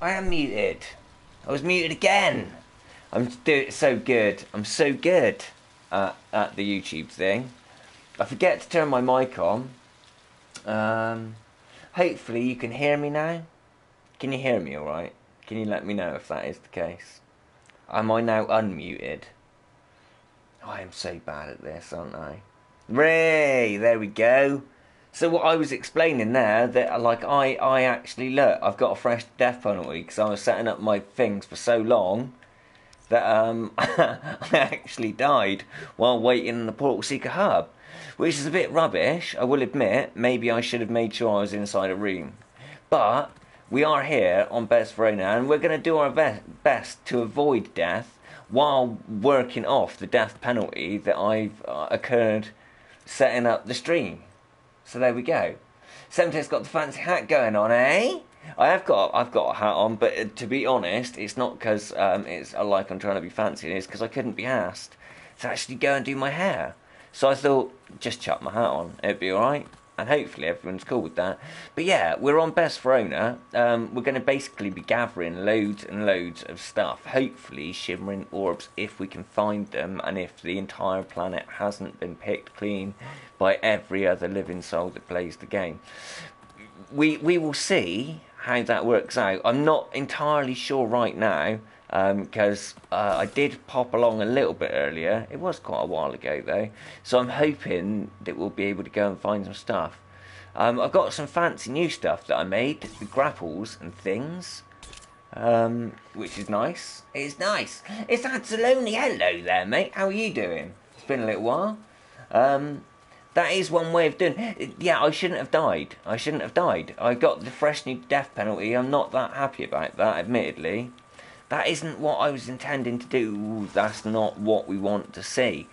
I am muted. I was muted again. I'm so good. I'm so good at the YouTube thing. I forget to turn my mic on. Hopefully you can hear me now. Can you hear me alright? Can you let me know if that is the case? Am I now unmuted? I am so bad at this, aren't I? Ray, there we go. So what I was explaining there, that like I actually, look, I've got a fresh death penalty because I was setting up my things for so long that I actually died while waiting in the Portal Seeker hub, which is a bit rubbish, I will admit. Maybe I should have made sure I was inside a room. But we are here on Besverona and we're going to do our best to avoid death while working off the death penalty that I've occurred setting up the stream. So there we go. Semte's got the fancy hat going on, eh? I've got a hat on, but to be honest, it's not because it's like I'm trying to be fancy. It's because I couldn't be asked to actually go and do my hair. So I thought, just chuck my hat on, it'd be alright. And hopefully everyone's cool with that. But yeah, we're on Besverona. We're going to basically be gathering loads and loads of stuff. Hopefully shimmering orbs if we can find them, and if the entire planet hasn't been picked clean by every other living soul that plays the game. We will see how that works out. I'm not entirely sure right now, because I did pop along a little bit earlier. It was quite a while ago though, so I'm hoping that we'll be able to go and find some stuff. I've got some fancy new stuff that I made, the grapples and things, which is nice. It's nice. It's Anzalone. Hello there, mate. How are you doing? It's been a little while. That is one way of doing it. Yeah, I shouldn't have died. I got the fresh new death penalty. I'm not that happy about that, admittedly. That isn't what I was intending to do. That's not what we want to see.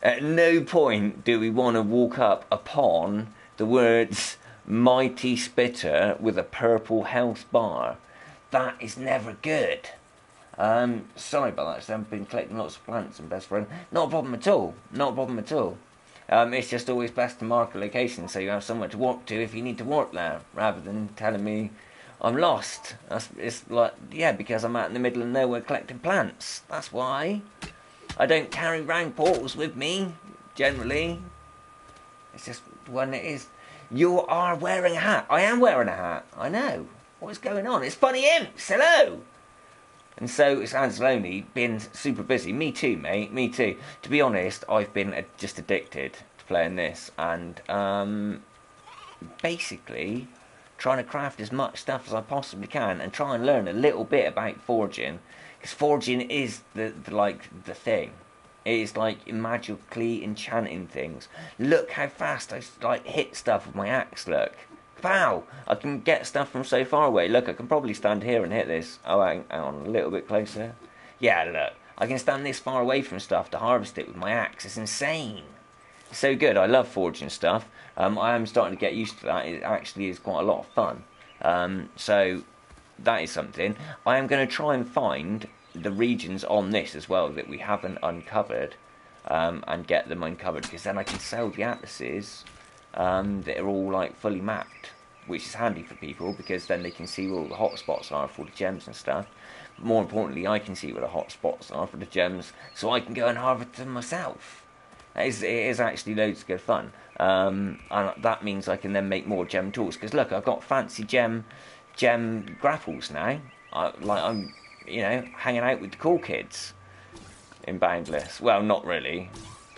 At no point do we want to walk up upon the words mighty spitter with a purple health bar. That is never good. Sorry about that. I've been collecting lots of plants and Besverona. Not a problem at all. It's just always best to mark a location so you have somewhere to walk to if you need to walk there, rather than telling me I'm lost. It's like, yeah, because I'm out in the middle of nowhere collecting plants. That's why. I don't carry round portals with me, generally. It's just when it is. You are wearing a hat. I am wearing a hat. I know. What is going on? It's Funny Imps. Hello. And so it's Anzalone, been super busy. Me too, mate. Me too. To be honest, I've been just addicted to playing this. And basically trying to craft as much stuff as I possibly can and try and learn a little bit about forging, because forging is the thing. It is like magically enchanting things. Look how fast I hit stuff with my axe. Look, pow! I can get stuff from so far away. Look, I can probably stand here and hit this. Oh, hang on, a little bit closer. Yeah, look, I can stand this far away from stuff to harvest it with my axe. It's insane. So good. I love forging stuff. I am starting to get used to that. It actually is quite a lot of fun. So that is something. I am going to try and find the regions on this as well that we haven't uncovered, and get them uncovered, because then I can sell the atlases that are all like fully mapped, which is handy for people because then they can see where all the hot spots are for the gems and stuff. But more importantly, I can see where the hot spots are for the gems, so I can go and harvest them myself. It is actually loads of good fun, and that means I can then make more gem tools. Because look, I've got fancy gem grapples now. I'm hanging out with the cool kids in Boundless. Well, not really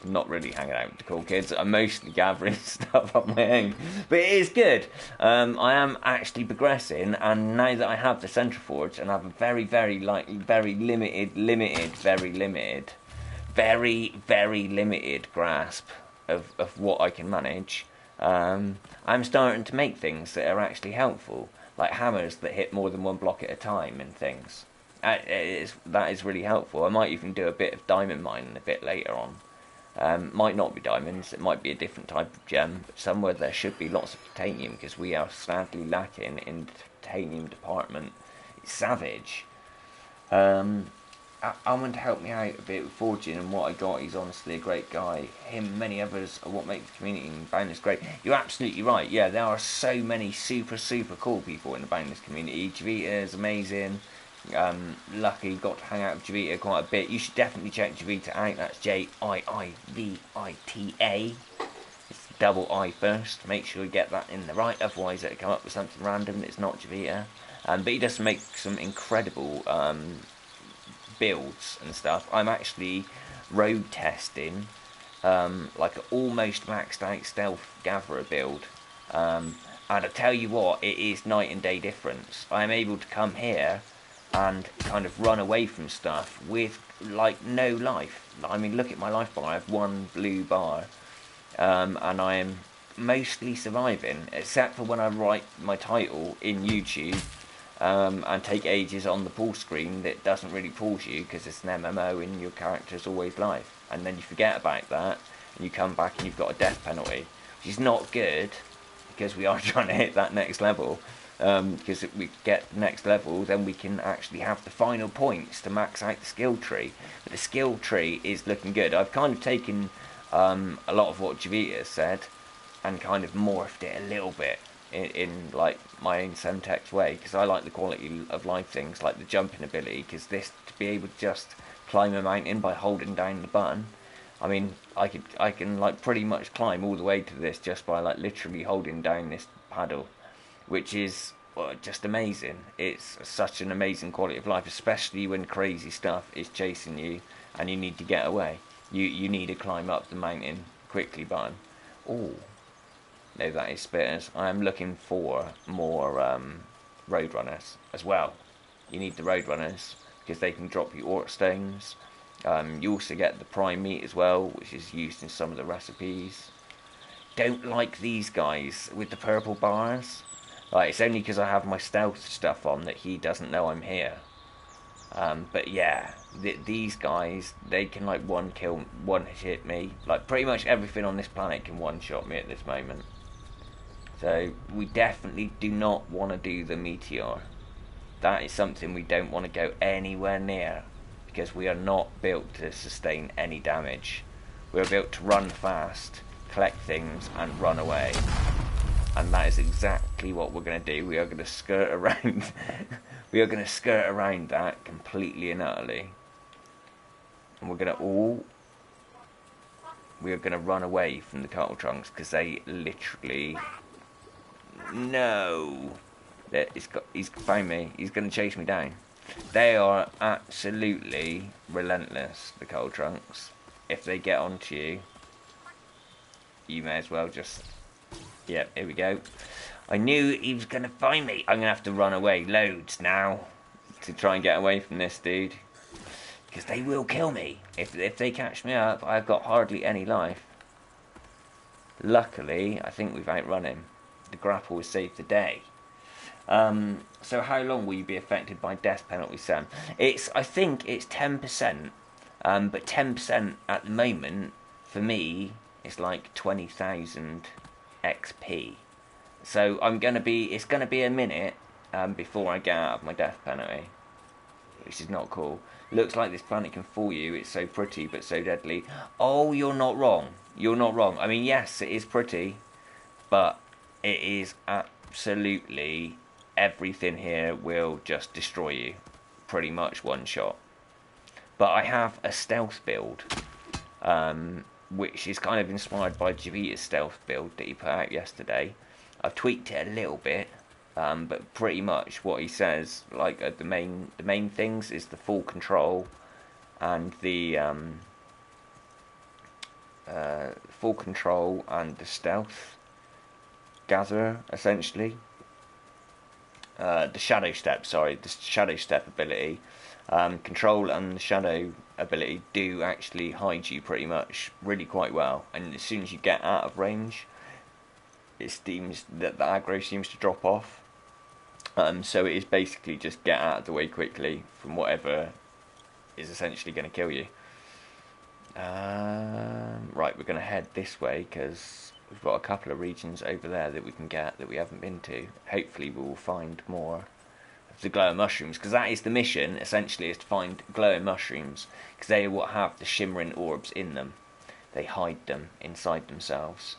hanging out with the cool kids. I'm mostly gathering stuff on my own, but it is good. I am actually progressing, and now that I have the centriforge and have a very limited grasp of what I can manage, I'm starting to make things that are actually helpful, like hammers that hit more than one block at a time and things. That is really helpful. I might even do a bit of diamond mining a bit later on. Might not be diamonds, it might be a different type of gem, but somewhere there should be lots of titanium, because we are sadly lacking in the titanium department. It's savage. Almond helped me out a bit with forging, and what I got, he's honestly a great guy. Him and many others are what make the community in Boundless great. You're absolutely right, yeah, there are so many super cool people in the Boundless community. Javita is amazing. Lucky got to hang out with Javita quite a bit. You should definitely check Javita out. That's Jiivita. It's double I first. Make sure you get that in the right, otherwise it'll come up with something random that's not Javita. But he does make some incredible builds and stuff. I'm actually road testing like an almost maxed out stealth gatherer build. And I tell you what, it is night and day difference. I'm able to come here and kind of run away from stuff with like no life. I mean, look at my life bar. I have one blue bar, and I am mostly surviving, except for when I write my title in YouTube. And take ages on the pull screen that doesn't really pause you because it's an MMO and your character's always live. And then you forget about that and you come back and you've got a death penalty, which is not good because we are trying to hit that next level. Because if we get the next level, then we can actually have the final points to max out the skill tree. But the skill tree is looking good. I've kind of taken a lot of what Javita said and kind of morphed it a little bit in like my own Semtex way, because I like the quality of life things like the jumping ability, because this, to be able to just climb a mountain by holding down the button, I mean, I can like pretty much climb all the way to this just by like literally holding down this paddle, which is just amazing. It's such an amazing quality of life, especially when crazy stuff is chasing you and you need to get away. You need to climb up the mountain quickly button. Oh, no, that is spitters. I am looking for more roadrunners as well. You need the roadrunners because they can drop you ort stones. You also get the prime meat as well, which is used in some of the recipes. Don't like these guys with the purple bars. Like, it's only because I have my stealth stuff on that he doesn't know I'm here. But yeah, these guys, they can like one hit me. Like pretty much everything on this planet can one shot me at this moment. So we definitely do not want to do the meteor. That is something we don't want to go anywhere near, because we are not built to sustain any damage. We are built to run fast, collect things and run away. And that is exactly what we're going to do. We are going to skirt around we are going to skirt around that completely and utterly. And we're going to we are going to run away from the cattle trunks, because they literally... No! He's found me. He's going to chase me down. They are absolutely relentless, the coal trunks. If they get onto you, you may as well just... Yep, here we go. I knew he was going to find me. I'm going to have to run away loads now to try and get away from this dude, because they will kill me. If they catch me up, I've got hardly any life. Luckily, I think we've outrun him. The grapple has saved the day. So how long will you be affected by death penalty, Sam? I think it's 10%, but 10% at the moment, for me, is like 20,000 XP. So it's gonna be a minute before I get out of my death penalty, which is not cool. Looks like this planet can fool you. It's so pretty, but so deadly. Oh, you're not wrong. You're not wrong. I mean, yes, it is pretty, but it is absolutely... everything here will just destroy you. Pretty much one shot. But I have a stealth build, which is kind of inspired by Javita's stealth build that he put out yesterday. I've tweaked it a little bit, but pretty much what he says, like the main things is the full control and the full control and the stealth gatherer, essentially. The shadow step ability. Control and the shadow ability do actually hide you pretty much really quite well, and as soon as you get out of range, it seems that the aggro seems to drop off. So it is basically just get out of the way quickly from whatever is essentially going to kill you. Right, we're going to head this way because we've got a couple of regions over there that we can get that we haven't been to. Hopefully we will find more of the glowing mushrooms, because that is the mission, essentially, is to find glowing mushrooms, because they are what have the shimmering orbs in them. They hide them inside themselves.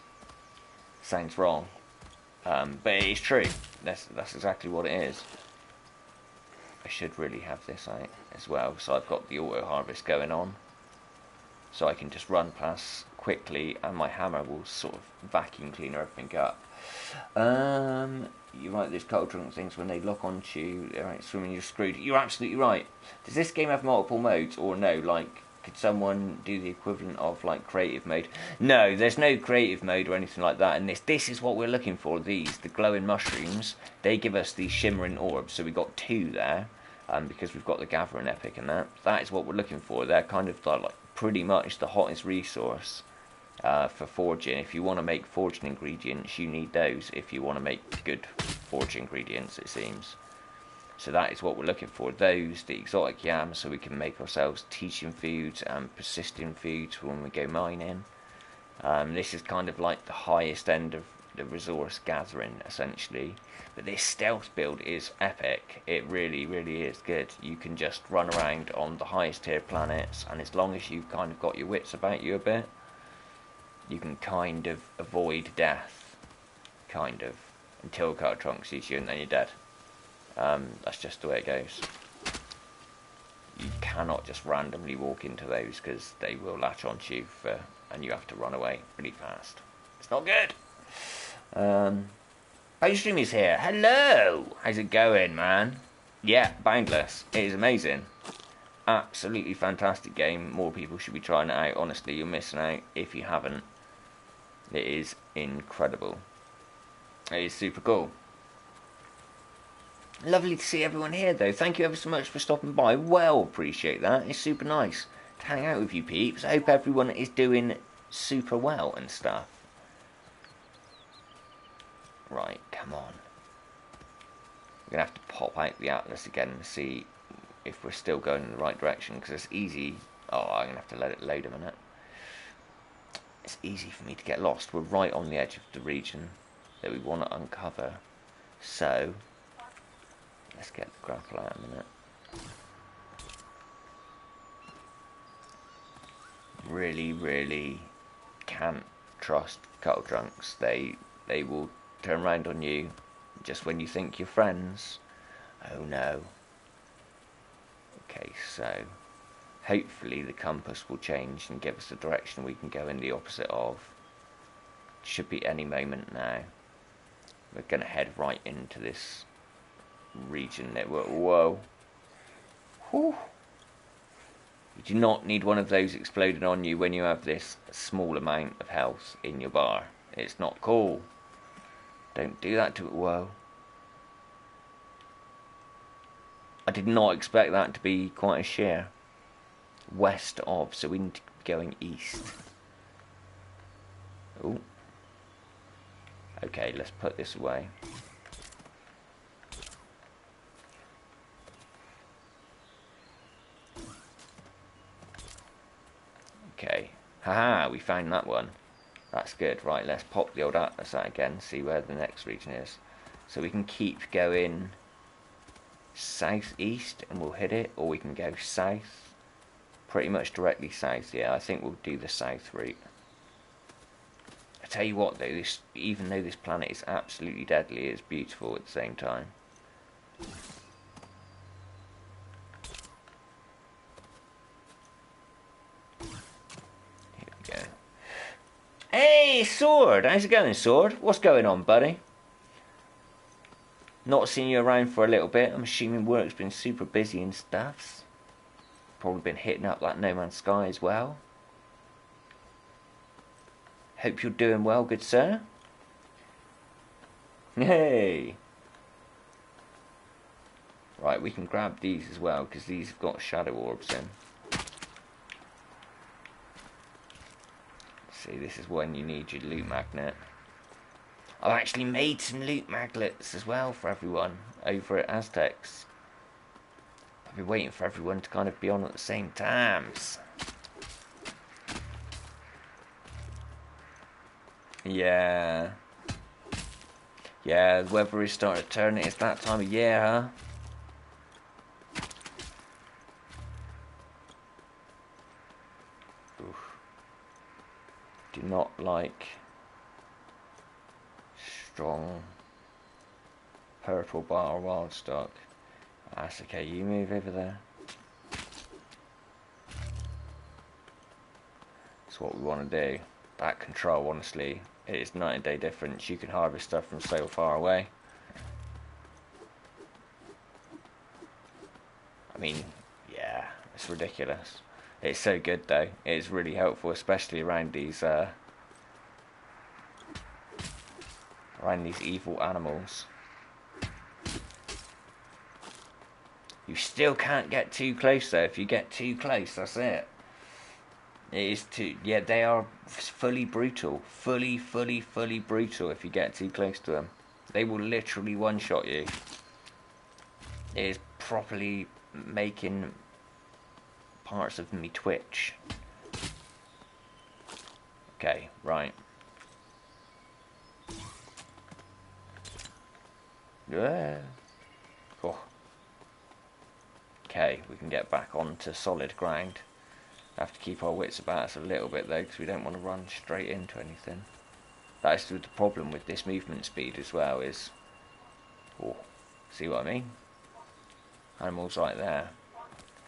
Sounds wrong, but it is true. That's exactly what it is. I should really have this out as well, so I've got the auto harvest going on, so I can just run past quickly, and my hammer will sort of vacuum clean everything up. You're right, those cold drunk things, when they lock onto you, right, swimming, you're screwed. You're absolutely right. Does this game have multiple modes, or no? Like, could someone do the equivalent of, like, creative mode? No, there's no creative mode or anything like that, and this is what we're looking for, the glowing mushrooms. They give us these shimmering orbs, so we got 2 there, because we've got the gathering epic and that is what we're looking for. They're kind of like pretty much the hottest resource for forging. If you want to make forging ingredients, you need those if you want to make good forging ingredients, it seems. So that is what we're looking for. Those, the exotic yams, so we can make ourselves teaching foods and persisting foods for when we go mining. This is kind of like the highest end of the resource gathering, essentially. But this stealth build is epic. It really, really is good. You can just run around on the highest tier planets, and as long as you've kind of got your wits about you a bit, you can kind of avoid death, kind of, until Cold Trunk sees you and then you're dead. That's just the way it goes. You cannot just randomly walk into those, because they will latch onto you and you have to run away really fast. It's not good. Postream is here. Hello! How's it going, man? Yeah, Boundless. It is amazing. Absolutely fantastic game. More people should be trying it out. Honestly, you're missing out if you haven't. It is incredible. It is super cool. Lovely to see everyone here, though. Thank you ever so much for stopping by. Well, appreciate that. It's super nice to hang out with you peeps. I hope everyone is doing super well and stuff. Right, come on. We're going to have to pop out the atlas again and see if we're still going in the right direction, because it's easy. Oh, I'm going to have to let it load a minute. It's easy for me to get lost. We're right on the edge of the region that we want to uncover. So, let's get the grapple out a minute. Really, really can't trust cattle drunks. They will turn around on you just when you think you're friends. Oh no. Okay, so hopefully the compass will change and give us a direction we can go in the opposite of. Should be any moment now. We're going to head right into this region that we're... Whoa. Whew. You do not need one of those exploding on you when you have this small amount of health in your bar. It's not cool. Don't do that to it. Whoa. I did not expect that to be quite a sheer. West of, so we need to be going east. Oh. Okay, let's put this away. Okay. Haha, we found that one. That's good. Right, let's pop the old atlas out again, see where the next region is. So we can keep going southeast and we'll hit it, or we can go south. Pretty much directly south, yeah, I think we'll do the south route. I tell you what though, this, even though this planet is absolutely deadly, it's beautiful at the same time. Here we go. Hey, Sword! How's it going, Sword? What's going on, buddy? Not seen you around for a little bit. I'm assuming work's been super busy and stuff. Probably been hitting up that No Man's Sky as well. Hope you're doing well, good sir. Hey! Right, we can grab these as well, because these have got shadow orbs in. See, this is when you need your loot magnet. I've actually made some loot magnets as well for everyone over at Aztecs. I've been waiting for everyone to kind of be on at the same times. Yeah. Yeah, the weather is starting to turn. It's that time of year, huh? not like strong purple bar wild stock. That's okay, you move over there. That's what we want to do. That control, honestly, it is night and day difference. You can harvest stuff from so far away. I mean, yeah, it's ridiculous. It's so good though. It's really helpful, especially around these evil animals. You still can't get too close though. If you get too close, that's it. It is too. Yeah, they are fully brutal. Fully brutal. If you get too close to them, they will literally one-shot you. It is properly making parts of me twitch. Okay, right. Yeah. Oh. Okay, we can get back onto solid ground. Have to keep our wits about us a little bit though, because we don't want to run straight into anything. That is the problem with this movement speed as well, is... Oh, see what I mean? Animals right there.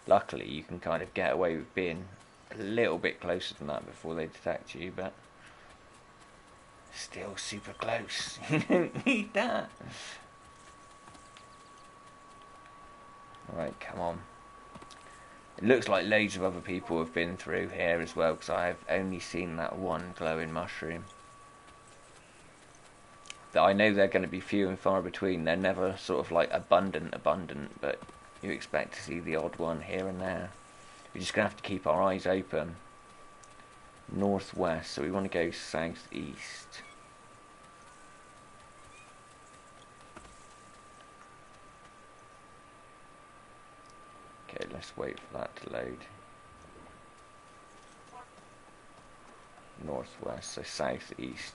Luckily, you can kind of get away with being a little bit closer than that before they detect you, but... Still super close. You don't need that. Right, come on. It looks like loads of other people have been through here as well, because I've only seen that one glowing mushroom. I know they're going to be few and far between. They're never sort of like abundant, but you expect to see the odd one here and there. We're just going to have to keep our eyes open. Northwest, so we want to go southeast. Okay, let's wait for that to load. Northwest, so southeast.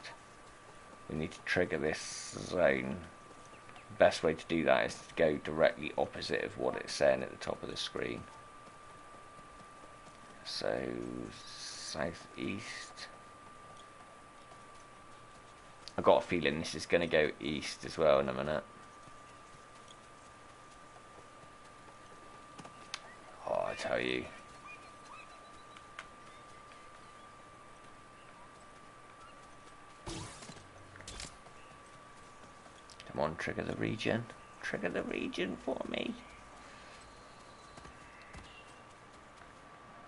We need to trigger this zone. Best way to do that is to go directly opposite of what it's saying at the top of the screen. So, southeast. I've got a feeling this is going to go east as well in a minute. Oh, I tell you. Come on, trigger the region. Trigger the region for me.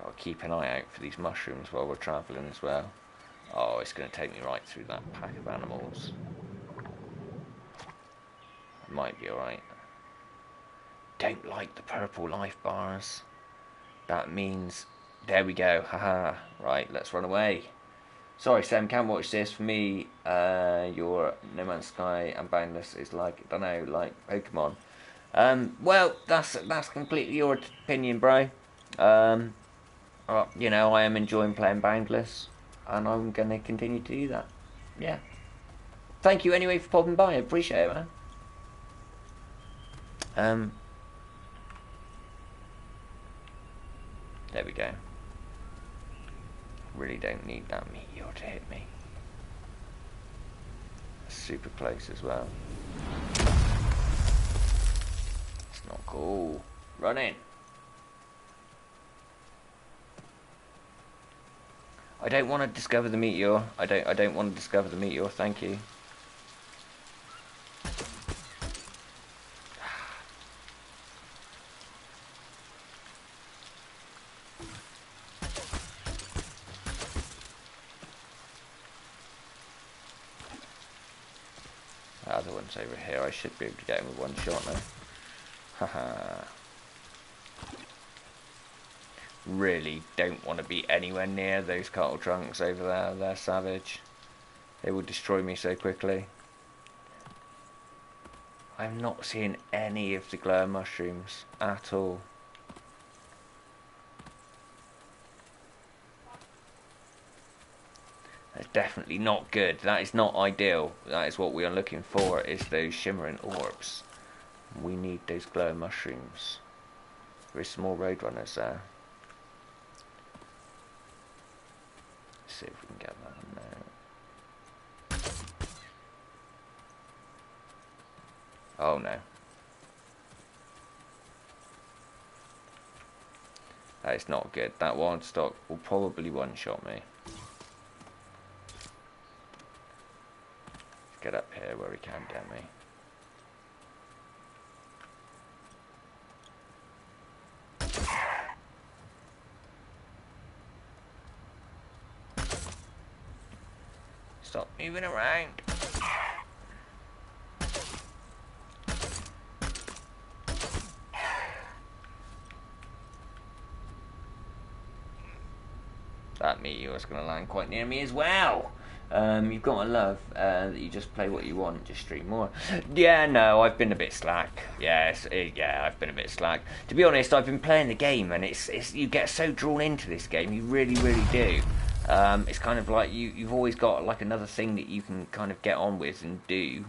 I'll keep an eye out for these mushrooms while we're travelling as well. Oh, it's going to take me right through that pack of animals. It might be alright. Don't like the purple life bars. That means... There we go. Haha. Right, let's run away. Sorry, Sam, can't watch this. For me, your No Man's Sky and Boundless is like, I don't know, like Pokemon. Well, that's completely your opinion, bro. You know, I am enjoying playing Boundless, and I'm going to continue to do that. Yeah. Thank you anyway for popping by. I appreciate it, man. There we go. Really don't need that meteor to hit me. Super close as well. It's not cool. Run in. I don't want to discover the meteor. I don't want to discover the meteor. Thank you. The other one's over here. I should be able to get him with one shot now. Haha. Really don't want to be anywhere near those cattle trunks over there. They're savage. They will destroy me so quickly. I'm not seeing any of the glow mushrooms at all. That's definitely not good. That is not ideal. That is what we are looking for, is those shimmering orbs. We need those glow mushrooms. There is some more roadrunners there. Let's see if we can get that in there. Oh no. That is not good. That wild stock will probably one-shot me. Let's get up here where he can't get me. Stop moving around. That meteor is going to land quite near me as well. You've got to love that you just play what you want, just stream more. Yeah, no, I've been a bit slack. Yeah, I've been a bit slack. To be honest, I've been playing the game, and it's you get so drawn into this game, you really, really do. It's kind of like you've always got like another thing that you can kind of get on with and do.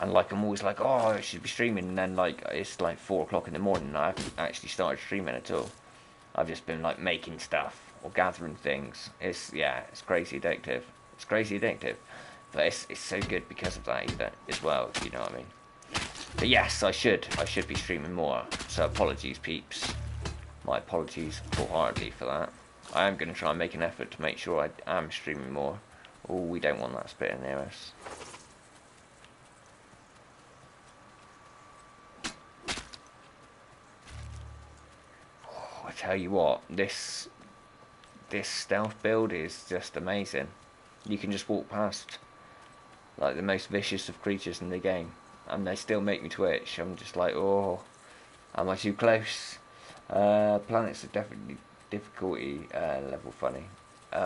And like I'm always like, oh, I should be streaming, and then like it's like 4 o'clock in the morning, and I haven't actually started streaming at all. I've just been like making stuff or gathering things. It's crazy addictive. It's crazy addictive, but it's so good because of that as well. If you know what I mean. But yes, I should be streaming more. So apologies, peeps. My apologies wholeheartedly for that. I am going to try and make an effort to make sure I am streaming more. Oh, we don't want that spitter near us. I tell you what, this stealth build is just amazing. You can just walk past like the most vicious of creatures in the game, and they still make me twitch. I'm just like, oh, am I too close? Planets are definitely difficulty level funny.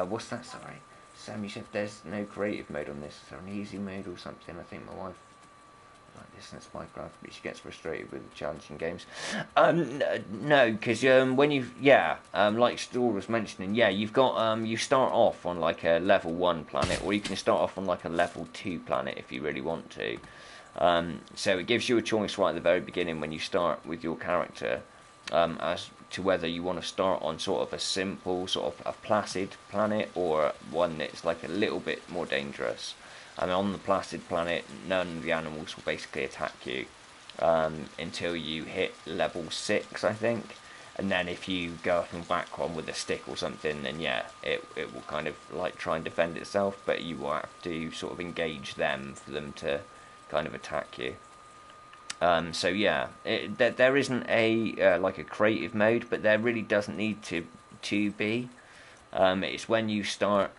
What's that? Sorry, Sam. You said there's no creative mode on this. Is there an easy mode or something? I think my wife like this, and it's Minecraft, but she gets frustrated with challenging games. No, because when you like Store was mentioning, you've got you start off on like a level 1 planet, or you can start off on like a level 2 planet if you really want to. So it gives you a choice right at the very beginning when you start with your character, as to whether you want to start on sort of a simple, sort of a placid planet, or one that's like a little bit more dangerous. And on the placid planet, none of the animals will basically attack you until you hit level 6, I think. And then if you go up and whack one with a stick or something, then it will kind of like try and defend itself, but you will have to sort of engage them for them to kind of attack you. So there isn't a like a creative mode, but there really doesn't need to be. It's when you start.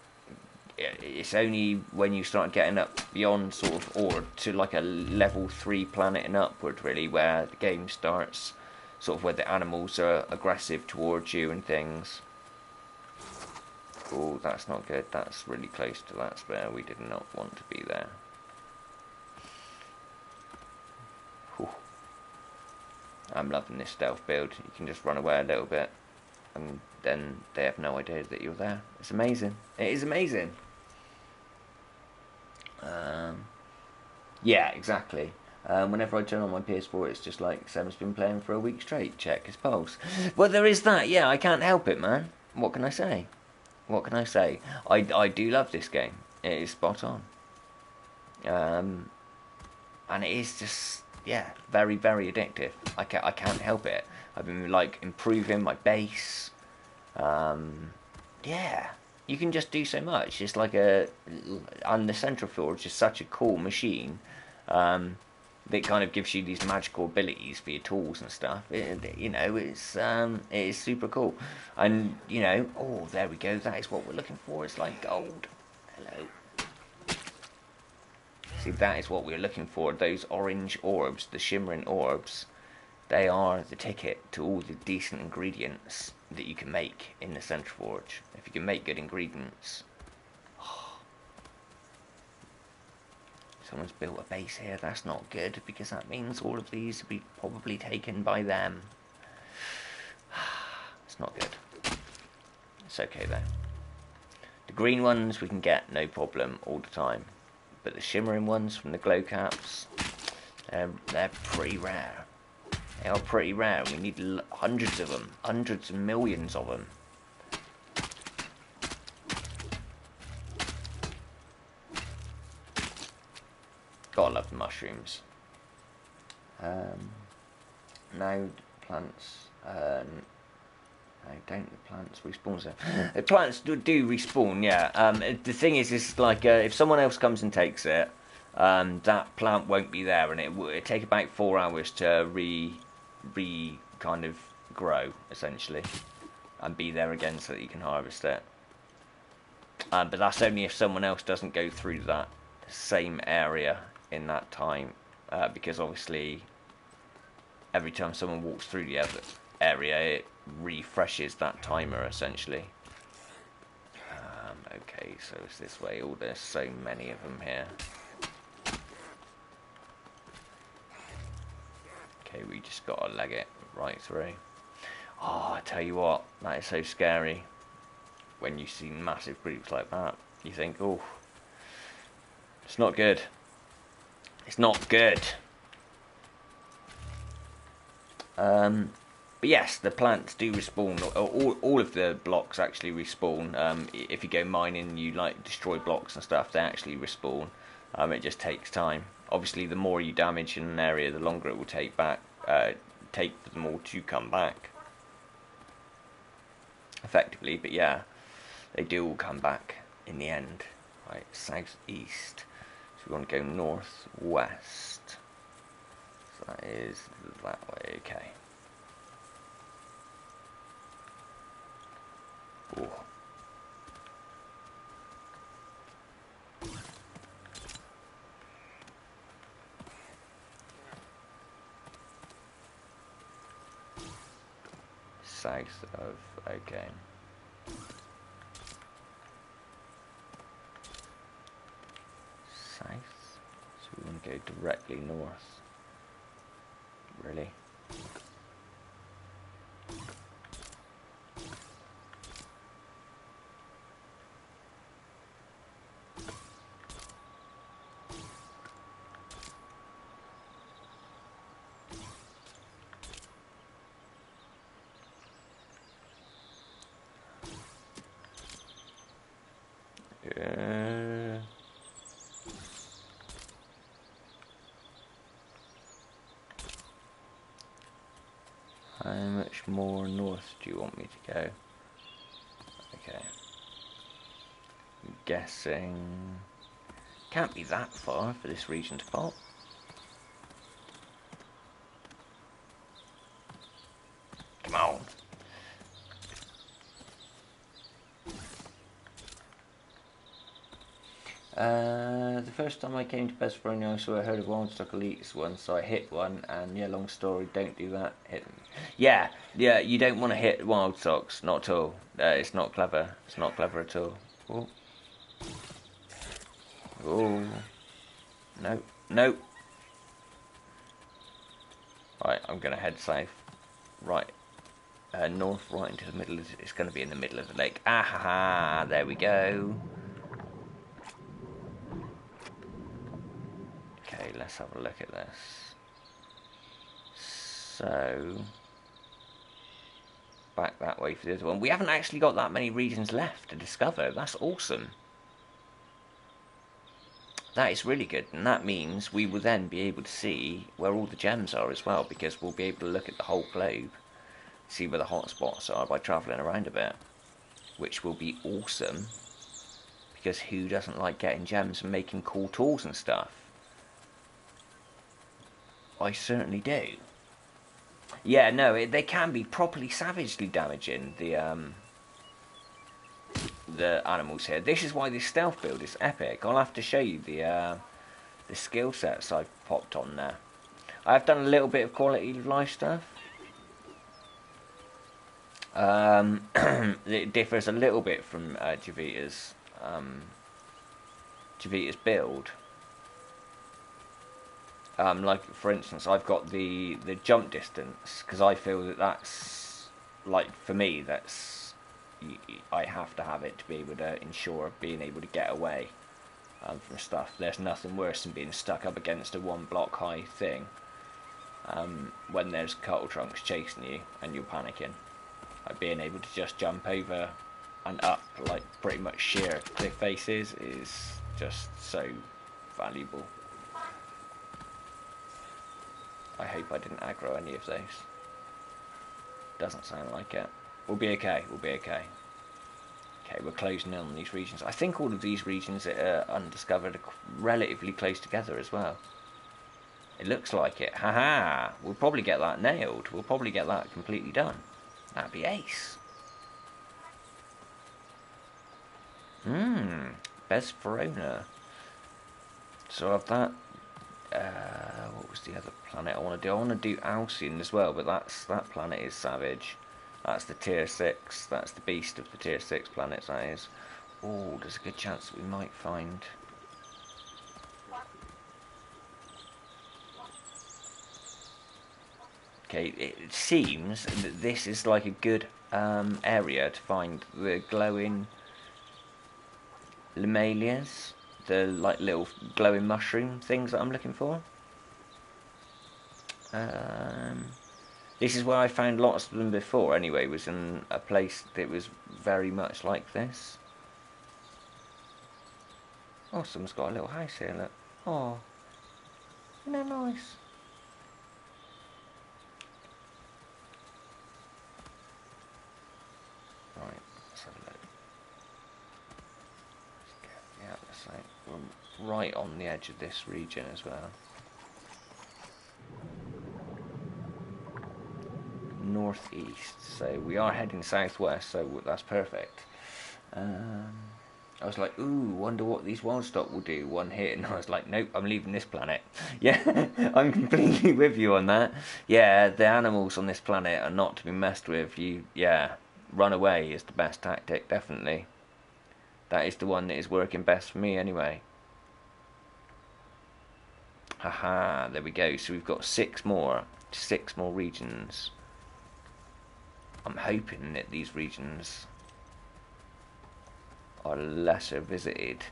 It's only when you start getting up beyond sort of, or to like a level 3 planet and upward, really, where the game starts, sort of where the animals are aggressive towards you and things. Oh, that's not good. That's really close to that spare. We did not want to be there. Whew. I'm loving this stealth build. You can just run away a little bit, and then they have no idea that you're there. It's amazing. It is amazing. Yeah, exactly. Whenever I turn on my PS4, it's just like Sam's been playing for a week straight. Check his pulse. Well, there is that. Yeah, I can't help it, man. What can I say? What can I say? I do love this game. It is spot on. And it is just, very, very addictive. I can't help it. I've been like improving my base. You can just do so much. It's like and the centrifuge is just such a cool machine. That kind of gives you these magical abilities for your tools and stuff. It is super cool. And oh, there we go. That is what we're looking for. It's like gold. Hello. See, that is what we're looking for. Those orange orbs, the shimmering orbs. They are the ticket to all the decent ingredients that you can make in the centrifuge. If you can make good ingredients. Someone's built a base here. That's not good, because that means all of these will be probably taken by them. It's not good. It's okay though. The green ones we can get no problem all the time. But the shimmering ones from the glow caps, they're pretty rare. They are pretty rare. We need hundreds of them. Hundreds and millions of them. Gotta love the mushrooms. Now plants. No, don't the plants respawn? So the plants do respawn. Yeah. The thing is like if someone else comes and takes it, that plant won't be there, and it take about 4 hours to re kind of grow essentially, and be there again so that you can harvest it. But that's only if someone else doesn't go through that same area in that time, because obviously every time someone walks through the other area, it refreshes that timer essentially. Okay, so it's this way. Oh, there's so many of them here. Okay, we just gotta leg it right through. Oh, I tell you what, that is so scary. When you see massive groups like that, you think, oh, it's not good. It's not good. But yes, the plants do respawn. All of the blocks actually respawn. If you go mining and you like destroy blocks and stuff, they actually respawn. It just takes time. Obviously, the more you damage in an area, the longer it will take for them all to come back. Effectively, but yeah, they do all come back in the end. Right, southeast. So we want to go northwest. So that is that way. Okay. Ooh. South of, okay. South, so we want to go directly north. Really? How much more north do you want me to go? Okay. I'm guessing... Can't be that far for this region to pop. Come on. The first time I came to Besverona, so I heard of wild stock elites once, so I hit one, and yeah, long story, don't do that. Hit them. Yeah, you don't want to hit wild stocks, not at all. It's not clever. It's not clever at all. Oh. Oh. No. No. Right, I'm going to head south. Right. North, right into the middle. It's going to be in the middle of the lake. Ah ha ha, there we go. Okay, let's have a look at this. So, back that way for the other one. We haven't actually got that many regions left to discover. That's awesome. That is really good, and that means we will then be able to see where all the gems are as well, because we'll be able to look at the whole globe, see where the hotspots are by travelling around a bit, which will be awesome, because who doesn't like getting gems and making cool tools and stuff? I certainly do. Yeah, no, they can be properly savagely damaging, the animals here. This is why this stealth build is epic. I'll have to show you the skill sets I've popped on there. I've done a little bit of quality of life stuff. It differs a little bit from Javita's build. Like for instance, I've got the jump distance, because I feel that that's, like, for me, that's, I have to have it to be able to ensure being able to get away from stuff. There's nothing worse than being stuck up against a 1 block high thing when there's cattle trunks chasing you and you're panicking. Like, being able to just jump over and up, like pretty much sheer cliff faces, is just so valuable. I hope I didn't aggro any of those. Doesn't sound like it. We'll be okay, we'll be okay. Okay, we're closing in on these regions. I think all of these regions that are undiscovered are relatively close together as well. It looks like it. Haha! We'll probably get that nailed. We'll probably get that completely done. That'd be ace. Besverona. So I've that. What was the other planet I want to do? I want to do Alcyon as well, but that planet is savage. That's the tier 6. That's the beast of the tier 6 planets, that is. Oh, there's a good chance that we might find... Okay, it seems that this is like a good area to find the glowing lemalias, the like little glowing mushroom things that I'm looking for. This is where I found lots of them before anyway, was in a place that was very much like this. Oh, someone's got a little house here, look. Oh, isn't that nice? Right, let's have a look. Let's get the atlas out. We're right on the edge of this region as well. Northeast, so we are heading southwest, so that's perfect. I was like, ooh, wonder what these wild stock will do. One hit, and I was like, nope, I'm leaving this planet. Yeah, I'm completely with you on that. Yeah, the animals on this planet are not to be messed with. Yeah, run away is the best tactic, definitely. That is the one that is working best for me anyway. Haha, there we go. So we've got 6 more regions. I'm hoping that these regions are lesser visited.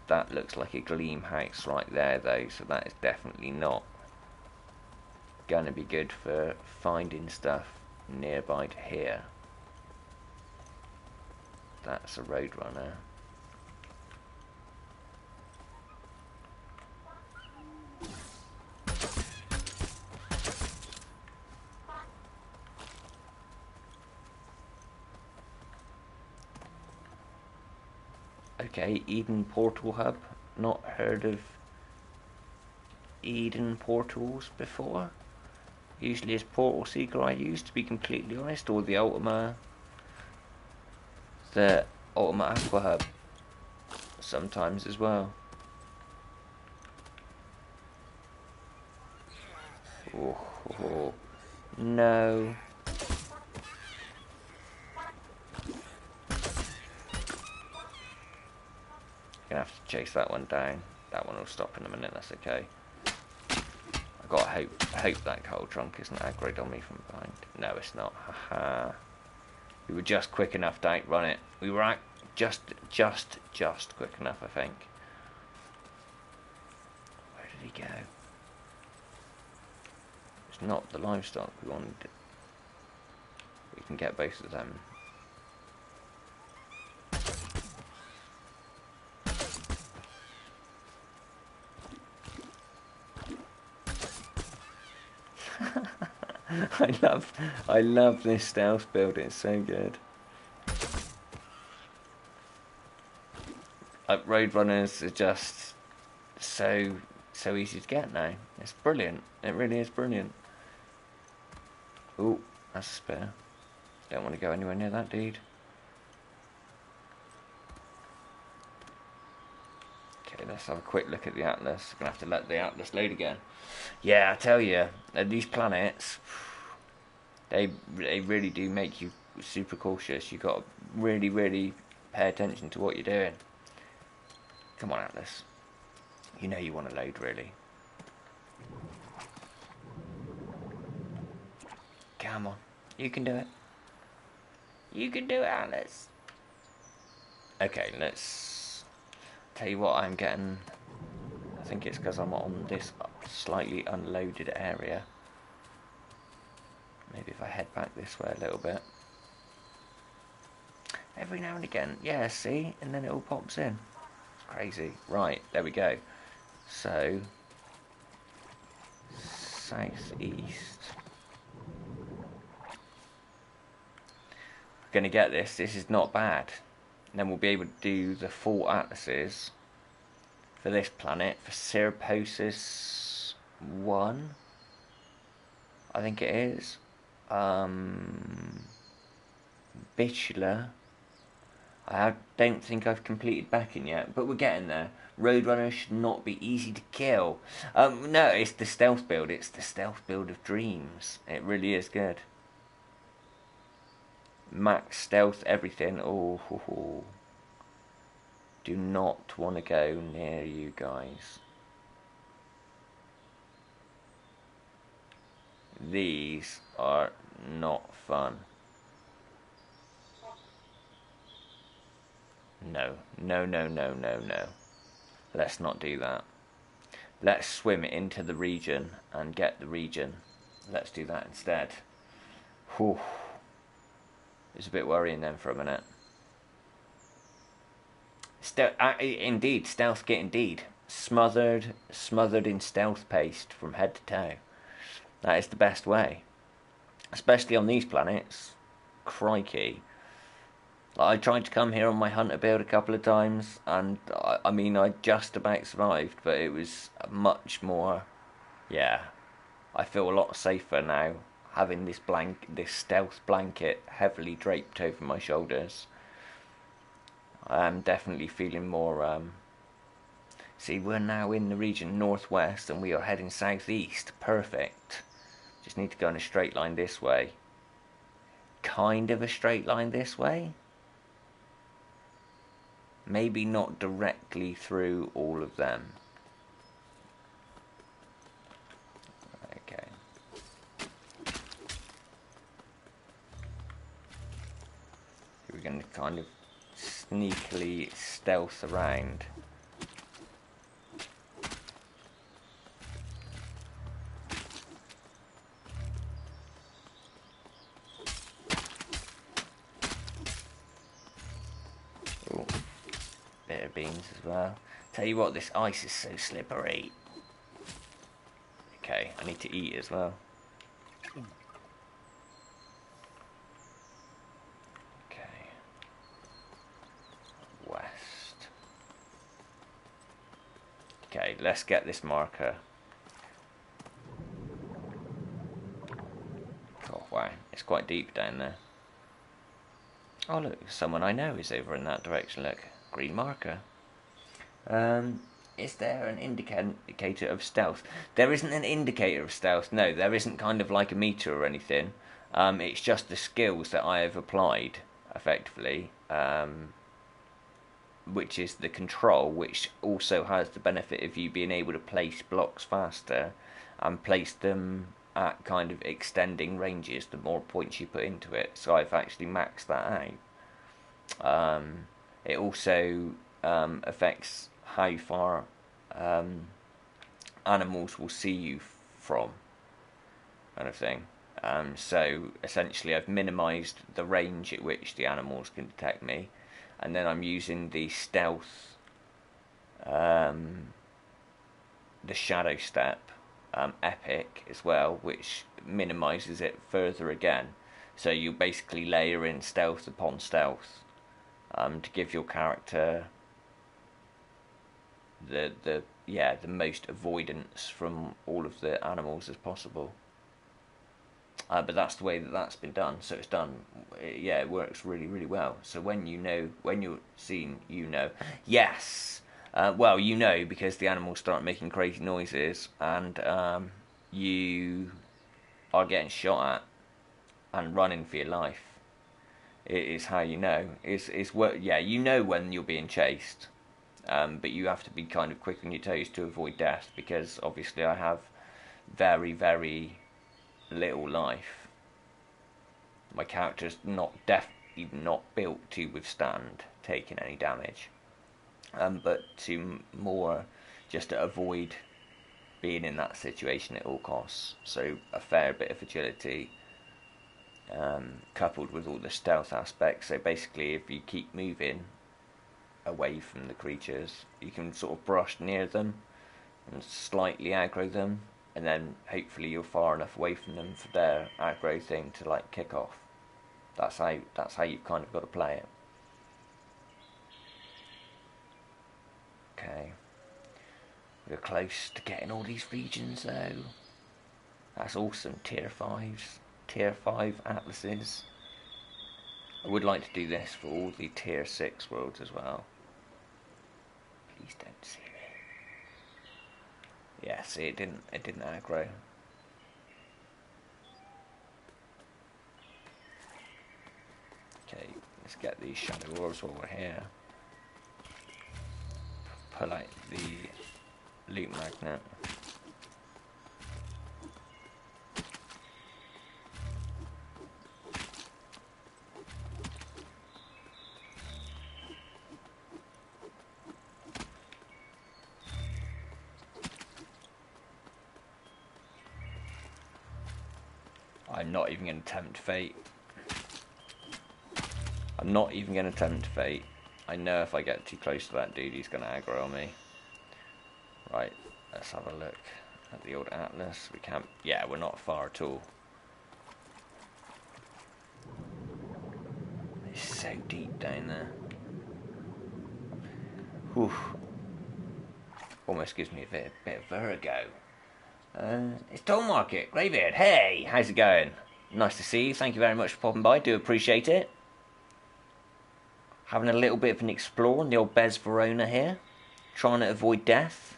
That looks like a gleam house right there though, so that is definitely not gonna be good for finding stuff nearby to here. That's a roadrunner. Okay, Eden Portal Hub. Not heard of Eden Portals before. Usually it's Portal Seeker I use, to be completely honest, or the Ultima Aqua Hub sometimes as well. Oh, no. Gonna have to chase that one down. That one will stop in a minute, that's okay. I gotta hope that coal trunk isn't aggroed on me from behind. No, it's not. Haha. We were just quick enough to outrun it. We were just quick enough, I think. Where did he go? It's not the livestock we wanted. We can get both of them. I love this stealth build, it's so good. Roadrunners are just so easy to get now. It's brilliant. It really is brilliant. Ooh, that's a spare. Don't want to go anywhere near that dude. Okay, let's have a quick look at the atlas. I'm gonna have to let the atlas load again. Yeah, I tell you, these planets, they really do make you super cautious. You got to really pay attention to what you're doing. Come on, Atlas. You know you want to load, really. Come on, you can do it. You can do it, Atlas. Okay, let's tell you what I'm getting. I think it's because I'm on this slightly unloaded area. Maybe if I head back this way a little bit. Every now and again, yeah, see? And then it all pops in. It's crazy. Right, there we go. So, southeast. We're gonna get this. This is not bad. And then we'll be able to do the 4 atlases for this planet for Siriposis 1. I think it is. Bitula. Don't think I've completed Beacon yet, but we're getting there. Roadrunner should not be easy to kill. No, it's the stealth build. It's the stealth build of dreams. It really is good. Max stealth, everything. Oh, ho, ho. Do not want to go near you guys. These are not fun. No, no, no, no, no, no. Let's not do that. Let's swim into the region and get the region. Let's do that instead. Whew. It's a bit worrying then for a minute. Indeed, stealth kit indeed. Smothered in stealth paste from head to toe. That is the best way. Especially on these planets. Crikey. I tried to come here on my hunter build a couple of times, and I mean, I just about survived, but it was much more, yeah, I feel a lot safer now, having this stealth blanket heavily draped over my shoulders. I am definitely feeling more, see, we're now in the region northwest, and we are heading southeast. Perfect. Just need to go in a straight line this way. Kind of a straight line this way. Maybe not directly through all of them. Okay. We're going to kind of sneakily stealth around. Ooh. Bit of beans as well. Tell you what, this ice is so slippery. Okay, I need to eat as well. Okay. West. Okay, let's get this marker. Oh wow, it's quite deep down there. Oh look, someone I know is over in that direction, look. Green marker. Is there an indicator of stealth? There isn't an indicator of stealth. No, there isn't kind of like a meter or anything. It's just the skills that I have applied, effectively, which is the control, which also has the benefit of you being able to place blocks faster and place them at kind of extending ranges the more points you put into it. So I've actually maxed that out. It also affects how far animals will see you from, kind of thing. So essentially I've minimised the range at which the animals can detect me, and then I'm using the stealth, the shadow step epic as well, which minimises it further again. So you basically layer in stealth upon stealth. To give your character the most avoidance from all of the animals as possible. But that's the way that's been done. So it's done. It works really, really well. So when you're seen, you know. Yes. Well, you know, because the animals start making crazy noises, and you are getting shot at and running for your life. It is how you know. You know when you're being chased, but you have to be kind of quick on your toes to avoid death, because obviously I have very, very little life. My character's even not built to withstand taking any damage, but to more just to avoid being in that situation at all costs. So a fair bit of agility. Coupled with all the stealth aspects. So basically if you keep moving away from the creatures, you can sort of brush near them and slightly aggro them, and then hopefully you're far enough away from them for their aggro thing to like kick off. That's how you've kind of got to play it. Okay, we're close to getting all these regions though. That's awesome. Tier 5 atlases. I would like to do this for all the tier 6 worlds as well. Please don't see it. Yeah, see, it didn't aggro. Okay, let's get these shadow orbs while we're here. Pull out the loot magnet. I'm not even going to attempt fate. I'm not even going to attempt fate. I know if I get too close to that dude, he's going to aggro on me. Right, let's have a look at the old atlas. We can't... Yeah, we're not far at all. It's so deep down there. Whew. Almost gives me a bit of vertigo. It's Tom Market, Greybeard. Hey, how's it going? Nice to see you. Thank you very much for popping by. Do appreciate it. Having a little bit of an explore on the old Besverona here. Trying to avoid death.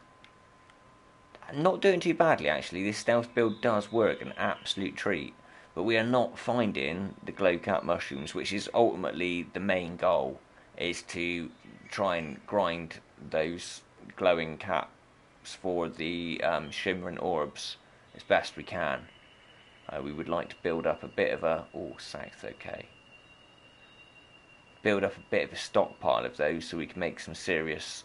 Not doing too badly, actually. This stealth build does work, an absolute treat. But we are not finding the glow cap mushrooms, which is ultimately the main goal, is to try and grind those glowing caps for the shimmering orbs as best we can. We would like to build up a bit of a... Oh, south, okay. Build up a bit of a stockpile of those so we can make some serious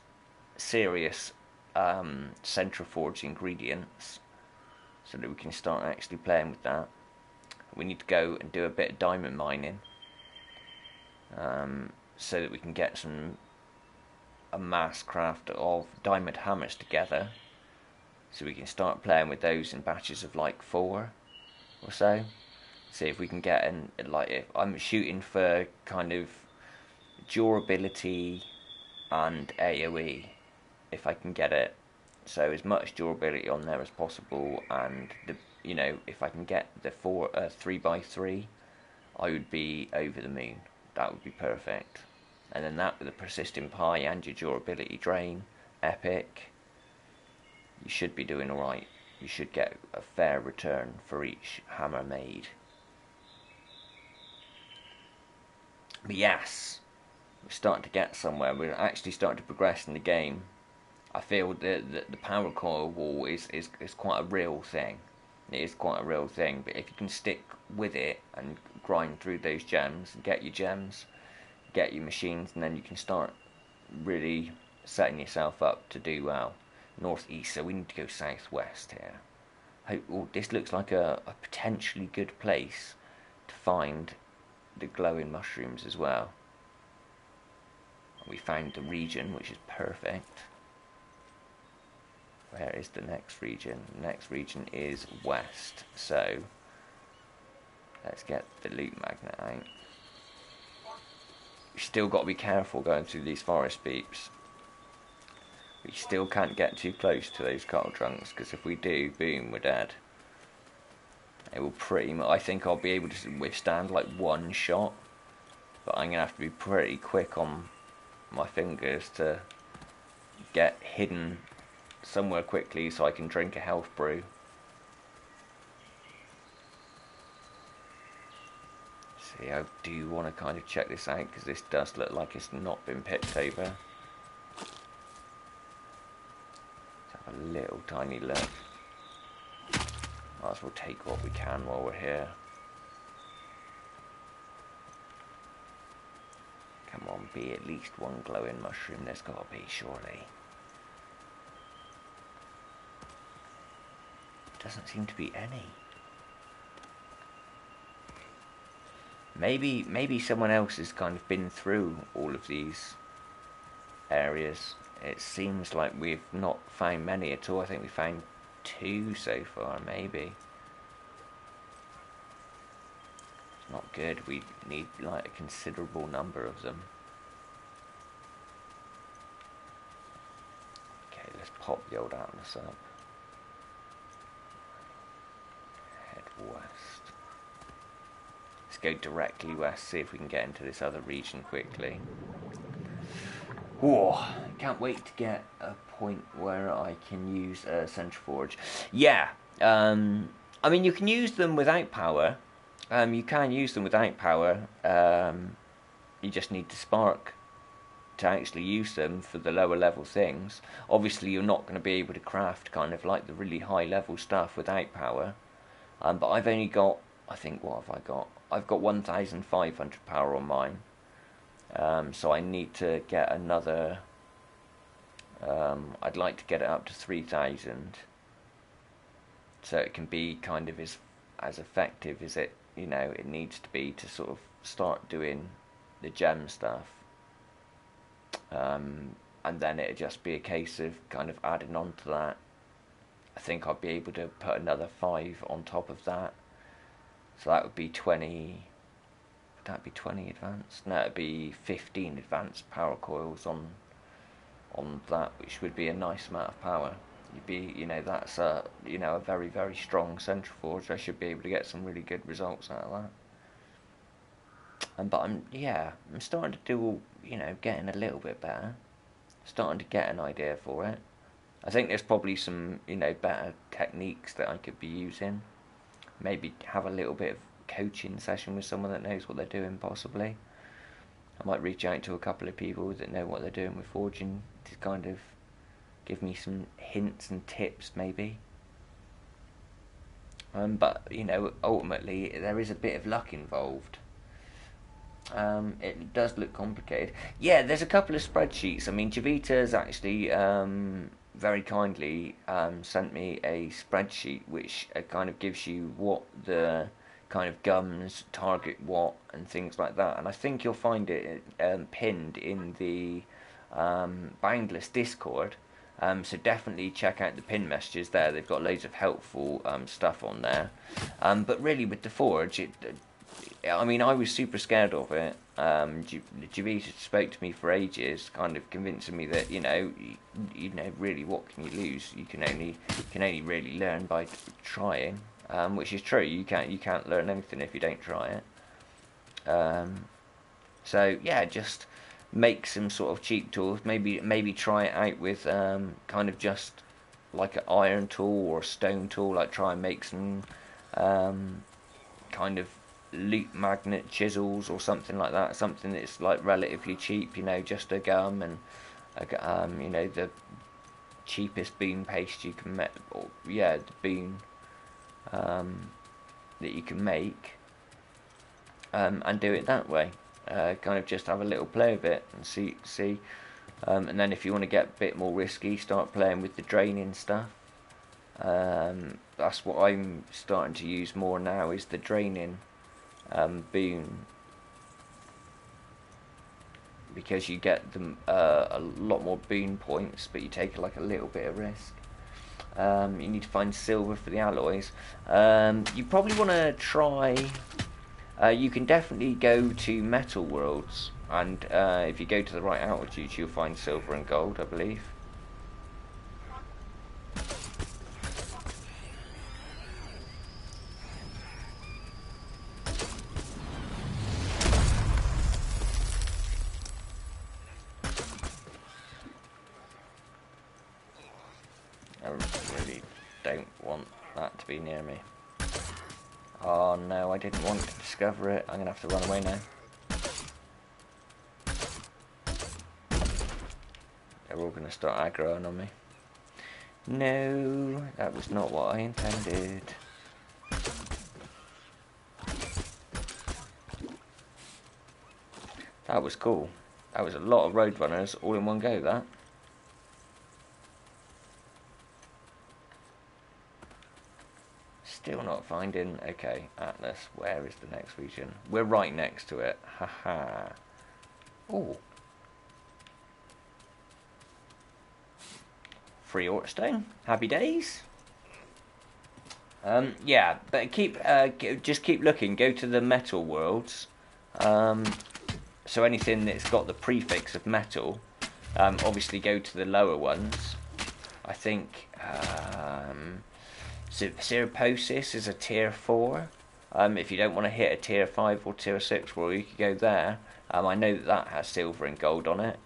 centriforge ingredients so that we can start actually playing with that. We need to go and do a bit of diamond mining so that we can get a mass craft of diamond hammers together, so we can start playing with those in batches of like 4 or so. See if we can get if I'm shooting for kind of durability and AoE, if I can get it, so as much durability on there as possible, and if I can get the 3x3, I would be over the moon. That would be perfect. And then that with the persistent pie and your durability drain, epic, you should be doing alright. You should get a fair return for each hammer made. But yes, we're starting to get somewhere. We're actually starting to progress in the game. I feel that the power coil wall is quite a real thing. It is quite a real thing, but if you can stick with it and grind through those gems and get your gems, get your machines, and then you can start really setting yourself up to do well. Northeast, so we need to go southwest here. This looks like a potentially good place to find the glowing mushrooms as well. We found the region, which is perfect. Where is the next region? The next region is west, so let's get the loot magnet out. We still got to be careful going through these forest beeps. We still can't get too close to those cattle trunks, because if we do, boom, we're dead. It will pretty much, I think I'll be able to withstand like one shot, but I'm going to have to be pretty quick on my fingers to get hidden somewhere quickly so I can drink a health brew. See, I do want to kind of check this out, because this does look like it's not been picked over. Let's have a little tiny look. Might as well take what we can while we're here. Come on, be at least one glowing mushroom. There's got to be, surely. Doesn't seem to be any. Maybe someone else has kind of been through all of these areas. It seems like we've not found many at all. I think we found 2 so far, maybe. It's not good. We need like a considerable number of them. Okay, let's pop the old Atlas up. Head west. Let's go directly west, see if we can get into this other region quickly. Whoa, can't wait to get a point where I can use a central forge. Yeah, I mean, you can use them without power. You can use them without power. You just need to spark to actually use them for the lower level things. Obviously, you're not going to be able to craft kind of like the really high level stuff without power. But I've only got, I think, what have I got? I've got 1,500 power on mine. So I need to get another, I'd like to get it up to 3,000, so it can be kind of as effective as it, you know, it needs to be to sort of start doing the gem stuff, and then it'd just be a case of kind of adding on to that. I think I'll be able to put another 5 on top of that, so that would be 20. Would that be 20 advanced? No, it'd be 15 advanced power coils on that, which would be a nice amount of power. You'd be, you know, that's a, you know, a very, very strong central forge. I should be able to get some really good results out of that. But I'm starting to do, you know, getting a little bit better. Starting to get an idea for it. I think there's probably some, you know, better techniques that I could be using. Maybe have a little bit of coaching session with someone that knows what they're doing, possibly. I might reach out to a couple of people that know what they're doing with forging to kind of give me some hints and tips, maybe. But, you know, ultimately there is a bit of luck involved. It does look complicated. Yeah, there's a couple of spreadsheets. I mean, Javita's actually very kindly sent me a spreadsheet which kind of gives you what the kind of gums target what and things like that, and I think you'll find it pinned in the Boundless Discord, so definitely check out the pin messages there. They've got loads of helpful stuff on there, but really with the forge, I mean, I was super scared of it. Javita spoke to me for ages, kind of convincing me that, you know, really, what can you lose? You can only really learn by trying. Which is true. You can't learn anything if you don't try it. So yeah, just make some sort of cheap tools. Maybe try it out with kind of just like an iron tool or a stone tool. Like try and make some kind of loop magnet chisels or something like that. Something that's like relatively cheap. You know, just a gum and you know, the cheapest bean paste you can make. Or yeah, the bean. That you can make, and do it that way. Kind of just have a little play with it and see. And then if you want to get a bit more risky, start playing with the draining stuff. That's what I'm starting to use more now, is the draining boon, because you get them a lot more boon points, but you take like a little bit of risk. You need to find silver for the alloys. You probably want to try. You can definitely go to metal worlds, and if you go to the right altitude, you'll find silver and gold, I believe. To be near me. Oh no, I didn't want to discover it. I'm gonna have to run away now. They're all gonna start aggroing on me. No, that was not what I intended. That was cool. That was a lot of roadrunners all in one go, that. Still not finding. Okay, Atlas, where is the next region? We're right next to it. Haha. Oh. Free Ortstone. Happy days. Yeah, but just keep looking. Go to the metal worlds. So anything that's got the prefix of metal, obviously go to the lower ones. I think Seroposis is a tier 4. If you don't want to hit a tier 5 or tier 6 world, you could go there. I know that has silver and gold on it.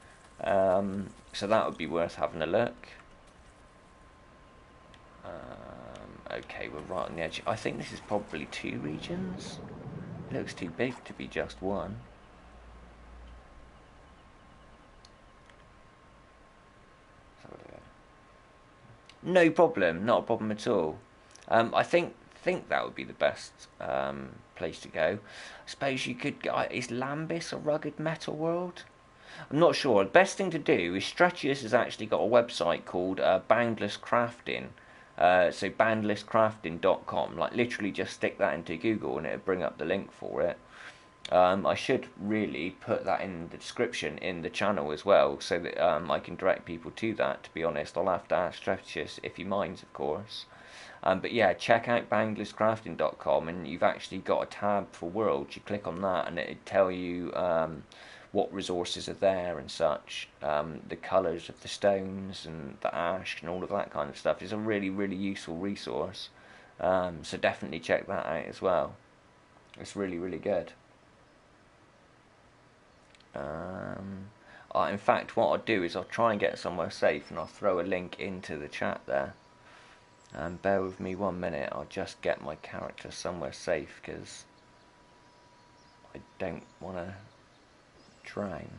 So that would be worth having a look. Okay, we're right on the edge. I think this is probably 2 regions. It looks too big to be just one. No problem, not a problem at all. I think that would be the best place to go. I suppose you could go. Is Lambis a rugged metal world? I'm not sure. The best thing to do is Stratius has actually got a website called Boundless Crafting. So boundlesscrafting.com. Like literally just stick that into Google and it'll bring up the link for it. I should really put that in the description in the channel as well, so that I can direct people to that. To be honest, I'll have to ask Stratius if he minds, of course. But yeah, check out boundlesscrafting.com, and you've actually got a tab for worlds. You click on that, and it'll tell you what resources are there and such, the colours of the stones and the ash and all of that kind of stuff. It's a really, really useful resource. So definitely check that out as well. It's really, really good. In fact, what I'll do is I'll try and get somewhere safe, and I'll throw a link into the chat there. Bear with me 1 minute, I'll just get my character somewhere safe, because I don't want to drown.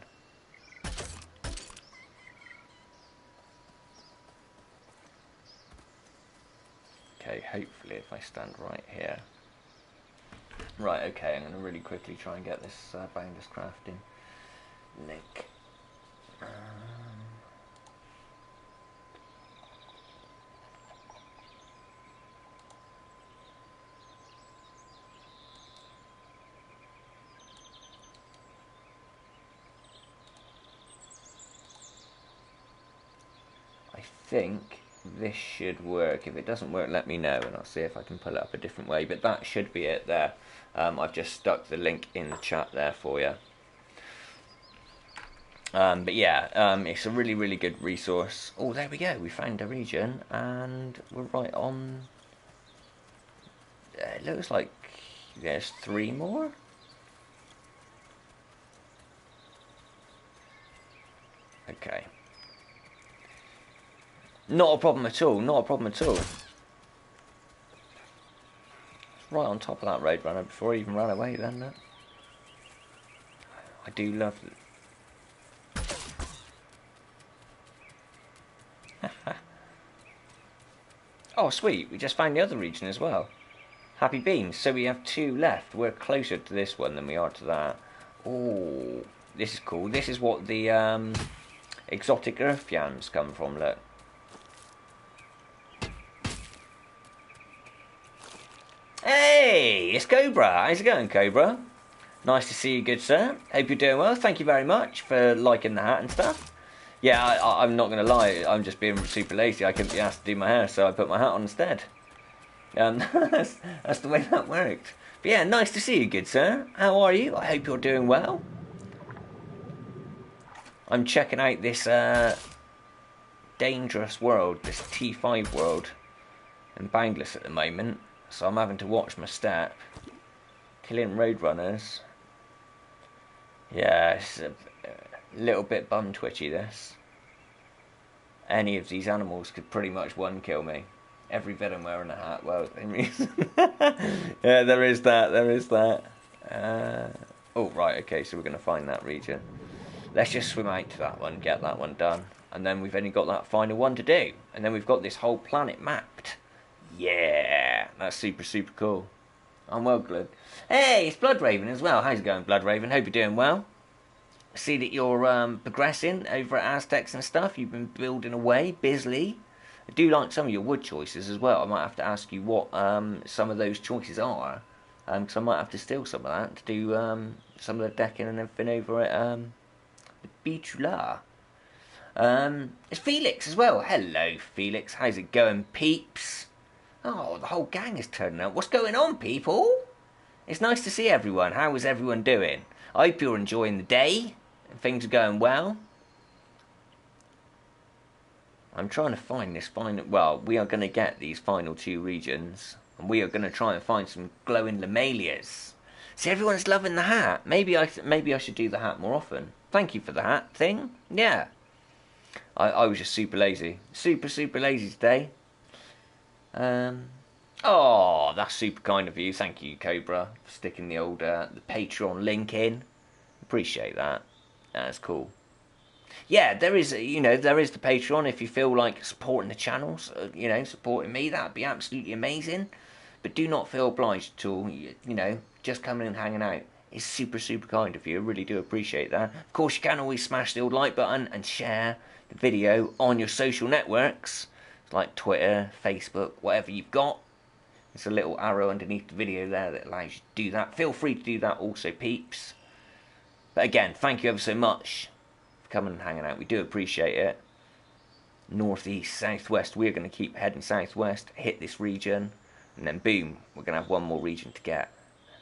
Okay, hopefully if I stand right here. Right, okay, I'm going to really quickly try and get this Boundless Crafting link. I think this should work. If it doesn't work, let me know and I'll see if I can pull it up a different way, but that should be it there. I've just stuck the link in the chat there for you. But yeah, it's a really, really good resource. Oh, there we go. We found a region, and we're right on. It looks like there's 3 more. Okay. Not a problem at all. Not a problem at all. It's right on top of that roadrunner before he even ran away. Then that. I do love it. Oh sweet, we just found the other region as well. Happy beans, so we have 2 left. We're closer to this one than we are to that. Oh, this is cool. This is what the exotic earth yams come from, look. Hey, it's Cobra. How's it going, Cobra? Nice to see you, good sir. Hope you're doing well. Thank you very much for liking the hat and stuff. Yeah, I'm not going to lie, I'm just being super lazy. I couldn't be asked to do my hair, so I put my hat on instead. That's the way that worked. But yeah, nice to see you, good sir. How are you? I hope you're doing well. I'm checking out this dangerous world, this T5 world, in Boundless at the moment. So I'm having to watch my step. Killing roadrunners. Yeah, it's a little bit bum twitchy, this. Any of these animals could pretty much one kill me. Every villain wearing a hat, well, in reason. Yeah, there is that. Oh, right, okay, so we're going to find that region. Let's just swim out to that one, get that one done. And then we've only got that final one to do. And then we've got this whole planet mapped. Yeah, that's super, super cool. I'm well glad. Hey, it's Bloodraven as well. How's it going, Bloodraven? Hope you're doing well. See that you're progressing over at Aztecs and stuff. You've been building away busily. I do like some of your wood choices as well. I might have to ask you what some of those choices are, because I might have to steal some of that to do some of the decking and everything over at the Bitula. It's Felix as well. Hello, Felix. How's it going, peeps? Oh, the whole gang is turning up. What's going on, people? It's nice to see everyone. How is everyone doing? I hope you're enjoying the day and things are going well. I'm trying to find this final... Well, we are going to get these final 2 regions. And we are going to try and find some glowing lamelias. See, everyone's loving the hat. Maybe I should do the hat more often. Thank you for the hat thing. Yeah. I was just super lazy. Super lazy today. Oh, that's super kind of you. Thank you, Cobra, for sticking the old the Patreon link in. Appreciate that. That's cool. Yeah, there is the Patreon. If you feel like supporting the channels, supporting me, that'd be absolutely amazing. But do not feel obliged at all. Just coming and hanging out is super kind of you. I really do appreciate that. Of course, you can always smash the old like button and share the video on your social networks, like Twitter, Facebook, whatever you've got. There's a little arrow underneath the video there that allows you to do that. Feel free to do that also, peeps. But again, thank you ever so much for coming and hanging out. We do appreciate it. Northeast, southwest. We're going to keep heading southwest, hit this region, and then boom, we're going to have one more region to get.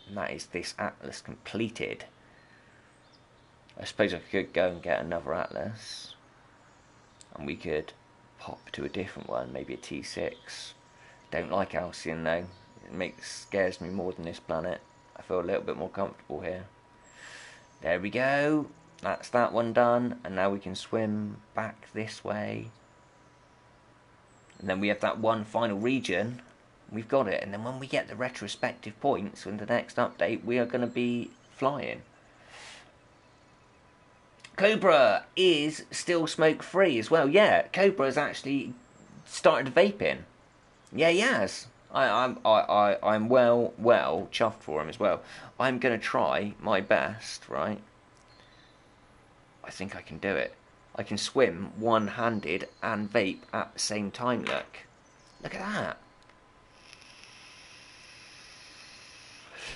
And that is this atlas completed. I suppose I could go and get another atlas. And we could pop to a different one, maybe a T6. Don't like Alcyon though. Scares me more than this planet. I feel a little bit more comfortable here. There we go. That's that one done. And now we can swim back this way. And then we have that one final region. We've got it. And then when we get the retrospective points in the next update, we are going to be flying. Cobra is still smoke free as well. Yeah, Cobra has actually started vaping. Yeah, he has. I'm well chuffed for him as well. I'm gonna try my best, right? I think I can do it. I can swim one-handed and vape at the same time. Look at that.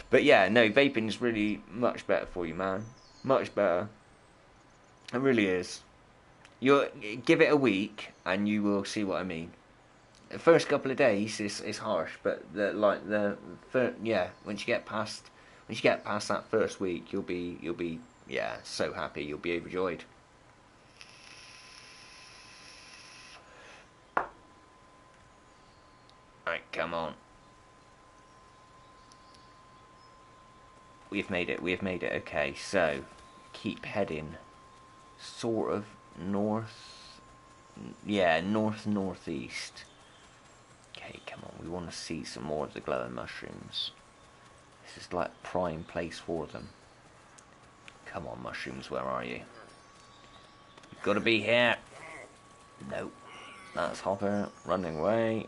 But yeah, no, vaping is really much better for you, man. Much better. It really is. You give it a week and you will see what I mean. The first couple of days is harsh, but once you get past that first week, you'll be so happy, you'll be overjoyed. Right, come on. We have made it. Okay, so keep heading. Sort of north, northeast. Okay, come on, we want to see some more of the glowing mushrooms. This is like prime place for them. Come on, mushrooms, where are you? You've got to be here. Nope, that's Hopper running away.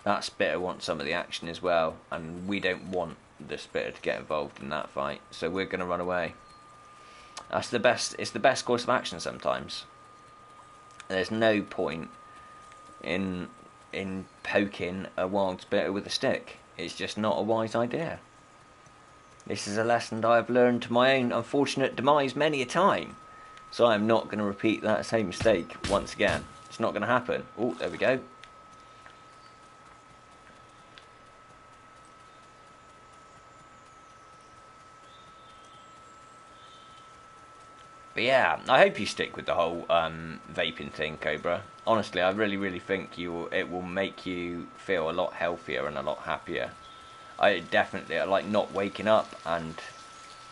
That spitter wants some of the action as well, and we don't want the spitter to get involved in that fight, so we're going to run away. That's the best. It's the best course of action sometimes. There's no point in poking a wild spitter with a stick. It's just not a wise idea. This is a lesson that I've learned to my own unfortunate demise many a time. So I'm not going to repeat that same mistake once again. It's not going to happen. Oh, there we go. But yeah, I hope you stick with the whole vaping thing, Cobra. Honestly, I really think it will make you feel a lot healthier and a lot happier. I like not waking up and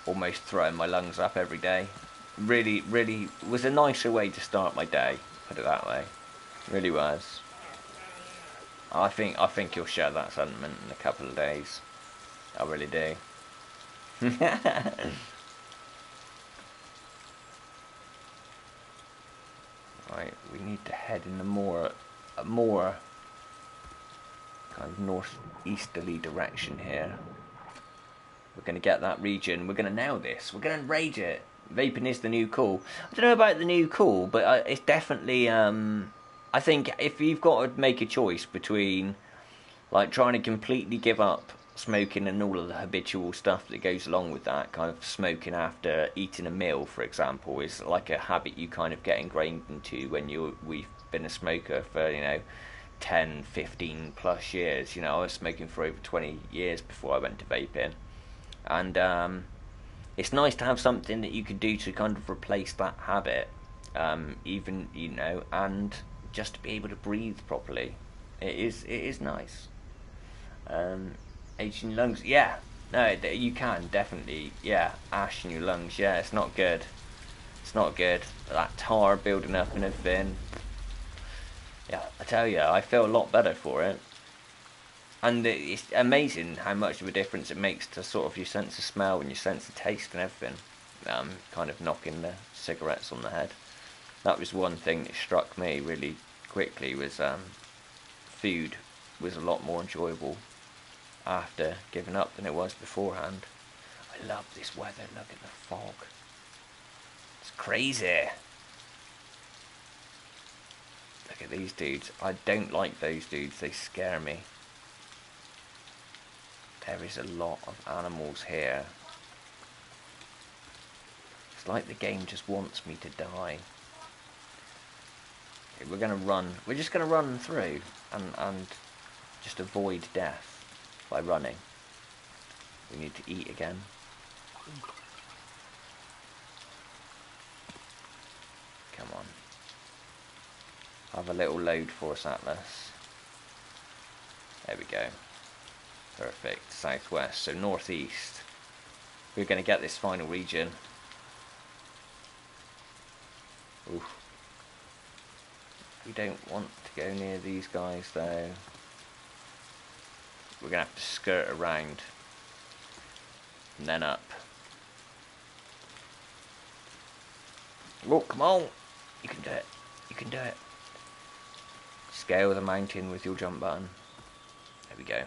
almost throwing my lungs up every day. Really was a nicer way to start my day, put it that way. It really was. I think you'll share that sentiment in a couple of days. I really do. Right, we need to head in a more kind of northeasterly direction here. We're going to get that region. We're going to nail this. We're going to rage it. Vaping is the new cool. I don't know about the new cool, but it's definitely... I think if you've got to make a choice between like trying to completely give up smoking and all of the habitual stuff that goes along with that. Kind of smoking after eating a meal, for example, is like a habit you kind of get ingrained into when we've been a smoker for 10, 15 plus years. I was smoking for over 20 years before I went to vaping, and it's nice to have something that you can do to kind of replace that habit, even and just to be able to breathe properly. It is nice. Ash in your lungs, yeah. No, you can definitely, yeah. Ash in your lungs, yeah. It's not good. It's not good. That tar building up and everything. Yeah, I tell you, I feel a lot better for it. And it's amazing how much of a difference it makes to sort of your sense of smell and your sense of taste and everything. Kind of knocking the cigarettes on the head. That was one thing that struck me really quickly, was food was a lot more enjoyable after giving up than it was beforehand. I love this weather. Look at the fog. It's crazy. Look at these dudes. I don't like those dudes. They scare me. There is a lot of animals here. It's like the game just wants me to die. Okay, we're gonna run. We're just gonna run through and just avoid death by running. We need to eat again. Come on. Have a little load for us, Atlas. There we go. Perfect. Southwest. So northeast. We're going to get this final region. Ooh. We don't want to go near these guys though. We're going to have to skirt around. And then up. Oh, come on! You can do it. You can do it. Scale the mountain with your jump button. There we go.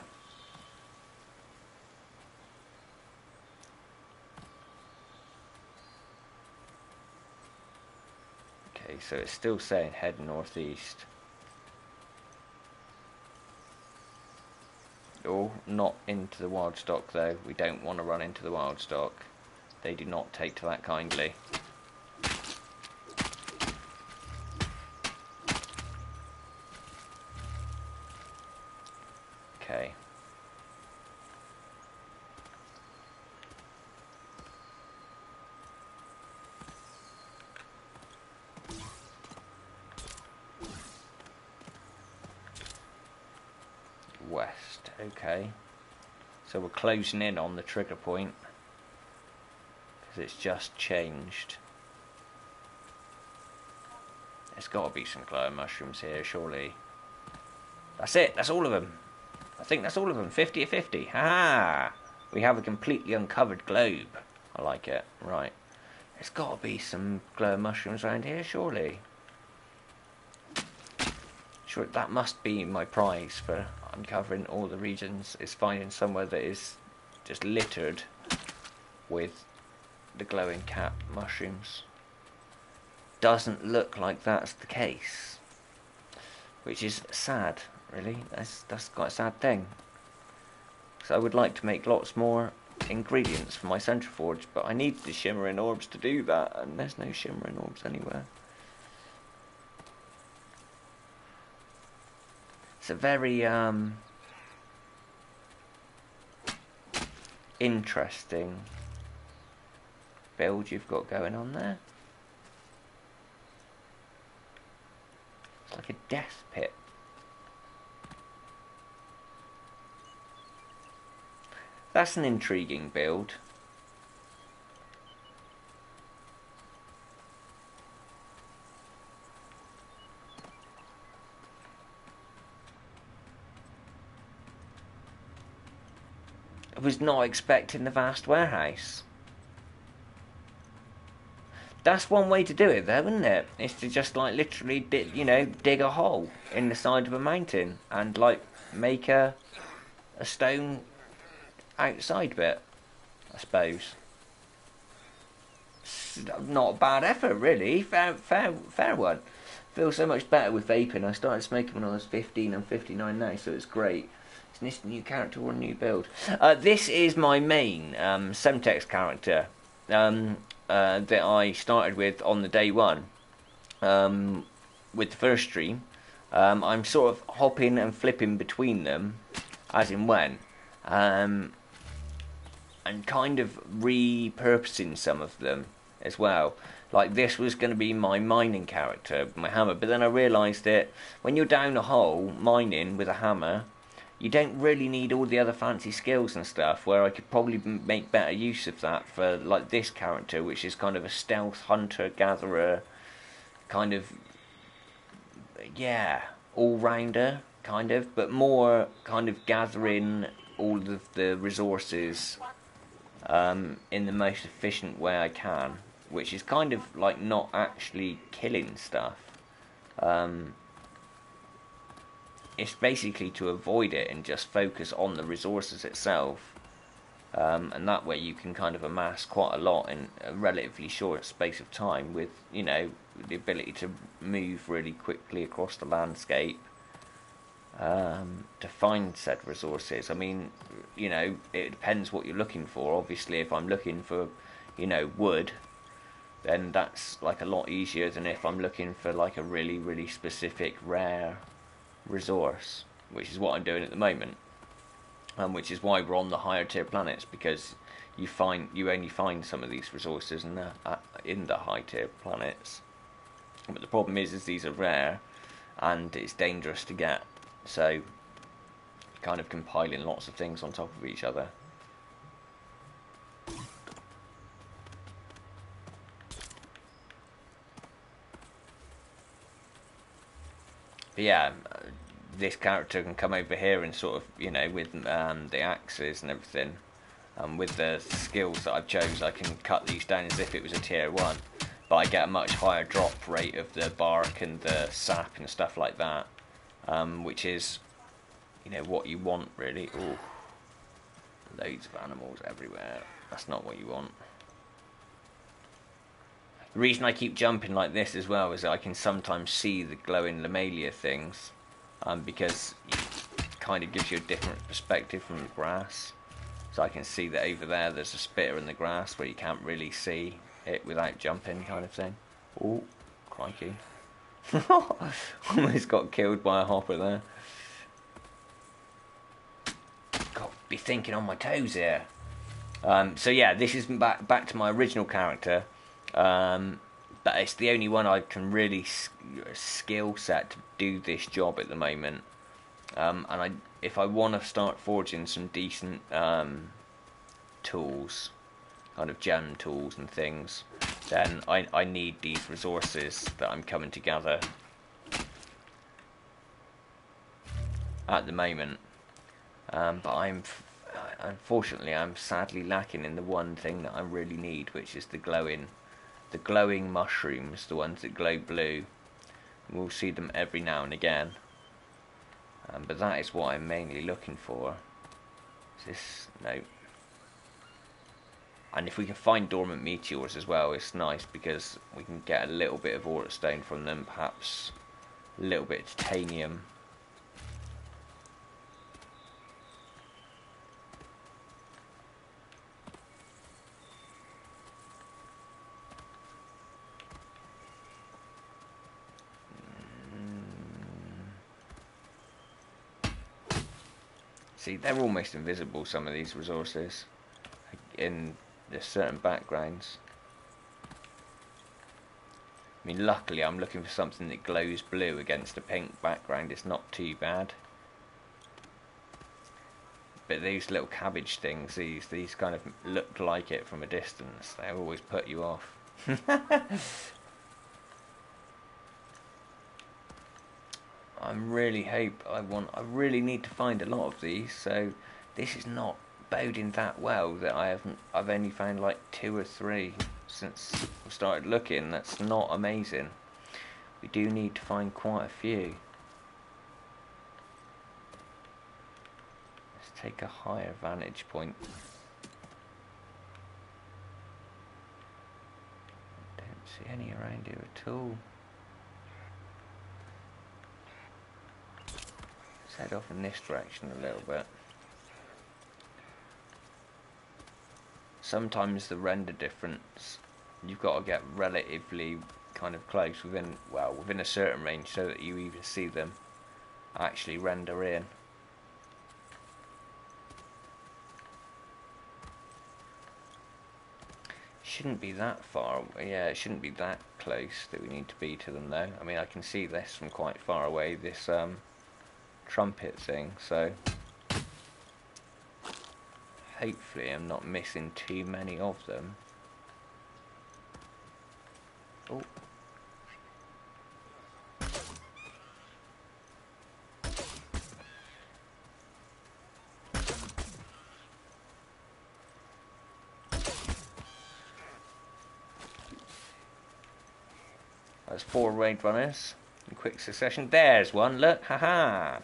Okay, so it's still saying head northeast. Oh, not into the wild stock though. We don't want to run into the wild stock. They do not take to that kindly. Okay. West, okay. So we're closing in on the trigger point because it's just changed. There's got to be some glowing mushrooms here, surely. That's it, that's all of them. I think that's all of them. 50 or 50. Ha! We have a completely uncovered globe. I like it. Right. There's got to be some glowing mushrooms around here, surely. Sure, that must be my prize for uncovering all the regions, is finding somewhere that is just littered with the glowing cap mushrooms. Doesn't look like that's the case, which is sad, really. That's quite a sad thing. So I would like to make lots more ingredients for my centriforge, but I need the shimmering orbs to do that, and there's no shimmering orbs anywhere. It's a very interesting build you've got going on there. It's like a death pit. That's an intriguing build. I was not expecting the vast warehouse. That's one way to do it though, isn't it? Is to just like literally dig a hole in the side of a mountain and like make a stone outside bit, I suppose. It's not a bad effort really. Fair one. Feels so much better with vaping. I started smoking when I was 15. I'm 59 now, so it's great. Is this a new character or a new build? This is my main Semtex character that I started with on the day one with the first stream. I'm sort of hopping and flipping between them as in when, and kind of repurposing some of them as well. Like this was going to be my mining character, my hammer, but then I realised that when you're down a hole mining with a hammer, you don't really need all the other fancy skills and stuff, where I could probably make better use of that for like this character, which is kind of a stealth hunter gatherer, kind of, yeah, all-rounder kind of, but more kind of gathering all of the resources in the most efficient way I can, which is kind of like not actually killing stuff. It's basically to avoid it and just focus on the resources itself, and that way you can kind of amass quite a lot in a relatively short space of time with, you know, the ability to move really quickly across the landscape to find said resources. I mean, you know, it depends what you're looking for. Obviously, if I'm looking for, you know, wood, then that's like a lot easier than if I'm looking for like a really, really specific rare resource, which is what I'm doing at the moment, which is why we're on the higher tier planets, because you only find some of these resources in the high tier planets. But the problem is these are rare and it's dangerous to get, so kind of compiling lots of things on top of each other. But yeah, this character can come over here and sort of, you know, with the axes and everything, with the skills that I've chose, I can cut these down as if it was a tier 1, but I get a much higher drop rate of the bark and the sap and stuff like that, which is, you know, what you want really. Ooh, loads of animals everywhere. That's not what you want. The reason I keep jumping like this as well is that I can sometimes see the glowing Lamalia things, because it kind of gives you a different perspective from the grass. So I can see that over there there's a spitter in the grass where you can't really see it without jumping, kind of thing. Oh, crikey. Almost got killed by a hopper there. Got to be thinking on my toes here. So yeah, this is back to my original character. But it's the only one I can really skill set to do this job at the moment. And if I want to start forging some decent tools, kind of gem tools and things, then I need these resources that I'm coming to gather at the moment. But unfortunately I'm sadly lacking in the one thing that I really need, which is the glowing mushrooms, the ones that glow blue. We'll see them every now and again, but that is what I'm mainly looking for. Is this? No. And if we can find dormant meteors as well, it's nice, because we can get a little bit of autostone from them, perhaps a little bit of titanium. See, they're almost invisible, some of these resources, in the certain backgrounds. I mean, luckily I'm looking for something that glows blue against a pink background. It's not too bad. But these little cabbage things, these kind of look like it from a distance. They always put you off. I really need to find a lot of these, so this is not boding that well that I've only found like 2 or 3 since we started looking. That's not amazing. We do need to find quite a few. Let's take a higher vantage point. I don't see any around here at all. Head off in this direction a little bit. sometimes the render difference, you've got to get relatively kind of close within a certain range so that you even see them actually render in. Shouldn't be that far. Yeah, it shouldn't be that close that we need to be to them though. I mean, I can see this from quite far away, this trumpet thing, so hopefully I'm not missing too many of them. Oh. That's 4 raid runners in quick succession. There's one, look, haha.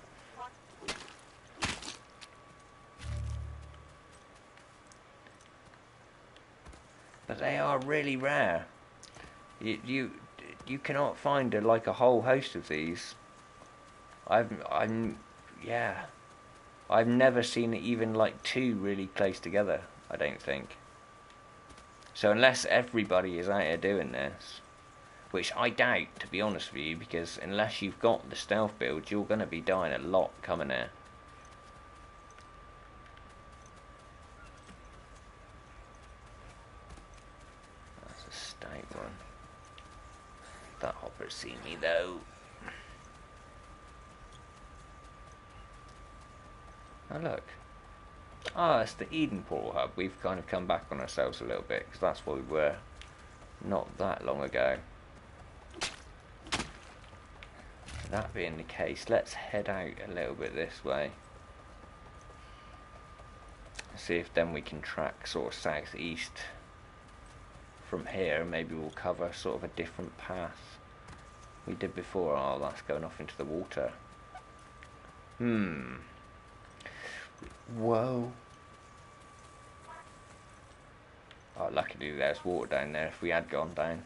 But they are really rare. You cannot find like a whole host of these. Yeah. I've never seen even like 2 really close together, I don't think. So unless everybody is out here doing this, which I doubt, to be honest with you, because unless you've got the stealth build, you're going to be dying a lot coming here. That's a state one. That hopper's seen me though. Oh look. Ah, it's the Eden Portal Hub. We've kind of come back on ourselves a little bit, because that's where we were not that long ago. That being the case, let's head out a little bit this way. See if then we can track sort of southeast from here. Maybe we'll cover sort of a different path we did before. Oh, that's going off into the water. Whoa. Oh, luckily there's water down there if we had gone down.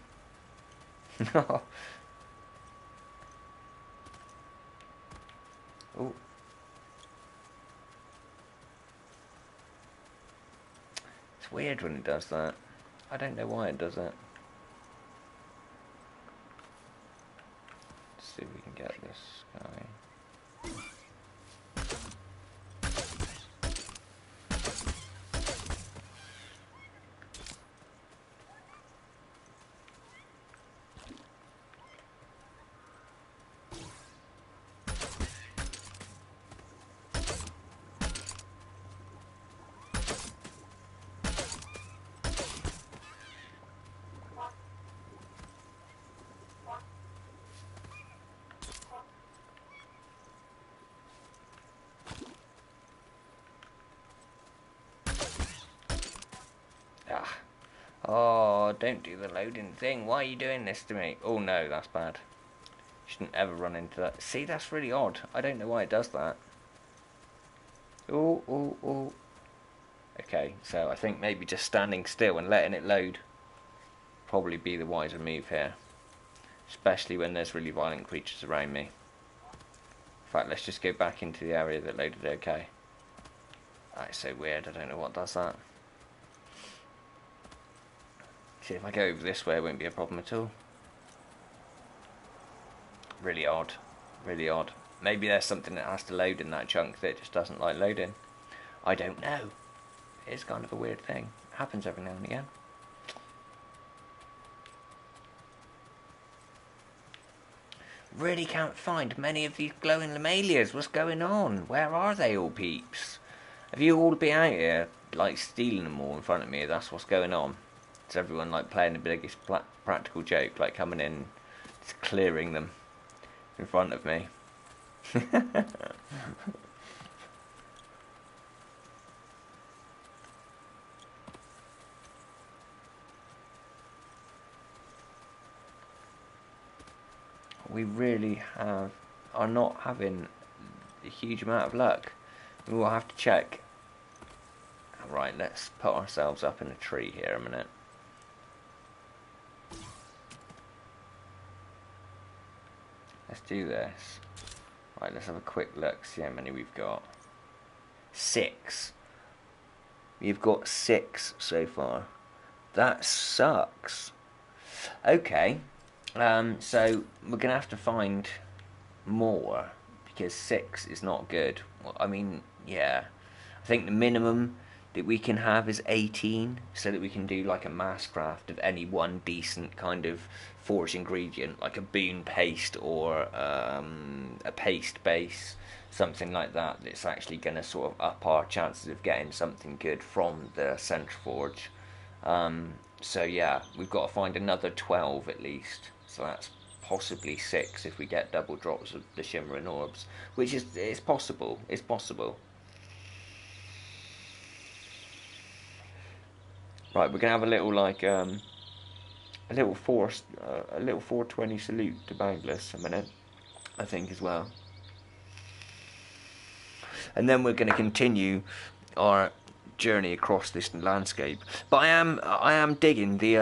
Oh. It's weird when it does that. I don't know why it does that. Let's see if we can get this guy. Ah. Oh, don't do the loading thing. Why are you doing this to me? Oh no, that's bad. Shouldn't ever run into that. See, that's really odd. I don't know why it does that. Oh, oh, oh. Okay, so I think maybe just standing still and letting it load probably be the wiser move here. Especially when there's really violent creatures around me. In fact, let's just go back into the area that loaded okay. That's so weird, I don't know what does that. See, if I go over this way, it won't be a problem at all. Really odd. Really odd. Maybe there's something that has to load in that chunk that just doesn't like loading. I don't know. It's kind of a weird thing. It happens every now and again. Really can't find many of these glowing lamalias. What's going on? Where are they all, peeps? Have you all been out here, like, stealing them all in front of me? That's what's going on. Is everyone, like, playing the biggest practical joke, like, coming in, just clearing them in front of me? We really are not having a huge amount of luck. We will have to check. Right, let's put ourselves up in a tree here a minute. Let's do this. Right, let's have a quick look, see how many we've got. 6. We've got 6 so far. That sucks. Okay, so we're gonna have to find more because 6 is not good. Well, I mean, yeah, I think the minimum that we can have is 18, so that we can do like a mass craft of any one decent kind of forged ingredient, like a boon paste or a paste base, something like that. That's actually going to sort of up our chances of getting something good from the central forge. So yeah, we've got to find another 12 at least. So that's possibly 6 if we get double drops of the shimmering orbs, which is it's possible. It's possible. Right, we're gonna have a little like a little 420 salute to Boundless a minute, I think as well, and then we're gonna continue our journey across this landscape. But I am digging the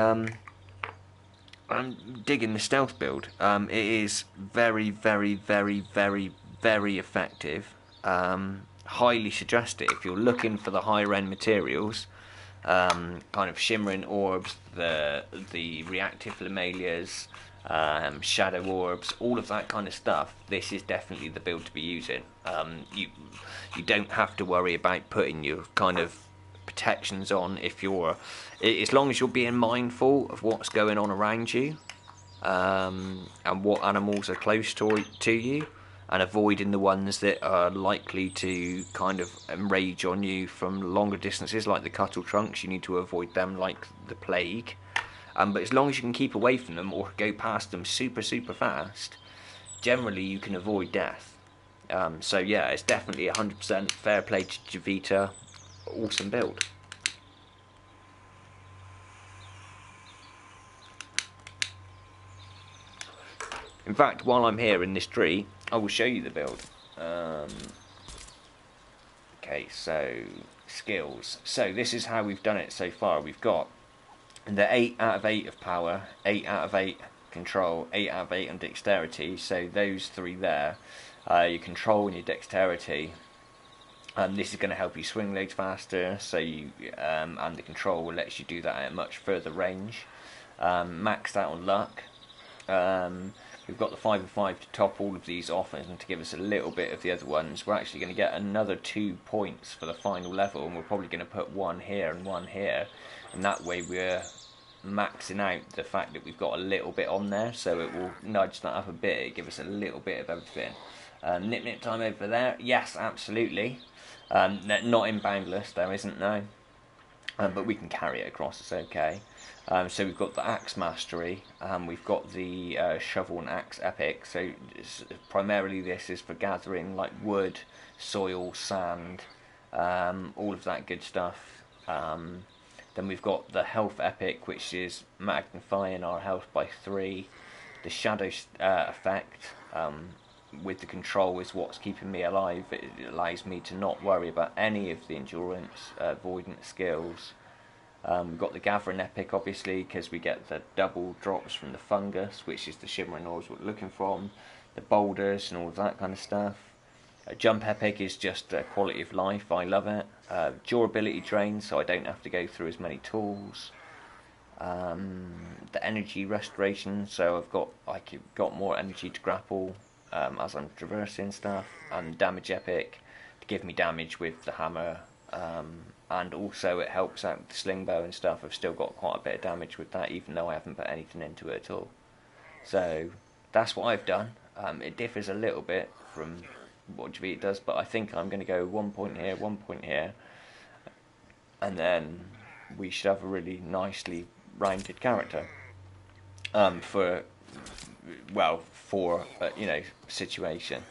I'm digging the stealth build. It is very, very, very, very, very effective. Highly suggest it if you're looking for the higher end materials. Kind of shimmering orbs, the reactive lamelias, shadow orbs, all of that kind of stuff. This is definitely the build to be using. You don't have to worry about putting your kind of protections on if you're, as long as you're being mindful of what's going on around you, and what animals are close to you, and avoiding the ones that are likely to kind of enrage on you from longer distances, like the cuttle trunks. You need to avoid them like the plague. But as long as you can keep away from them or go past them super, super fast, generally you can avoid death. So yeah, it's definitely 100% fair play to Javita. Awesome build. In fact, while I'm here in this tree, I will show you the build. Okay, so skills. So this is how we've done it so far. We've got the 8 out of 8 of power, 8 out of 8 control, 8 out of 8 on dexterity. So those 3 there, your control and your dexterity. This is going to help you swing loads faster. So you and the control will let you do that at a much further range. Maxed out on luck. We've got the 5 of 5 to top all of these off and to give us a little bit of the other ones. We're actually going to get another 2 points for the final level, and we're probably going to put 1 here and 1 here, and that way we're maxing out the fact that we've got a little bit on there, so it will nudge that up a bit, give us a little bit of everything. Nip time over there, yes, absolutely. Not in Boundless, there isn't, no. But we can carry it across, it's okay. So we've got the axe mastery, we've got the shovel and axe epic. So primarily this is for gathering like wood, soil, sand, all of that good stuff. Then we've got the health epic, which is magnifying our health by 3. The shadow effect with the control is what's keeping me alive. It allows me to not worry about any of the endurance, avoidance skills. We've got the gathering epic, obviously, because we get the double drops from the fungus, which is the shimmering orbs we're looking from, the boulders and all of that kind of stuff. Jump epic is just quality of life. I love it. Durability drain, so I don't have to go through as many tools. The energy restoration, so I've got more energy to grapple as I'm traversing stuff. And damage epic to give me damage with the hammer. And also it helps out with the sling bow and stuff. I've still got quite a bit of damage with that, even though I haven't put anything into it at all. So that's what I've done. It differs a little bit from what Javita does, but I think I'm going to go 1 point here, 1 point here, and then we should have a really nicely rounded character. For situation.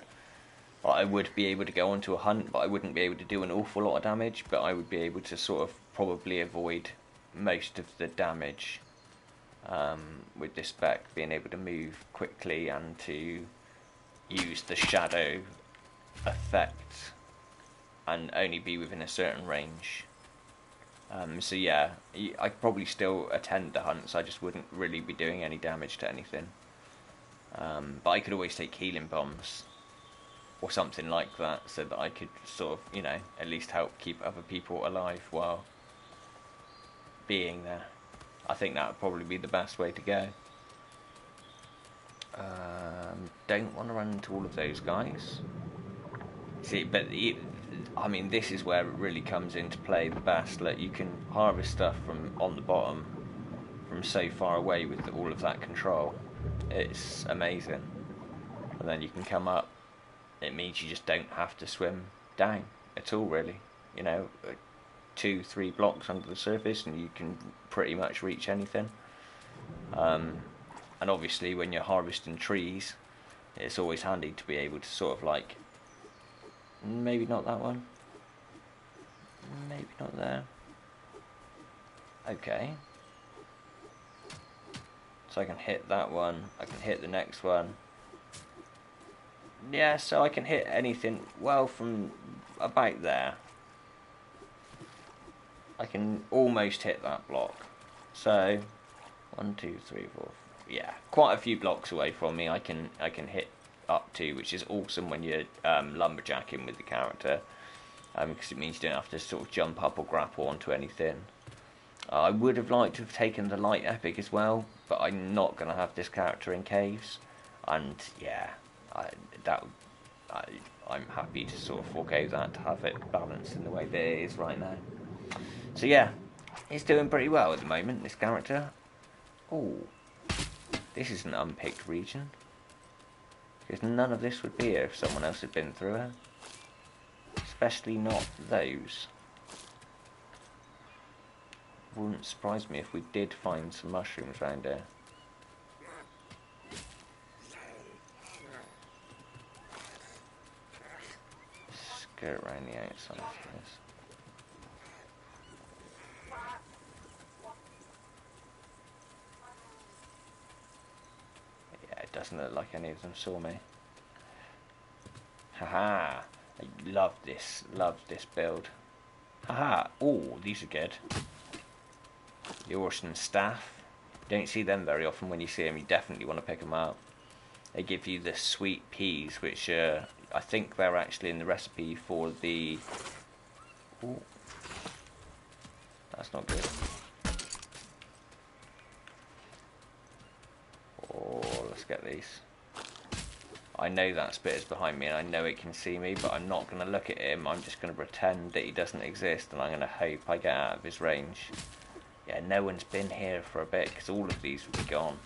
I would be able to go onto a hunt, but I wouldn't be able to do an awful lot of damage, but I would be able to sort of probably avoid most of the damage with this spec, being able to move quickly and to use the shadow effect and only be within a certain range. So yeah, I could probably still attend the hunts, I just wouldn't really be doing any damage to anything. But I could always take healing bombs or something like that, so that I could sort of, at least help keep other people alive while being there. I think that would probably be the best way to go. Don't want to run into all of those guys. See, but I mean, this is where it really comes into play the best. Like, you can harvest stuff from on the bottom, from so far away with all of that control. It's amazing. And then you can come up. It means you just don't have to swim down at all, really. You know, 2-3 blocks under the surface, and you can pretty much reach anything. And obviously, when you're harvesting trees, it's always handy to be able to sort of like, maybe not that one, maybe not there. Okay. So I can hit that one, I can hit the next one. Yeah, so I can hit anything, well, from about there. I can almost hit that block. So, 1, 2, 3, 4, yeah, quite a few blocks away from me I can hit up to, which is awesome when you're lumberjacking with the character, because it means you don't have to sort of jump up or grapple onto anything. I would have liked to have taken the light epic as well, but I'm not going to have this character in caves, and yeah, I'm happy to sort of forego that to have it balanced in the way that it is right now. So yeah, he's doing pretty well at the moment, this character. Oh, this is an unpicked region, because none of this would be here if someone else had been through it. Especially not those. Wouldn't surprise me if we did find some mushrooms around here. Skirt around the outside of this. Doesn't look like any of them saw me. Haha! I love this build. Haha! Oh, these are good. The Orson staff. Don't see them very often. When you see them, you definitely want to pick them up. They give you the sweet peas, which I think they're actually in the recipe for the. Ooh. That's not good. Let's get these. I know that Spitter's behind me and I know it can see me, but I'm not going to look at him. I'm just going to pretend that he doesn't exist, and I'm going to hope I get out of his range. Yeah, no one's been here for a bit because all of these will be gone.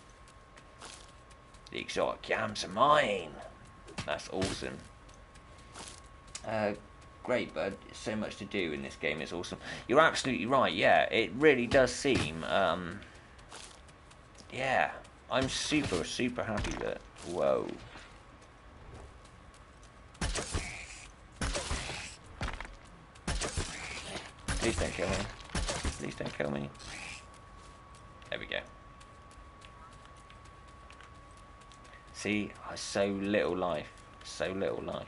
The exotic yams are mine. That's awesome. Great, bud. So much to do in this game. It's awesome. You're absolutely right. Yeah, it really does seem. Yeah. I'm super happy that. Whoa. Please don't kill me. Please don't kill me. There we go. See, so little life. So little life.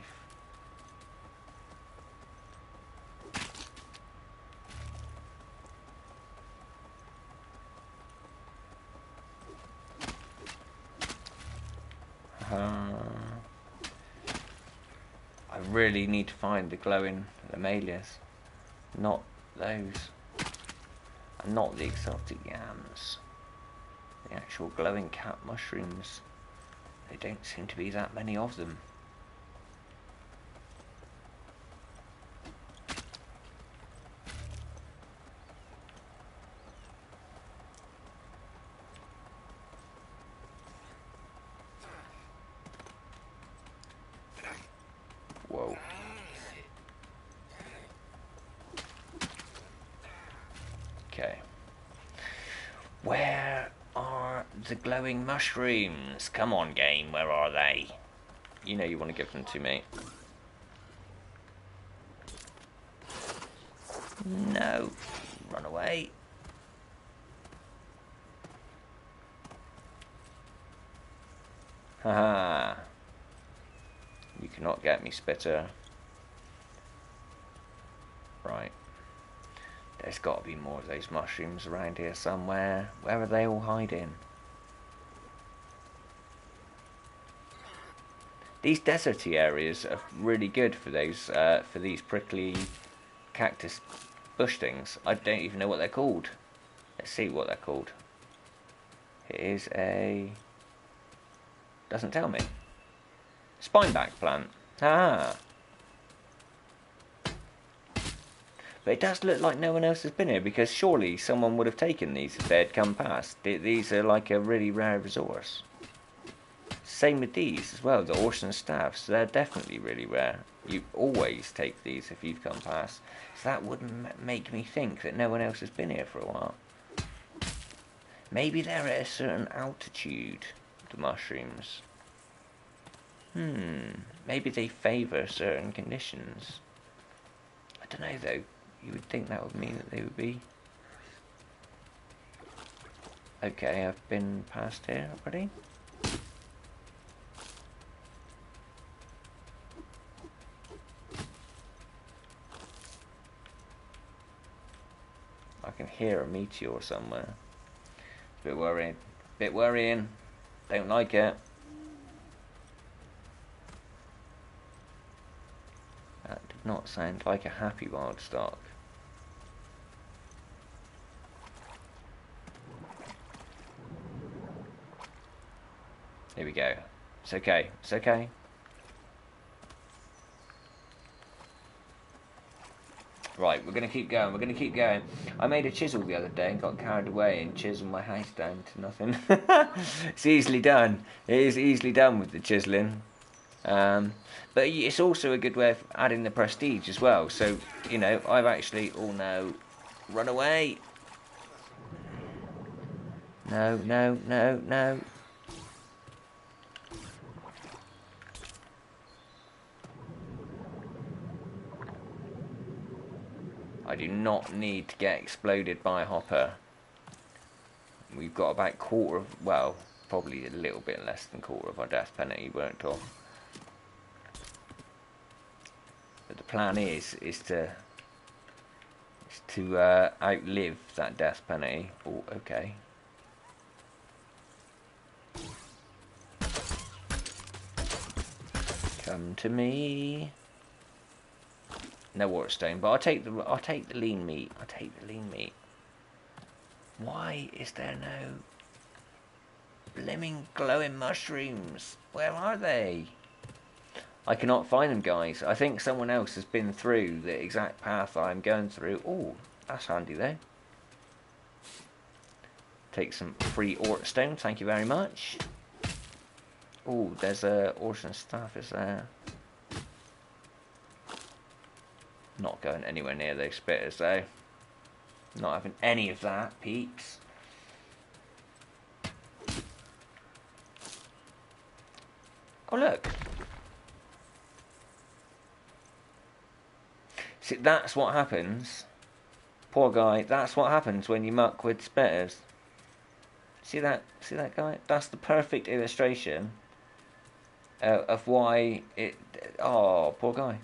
I really need to find the glowing Amelias, not those, and not the exotic yams. The actual glowing cat mushrooms. There don't seem to be that many of them. Whoa. Okay. Where are the glowing mushrooms? Come on, game, where are they? You know you want to give them to me. No. Run away. Haha. You cannot get me, Spitter. Right. There's got to be more of those mushrooms around here somewhere. Where are they all hiding? These deserty areas are really good for those, for these prickly cactus bush things. I don't even know what they're called. Let's see what they're called. It is a... doesn't tell me. Spineback plant. Ah. But it does look like no one else has been here, because surely someone would have taken these if they had come past. These are like a really rare resource. Same with these as well, the Orson staffs. They're definitely really rare. You always take these if you've come past. So that would make me think that no one else has been here for a while. Maybe they're at a certain altitude, the mushrooms. Maybe they favour certain conditions. I don't know though. You would think that would mean that they would be... Okay, I've been past here already. I can hear a meteor somewhere. It's a bit worrying. Bit worrying. Don't like it. That did not sound like a happy wild stock. Here we go. It's okay. It's okay. Right, we're going to keep going. We're going to keep going. I made a chisel the other day and got carried away and chiseled my house down to nothing. It's easily done. It is easily done with the chiseling. But it's also a good way of adding the prestige as well. So, you know, I've actually... Oh, no. Run away. No, no, no, no. I do not need to get exploded by a hopper. We've got about quarter of... Well, probably a little bit less than quarter of our death penalty worked off. But the plan is to outlive that death penalty. Oh, okay. Come to me. No waterstone, but I'll take the lean meat. I'll take the lean meat. Why is there no blimmin' glowing mushrooms? Where are they? I cannot find them, guys. I think someone else has been through the exact path I'm going through. Oh, that's handy though. Take some free ortstone, thank you very much. Oh, there's a Orson staff, is there? Not going anywhere near those spitters though. Not having any of that, peeps. Oh look. See, that's what happens. Poor guy, that's what happens when you muck with spitters. See that guy? That's the perfect illustration of why it... Oh, poor guy.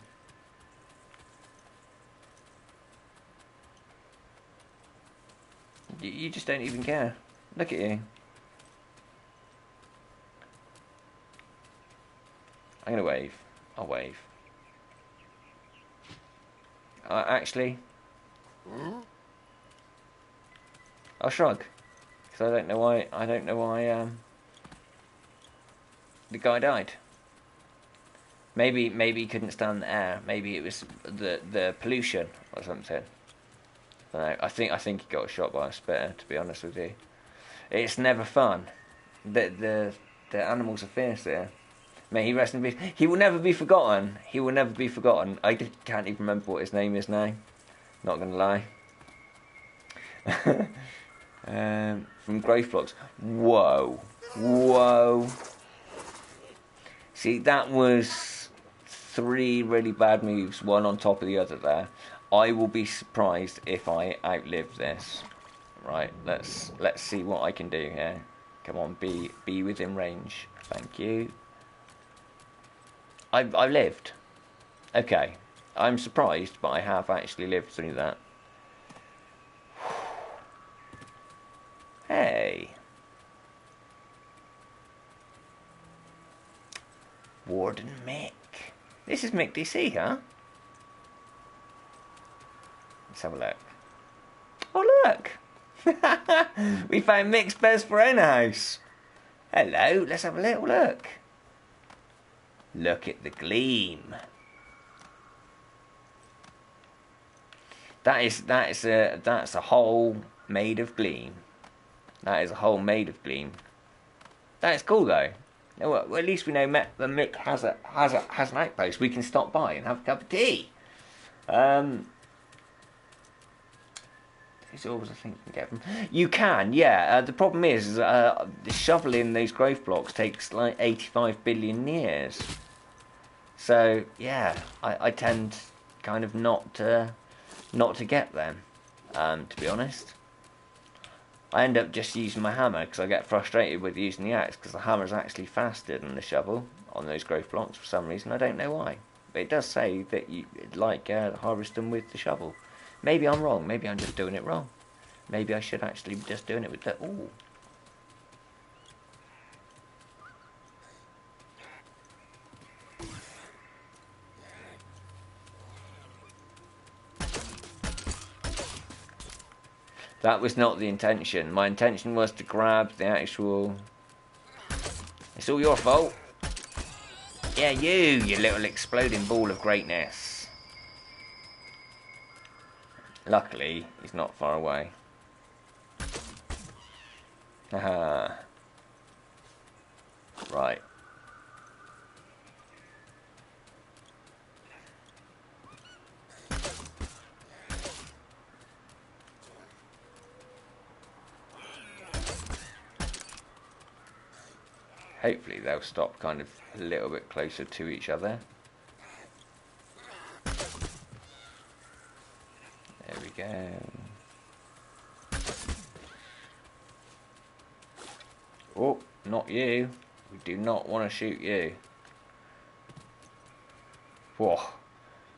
You just don't even care. Look at you. I'm going to wave. I'll wave. Actually, I'll shrug. Because I don't know why the guy died. Maybe he couldn't stand the air. Maybe it was the pollution or something. I think he got shot by a spitter, to be honest with you. It's never fun. The animals are fierce there. May he rest in peace. He will never be forgotten. He will never be forgotten. I can't even remember what his name is now. Not going to lie. From growth blocks. Whoa. Whoa. See, that was 3 really bad moves, one on top of the other there. I will be surprised if I outlive this. Right, let's see what I can do here. Come on, be within range. Thank you. I lived. Okay, I'm surprised, but I have actually lived through that. Hey. Warden Mick. This is Mick DC, huh? Let's have a look. Oh, look! We found Mick's Besverona house. Hello, let's have a little look. Look at the gleam. That's a hole made of gleam. That is a hole made of gleam. That's cool though. Well, at least we know that Mick has an outpost. We can stop by and have a cup of tea. These orbs, I think, you can get them. You can, yeah. The problem is shoveling those growth blocks takes like 85 billion years. So yeah, I tend kind of not to get them. To be honest, I end up just using my hammer because I get frustrated with using the axe because the hammer is actually faster than the shovel on those growth blocks for some reason. I don't know why, but it does say that you harvest them with the shovel. Maybe I'm wrong. Maybe I'm just doing it wrong. Maybe I should actually be just doing it with the... Ooh. That was not the intention. My intention was to grab the actual... It's all your fault. Yeah, you little exploding ball of greatness. Luckily, he's not far away. Haha. Right. Hopefully they'll stop kind of a little bit closer to each other. There we go. Oh, not you. We do not want to shoot you. Whoa.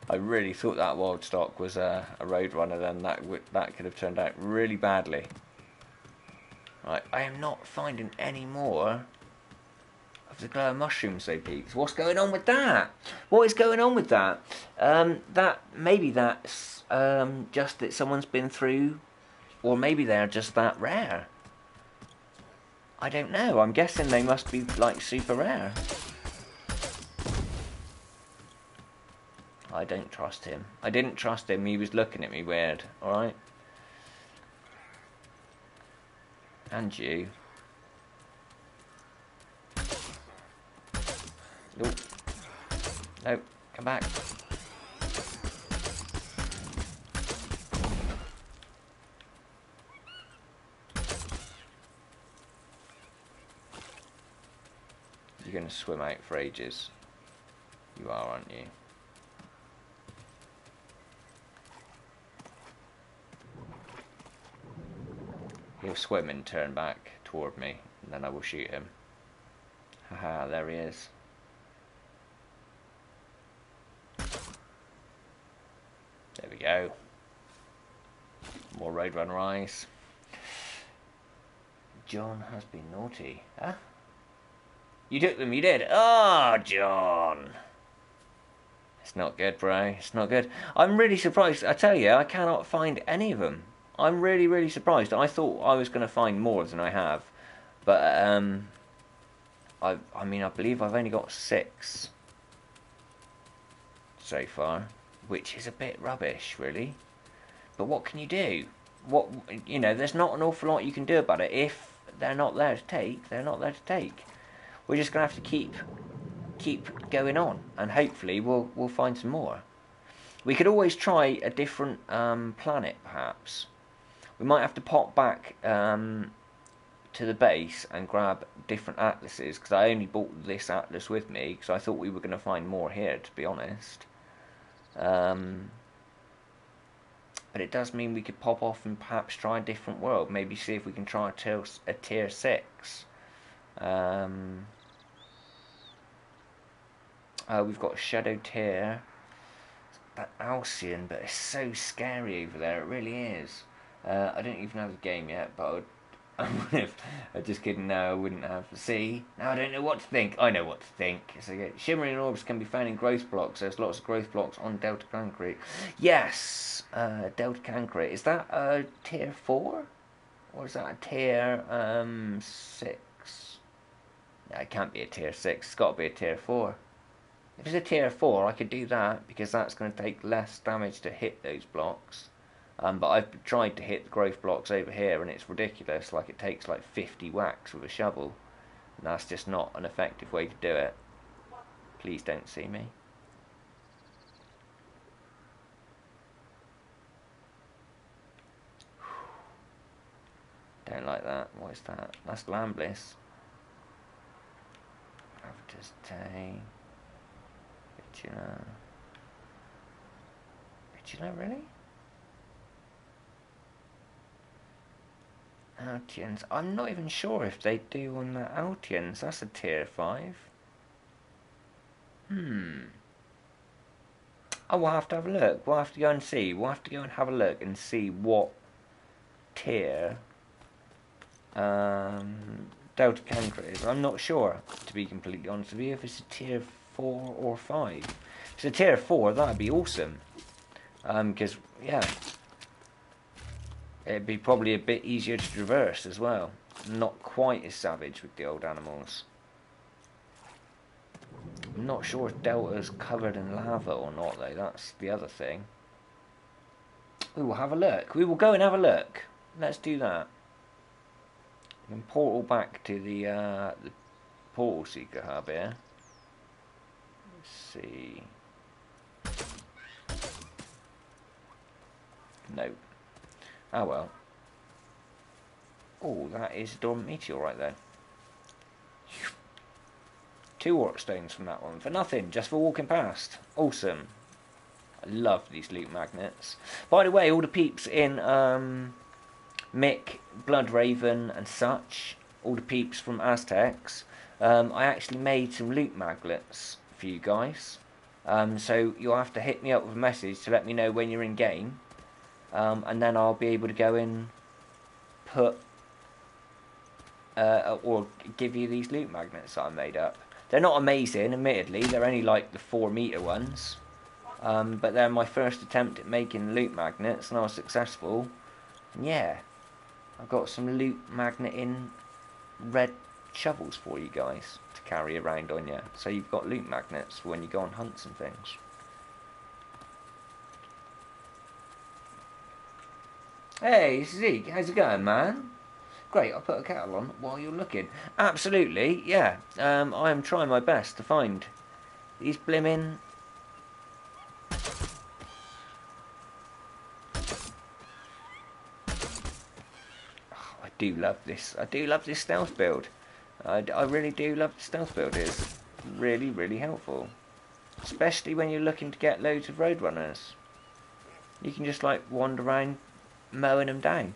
I really thought that wild stock was a road runner then. That could have turned out really badly. Right, I am not finding any more of the glow mushrooms though, peeps. What's going on with that? What is going on with that? Maybe that's just that someone's been through, or maybe they're just that rare. I don't know. I'm guessing they must be like super rare. I don't trust him. I didn't trust him. He was looking at me weird. All right. And you. Nope. Nope. Come back. You're going to swim out for ages. You are, aren't you? He'll swim and turn back toward me, and then I will shoot him. Haha, there he is. There we go. More Roadrunner eyes. John has been naughty. Huh? You took them, you did. Oh, John. It's not good, bro. It's not good. I'm really surprised. I tell you, I cannot find any of them. I'm really, really surprised. I thought I was going to find more than I have. But, I mean, I believe I've only got 6 so far, which is a bit rubbish, really. But what can you do? There's not an awful lot you can do about it. If they're not there to take, they're not there to take. We're just going to have to keep going on, and hopefully we'll find some more. We could always try a different planet, perhaps. We might have to pop back to the base and grab different atlases, because I only bought this atlas with me because I thought we were going to find more here, to be honest. But it does mean we could pop off and perhaps try a different world. Maybe see if we can try a tier 6. We've got Shadow Tier. That Alcyon, but it's so scary over there. It really is. I don't even have the game yet, but I just kidding. No, I wouldn't have. See, now I don't know what to think. I know what to think. So, yeah, shimmering orbs can be found in growth blocks. There's lots of growth blocks on Delta Concrete. Yes, Delta Concrete. Is that tier 4? Or is that a tier 6? No, it can't be a tier 6. It's got to be a tier 4. If it's a tier 4, I could do that, because that's going to take less damage to hit those blocks. But I've tried to hit the growth blocks over here, and it's ridiculous. Like, it takes like 50 whacks with a shovel. And that's just not an effective way to do it. Please don't see me. Don't like that. What is that? That's Boundless. Gravitas Day. Vigilant, really? Altians. I'm not even sure if they do on the Altians. That's a tier 5. Oh, we'll have to have a look. We'll have to go and see. We'll have to go and have a look and see what tier Delta Canker is. I'm not sure, to be completely honest with you, if it's a tier 4 or 5. If it's a tier 4, that'd be awesome. Because, yeah, it'd be probably a bit easier to traverse as well. Not quite as savage with the old animals. I'm not sure if Delta's covered in lava or not, though. That's the other thing. We will have a look. We will go and have a look. Let's do that. And portal back to the portal seeker hub here. Let's see. Nope. Oh well. Oh, that is a dormant meteor right there. 2 orc stones from that one for nothing, just for walking past. Awesome. I love these loot magnets. By the way, all the peeps in Mick, Bloodraven and such, all the peeps from Aztecs, I actually made some loot magnets for you guys. So you'll have to hit me up with a message to let me know when you're in game. And then I'll be able to go and put or give you these loot magnets that I made up. They're not amazing, admittedly. They're only like the 4-meter ones. But they're my first attempt at making loot magnets, and I was successful. And yeah, I've got some loot magnet in red shovels for you guys to carry around on you. So you've got loot magnets for when you go on hunts and things. Hey, Zeke, how's it going, man? Great, I'll put a kettle on while you're looking. Absolutely, yeah. I am trying my best to find these blimmin'... Oh, I do love this. I do love this stealth build. I really do love the stealth build. It's really, really helpful. Especially when you're looking to get loads of roadrunners. You can just, like, wander around mowing them down.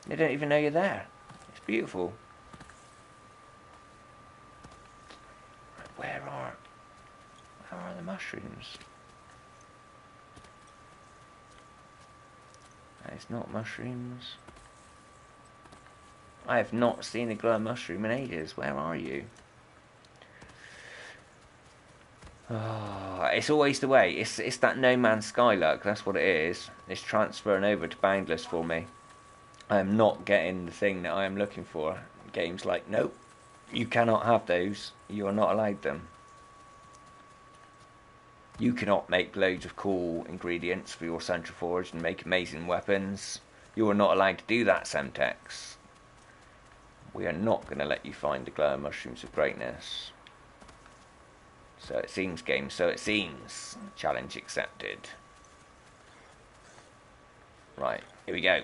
They don't even know you're there. It's beautiful. Where are the mushrooms? It's not mushrooms. I have not seen a glow mushroom in ages. Where are you? Oh, it's always the way. It's that No Man's Sky luck. That's what it is. It's transferring over to Boundless for me. I am not getting the thing that I am looking for. The game's like, nope, you cannot have those. You are not allowed them. You cannot make loads of cool ingredients for your Central Forge and make amazing weapons. You are not allowed to do that, Semtex. We are not going to let you find the glowing mushrooms of greatness. So it seems, game, so it seems. Challenge accepted. Right, here we go.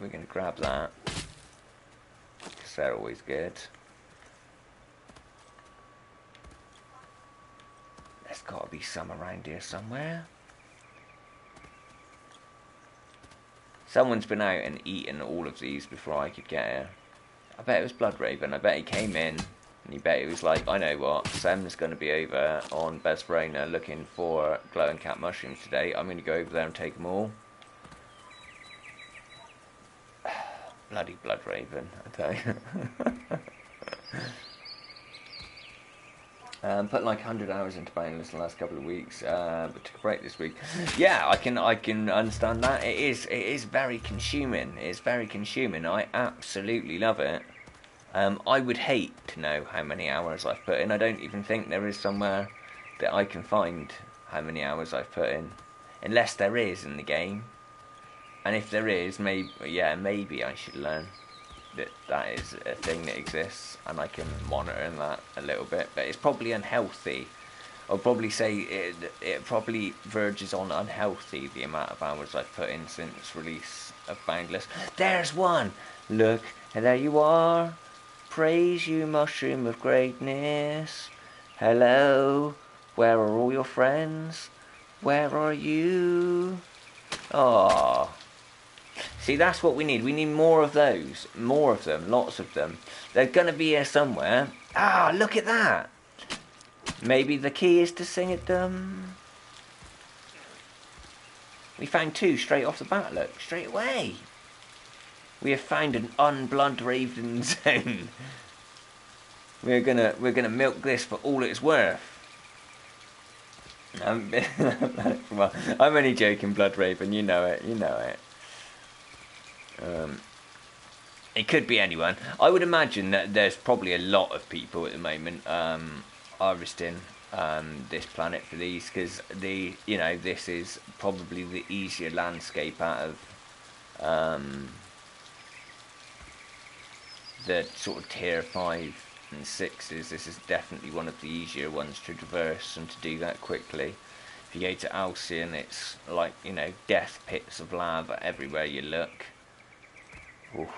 We're going to grab that, because they're always good. There's got to be some around here somewhere. Someone's been out and eaten all of these before I could get here. I bet it was Bloodraven. I bet he came in, and he bet he was like, I know what, Sam's going to be over on Besverona looking for glowing cat mushrooms today. I'm going to go over there and take them all. Bloody Bloodraven, I tell you. Put like 100 hours into Boundless in the last couple of weeks, but took a break this week. Yeah, I can understand that. It is very consuming. It's very consuming. I absolutely love it. I would hate to know how many hours I've put in. I don't even think there is somewhere that I can find how many hours I've put in, unless there is in the game. And if there is, maybe I should learn that is a thing that exists, and I can monitor that a little bit. But it's probably unhealthy. I'll probably say it probably verges on unhealthy, the amount of hours I've put in since release of Boundless. There's one! Look, and there you are. Praise you, mushroom of greatness. Hello, where are all your friends? Where are you? Oh. See, that's what we need. We need more of those. More of them. Lots of them. They're going to be here somewhere. Ah, look at that. Maybe the key is to sing at them. We found two straight off the bat, look. Straight away. We have found an unblood raven zone. We're gonna milk this for all it's worth. Well, I'm only joking, Blood Raven. You know it. You know it. It could be anyone. I would imagine that there's probably a lot of people at the moment harvesting this planet for these, because this is probably the easier landscape out of the sort of tier 5 and 6s. This is definitely one of the easier ones to traverse and to do that quickly. If you go to Alcyon, it's like, death pits of lava everywhere you look. Oof.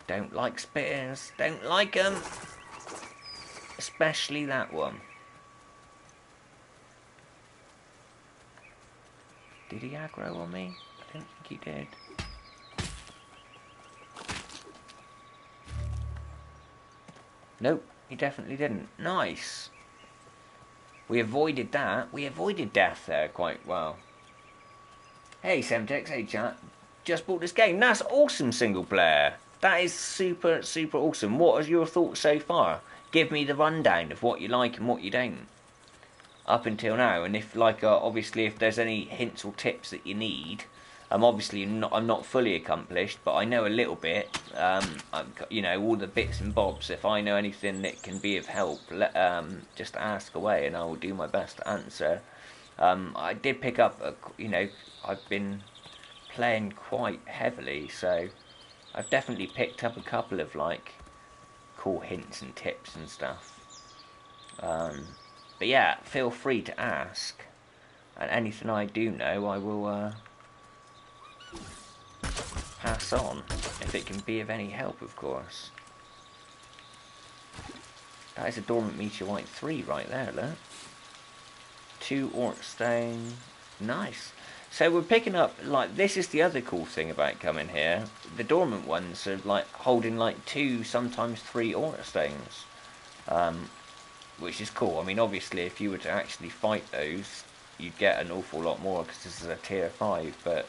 Don't like spitters, don't like them. Especially that one. Did he aggro on me? I don't think he did. Nope, he definitely didn't. Nice. We avoided that. We avoided death there quite well. Hey Semtex, hey chat. Just bought this game. That's awesome, single player. That is super, super awesome. What are your thoughts so far? Give me the rundown of what you like and what you don't. Up until now, and if obviously if there's any hints or tips that you need, obviously I'm not fully accomplished, but I know a little bit. All the bits and bobs. If I know anything that can be of help, just ask away, and I will do my best to answer. I did pick up, I've been playing quite heavily, so I've definitely picked up a couple of cool hints and tips and stuff. But yeah, feel free to ask, and anything I do know, I will pass on, if it can be of any help, of course. That is a dormant meteorite 3 right there, look. 2 orc stone. Nice. So we're picking up, this is the other cool thing about coming here. The dormant ones are holding 2, sometimes 3 orc stones. Which is cool. I mean, obviously, if you were to actually fight those, you'd get an awful lot more, because this is a tier 5, but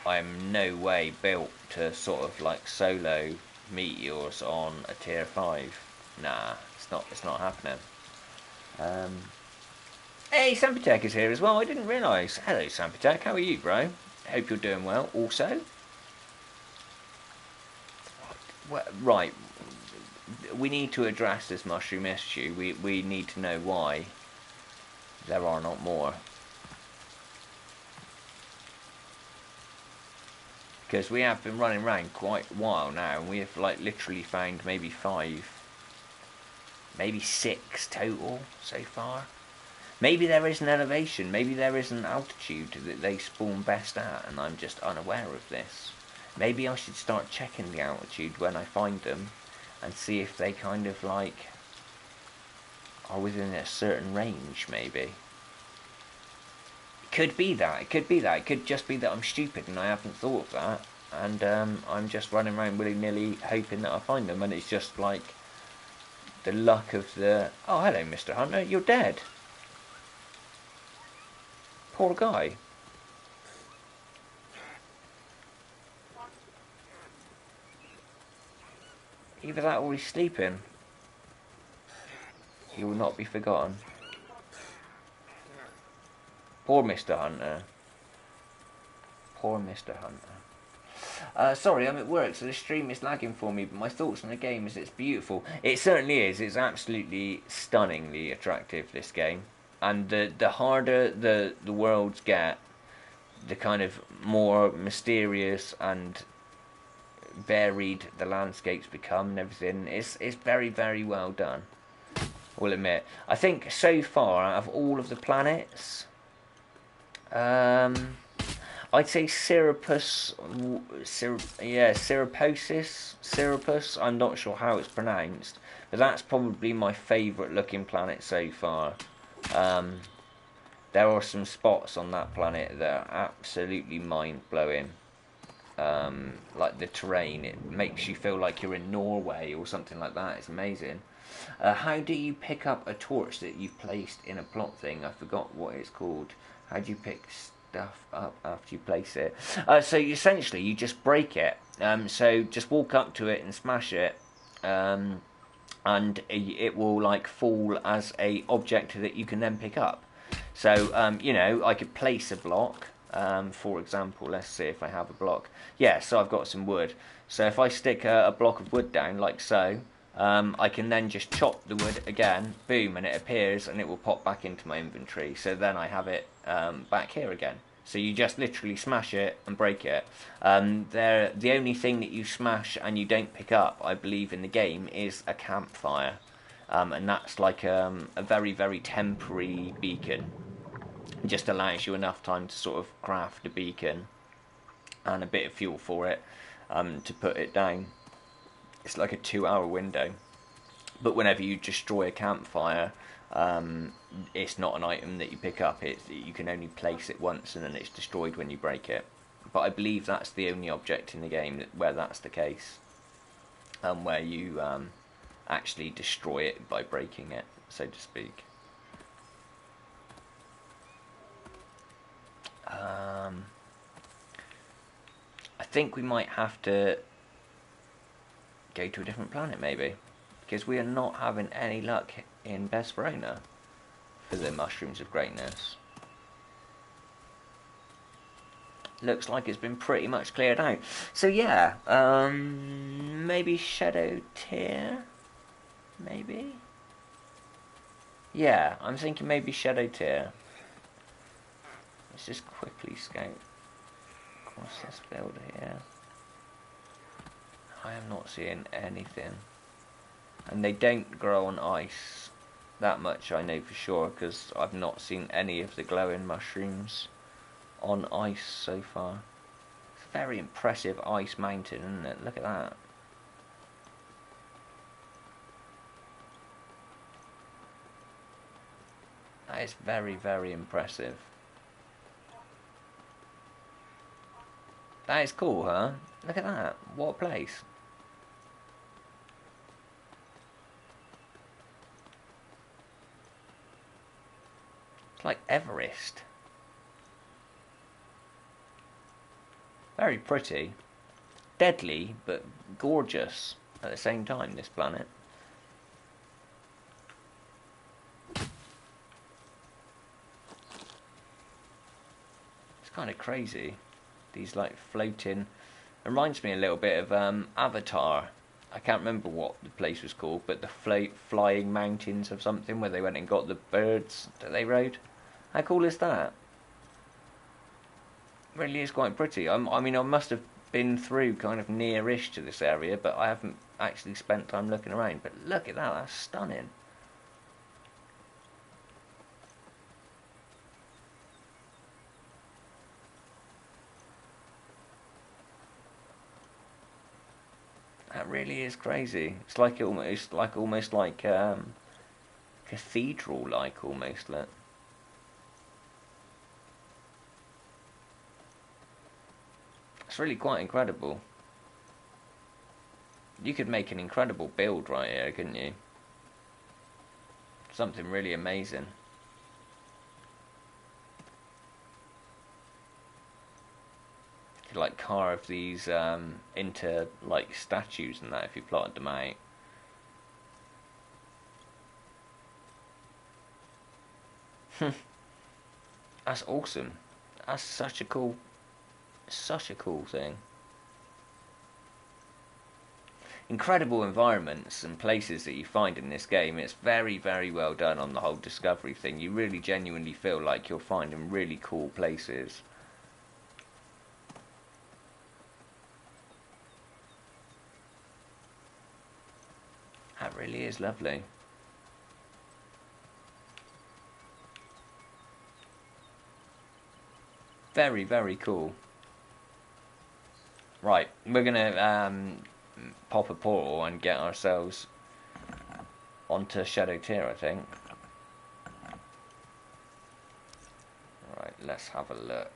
I'm no way built to sort of solo meteors on a tier 5. Nah, it's not happening. Hey, Sampatech is here as well. I didn't realise. Hello, Sampatech. How are you, bro? Hope you're doing well. Also, right, we need to address this mushroom issue. We need to know why there are not more. Because we have been running around quite a while now, and we have literally found maybe 5, maybe 6 total so far. Maybe there is an elevation, maybe there is an altitude that they spawn best at, and I'm just unaware of this. Maybe I should start checking the altitude when I find them, and see if they kind of are within a certain range, maybe. It could be that, it could be that, it could just be that I'm stupid and I haven't thought of that, and I'm just running around willy-nilly hoping that I find them, and it's just the luck of the... Oh, hello, Mr. Hunter, you're dead. Poor guy. Either that or he's sleeping. He will not be forgotten. Poor Mr. Hunter. Poor Mr. Hunter. Sorry, I'm at work, so the stream is lagging for me, but my thoughts on the game is it's beautiful. It certainly is. It's absolutely stunningly attractive, this game. And the harder the worlds get, the kind of more mysterious and varied the landscapes become and everything. It's very, very well done, I will admit. I think so far, out of all of the planets, I'd say Syrupus, Syrupus, I'm not sure how it's pronounced, but that's probably my favourite looking planet so far. There are some spots on that planet that are absolutely mind-blowing. Like the terrain, it makes you feel like you're in Norway or something like that. It's amazing. How do you pick up a torch that you've placed in a plot thing? I forgot what it's called. How do you pick stuff up after you place it? So essentially you just break it. So just walk up to it and smash it, and it will like fall as a object that you can then pick up. So you know, I could place a block. For example, let's see if I have a block. Yeah, so I've got some wood. So if I stick a block of wood down like so, I can then just chop the wood again, boom, and it appears and it will pop back into my inventory. So then I have it back here again. So you just literally smash it and break it. The only thing that you smash and you don't pick up, I believe, in the game is a campfire. And that's like a very, very temporary beacon. It just allows you enough time to sort of craft a beacon and a bit of fuel for it to put it down. It's like a 2-hour window. But whenever you destroy a campfire, it's not an item that you pick up. You can only place it once and then it's destroyed when you break it. But I believe that's the only object in the game where that's the case. Where you actually destroy it by breaking it, so to speak. I think we might have to go to a different planet maybe, because we are not having any luck in Besverona for the mushrooms of greatness. Looks like it's been pretty much cleared out. So yeah, maybe Shadow Tier? Maybe? Yeah, I'm thinking maybe Shadow Tier. Let's just quickly scout across this build here. I am not seeing anything. And they don't grow on ice. That much I know for sure, because I've not seen any of the glowing mushrooms on ice so far. It's a very impressive ice mountain, isn't it? Look at that. That is very, very impressive. That is cool, huh? Look at that. What a place. It's like Everest. Very pretty. Deadly, but gorgeous at the same time, this planet. It's kind of crazy. These like floating, it reminds me a little bit of Avatar. I can't remember what the place was called, but the flying mountains of something where they went and got the birds that they rode. How cool is that? It really is quite pretty. I mean, I must have been through kind of near-ish to this area, but I haven't actually spent time looking around. But look at that, that's stunning. That really is crazy. It's like almost like cathedral-like almost. Look. It's really quite incredible. You could make an incredible build right here, couldn't you? Something really amazing. You could like carve these into like statues and that if you plotted them out. That's awesome. That's such a cool thing. Incredible environments and places that you find in this game. It's very, very well done on the whole discovery thing. You really genuinely feel like you're finding really cool places. That really is lovely. Very, very cool. Right, we're gonna pop a portal and get ourselves onto Shadow Tier, I think. Right, let's have a look.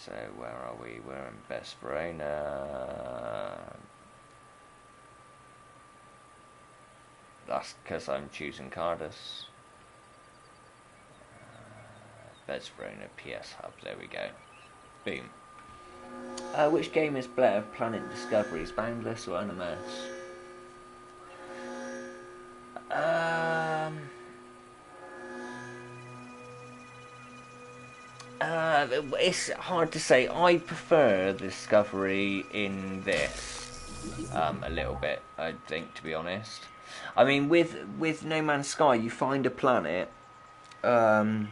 So where are we? We're in Besverona. That's because I'm choosing Cardus. Besverona PS Hub, there we go. Boom. Which game is better, Planet Discoveries, Boundless or Animus? It's hard to say. I prefer the discovery in this a little bit, I think, to be honest. I mean, with No Man's Sky, you find a planet, but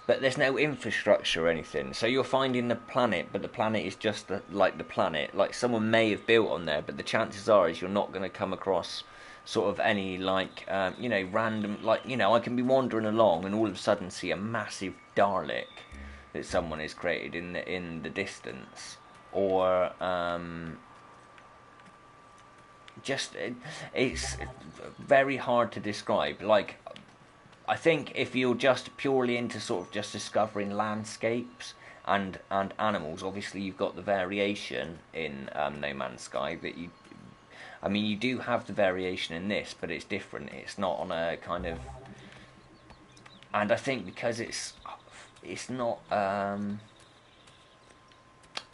there's no infrastructure or anything. So you're finding the planet, but the planet is just like the planet. Like someone may have built on there, but the chances are is you're not going to come across sort of any like random, like, I can be wandering along and all of a sudden see a massive Dalek that someone has created in the distance, or it's very hard to describe. Like, I think if you're just purely into sort of just discovering landscapes and animals, obviously you've got the variation in No Man's Sky that you do have the variation in this, but it's different. It's not on a kind of, and I think because it's not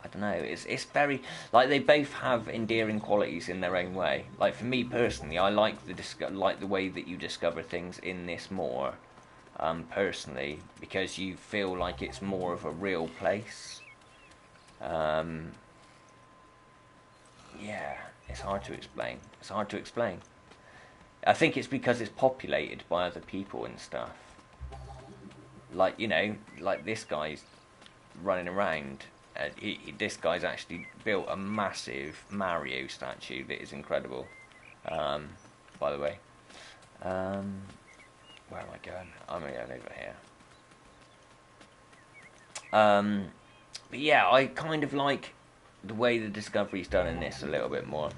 I don't know. It's very, like, they both have endearing qualities in their own way. Like, for me personally, I like the way that you discover things in this more, personally, because you feel like it's more of a real place. Yeah, it's hard to explain. I think it's because it's populated by other people and stuff. Like, like this guy's running around. This guy's actually built a massive Mario statue that is incredible. By the way, where am I going? I'm going over here. But yeah, I kind of like the way the discovery's done in this a little bit more.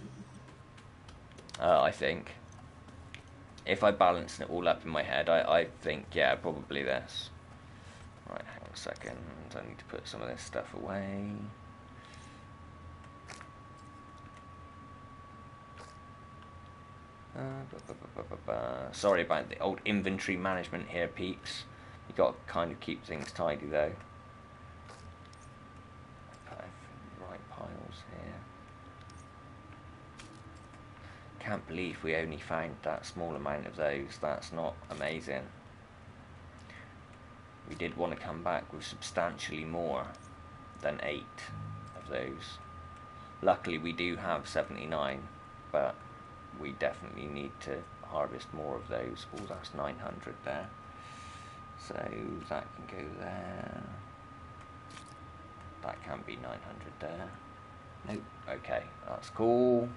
I think if I balance it all up in my head, I think, yeah, probably this. Right, hang on a second. I need to put some of this stuff away. Sorry about the old inventory management here, peeps. You got to kind of keep things tidy, though. Put the right piles here. Can't believe we only found that small amount of those. That's not amazing. We did want to come back with substantially more than 8 of those. Luckily we do have 79, but we definitely need to harvest more of those. Oh, that's 900 there. So that can go there. That can be 900 there. Nope. Okay, that's cool.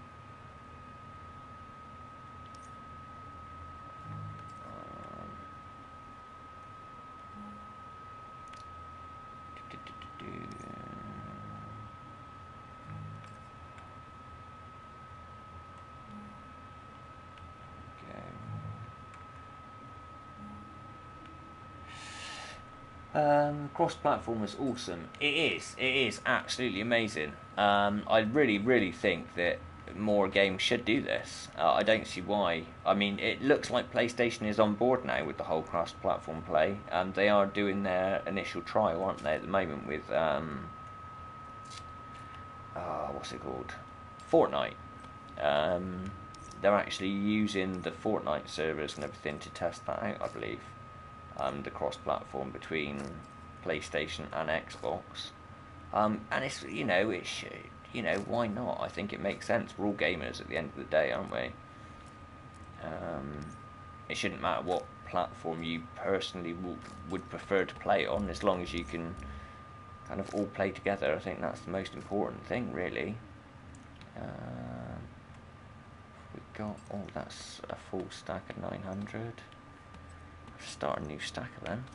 Cross-platform is awesome. It is absolutely amazing. I really think that more games should do this. I don't see why. I mean, it looks like PlayStation is on board now with the whole cross-platform play. They are doing their initial trial, aren't they, at the moment with what's it called? Fortnite. they're actually using the Fortnite servers and everything to test that out, I believe. The cross-platform between PlayStation and Xbox. And it's, why not? I think it makes sense. We're all gamers at the end of the day, aren't we? It shouldn't matter what platform you personally would prefer to play on, as long as you can kind of all play together. I think that's the most important thing, really. We've got, that's a full stack of 900. Start a new stack of them.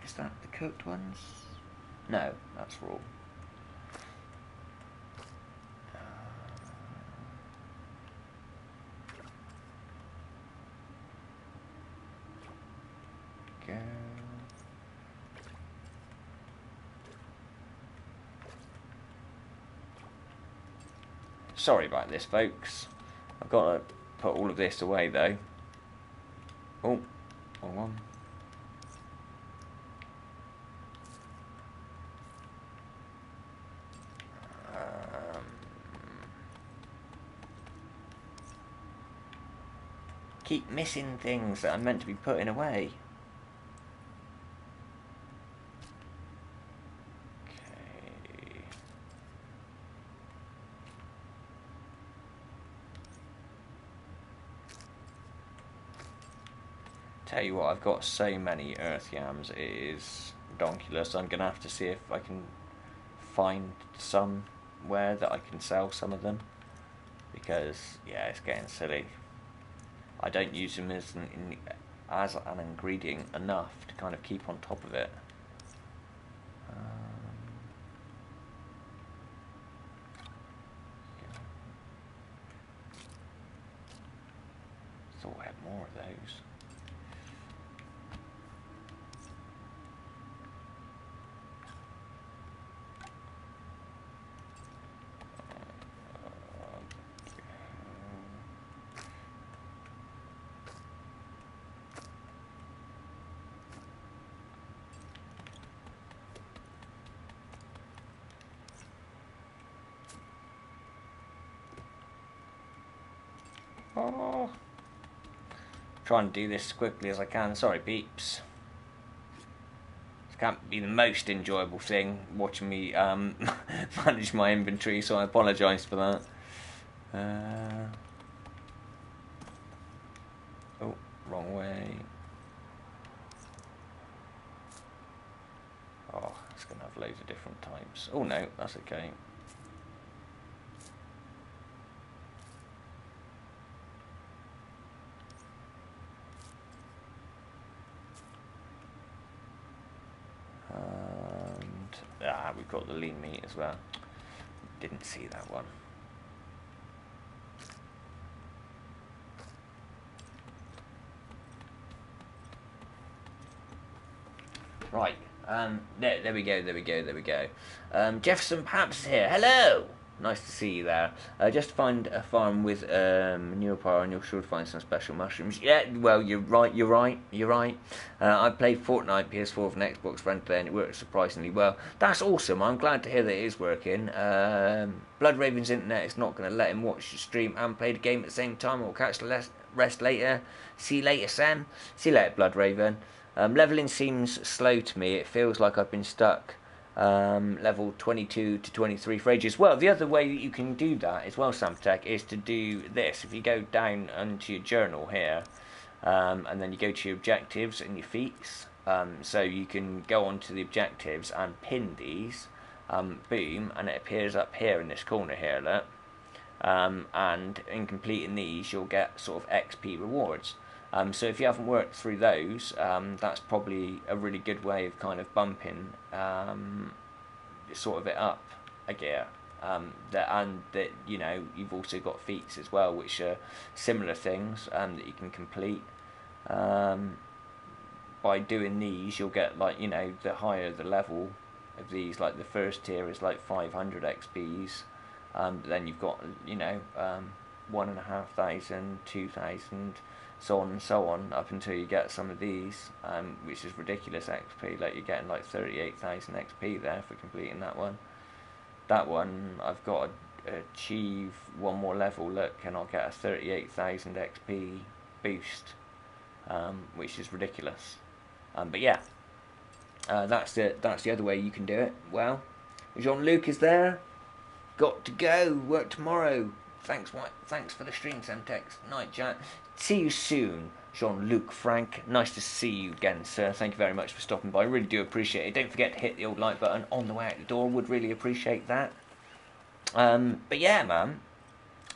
Is that the cooked ones? No, that's raw. Go. Sorry about this, folks. I've got to put all of this away, though. Oh, wrong one. Keep missing things that I'm meant to be putting away. Okay. Tell you what, I've got so many earth yams, it is donkulous. I'm going to have to see if I can find somewhere that I can sell some of them. Because, yeah, it's getting silly. I don't use them as an ingredient enough to kind of keep on top of it. Thought I had more of those. Oh. Try and do this as quickly as I can. Sorry, peeps. It can't be the most enjoyable thing watching me manage my inventory, so I apologise for that. Oh, wrong way. Oh, it's going to have loads of different types. Oh no, that's okay. And we've got the lean meat as well. Didn't see that one. Right. There we go. Jefferson Paps here. Hello. Nice to see you there. Just find a farm with manure pile and you're sure to find some special mushrooms. Yeah, well, you're right. I played Fortnite PS4 and Xbox friendly and it works surprisingly well. That's awesome. I'm glad to hear that it is working. Blood Raven's internet is not going to let him watch the stream and play the game at the same time. We'll catch the rest later. See you later, Sam. See you later, Blood Raven. Leveling seems slow to me. It feels like I've been stuck level 22 to 23 for ages. Well, the other way that you can do that as well, Samtech, is to do this. If you go down onto your journal here, and then you go to your objectives and your feats, so you can go onto the objectives and pin these, boom, and it appears up here in this corner here, look. And in completing these, you'll get sort of XP rewards. So if you haven't worked through those, that's probably a really good way of kind of bumping sort of it up a gear. That you've also got feats as well, which are similar things that you can complete. By doing these, you'll get the higher the level of these. Like the first tier is like 500 XPs. Then you've got 1,500, 2,000. So on and so on, up until you get some of these, which is ridiculous XP. Like you're getting like 38,000 XP there for completing that one. That one, I've got achieve one more level, look, and I'll get a 38,000 XP boost, which is ridiculous. But yeah, that's the other way you can do it. Well, Jean-Luc is there. Got to go. Work tomorrow. Thanks for the stream, Semtex. Night, Jack. See you soon, Jean-Luc Frank. Nice to see you again, sir. Thank you very much for stopping by. I really do appreciate it. Don't forget to hit the old like button on the way out the door. Would really appreciate that. But yeah, man.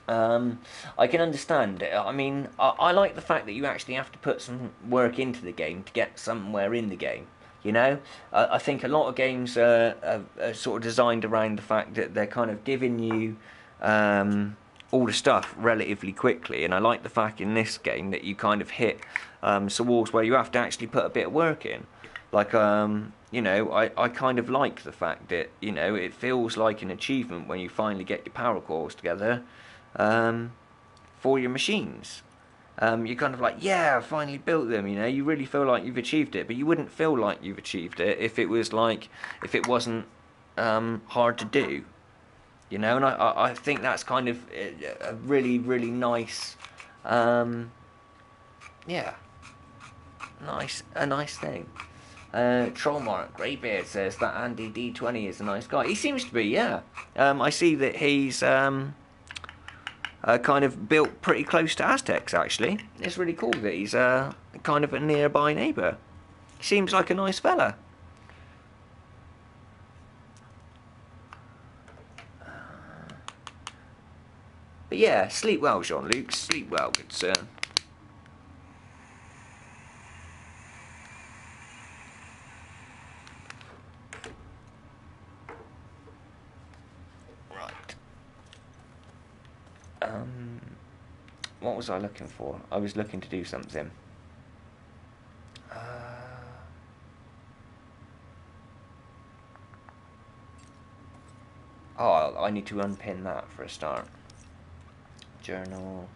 I can understand it. I mean, I like the fact that you actually have to put some work into the game to get somewhere in the game. You know, I think a lot of games are sort of designed around the fact that they're kind of giving you all the stuff relatively quickly, and I like the fact in this game that you kind of hit some walls where you have to actually put a bit of work in. Like, you know, I kind of like the fact that, you know, it feels like an achievement when you finally get your power cores together for your machines. You're kind of like, yeah, I finally built them, you know, you really feel like you've achieved it, but you wouldn't feel like you've achieved it if it was like, if it wasn't hard to do, you know, and I think that's kind of a really, really nice, yeah, a nice thing. Trollmark Greybeard says that Andy D20 is a nice guy. He seems to be, yeah. I see that he's kind of built pretty close to Aztecs, actually. It's really cool that he's kind of a nearby neighbour. He seems like a nice fella. But yeah, sleep well, Jean-Luc. Sleep well, good sir. What was I looking for? I was looking to do something. Oh, I need to unpin that for a start. Journal.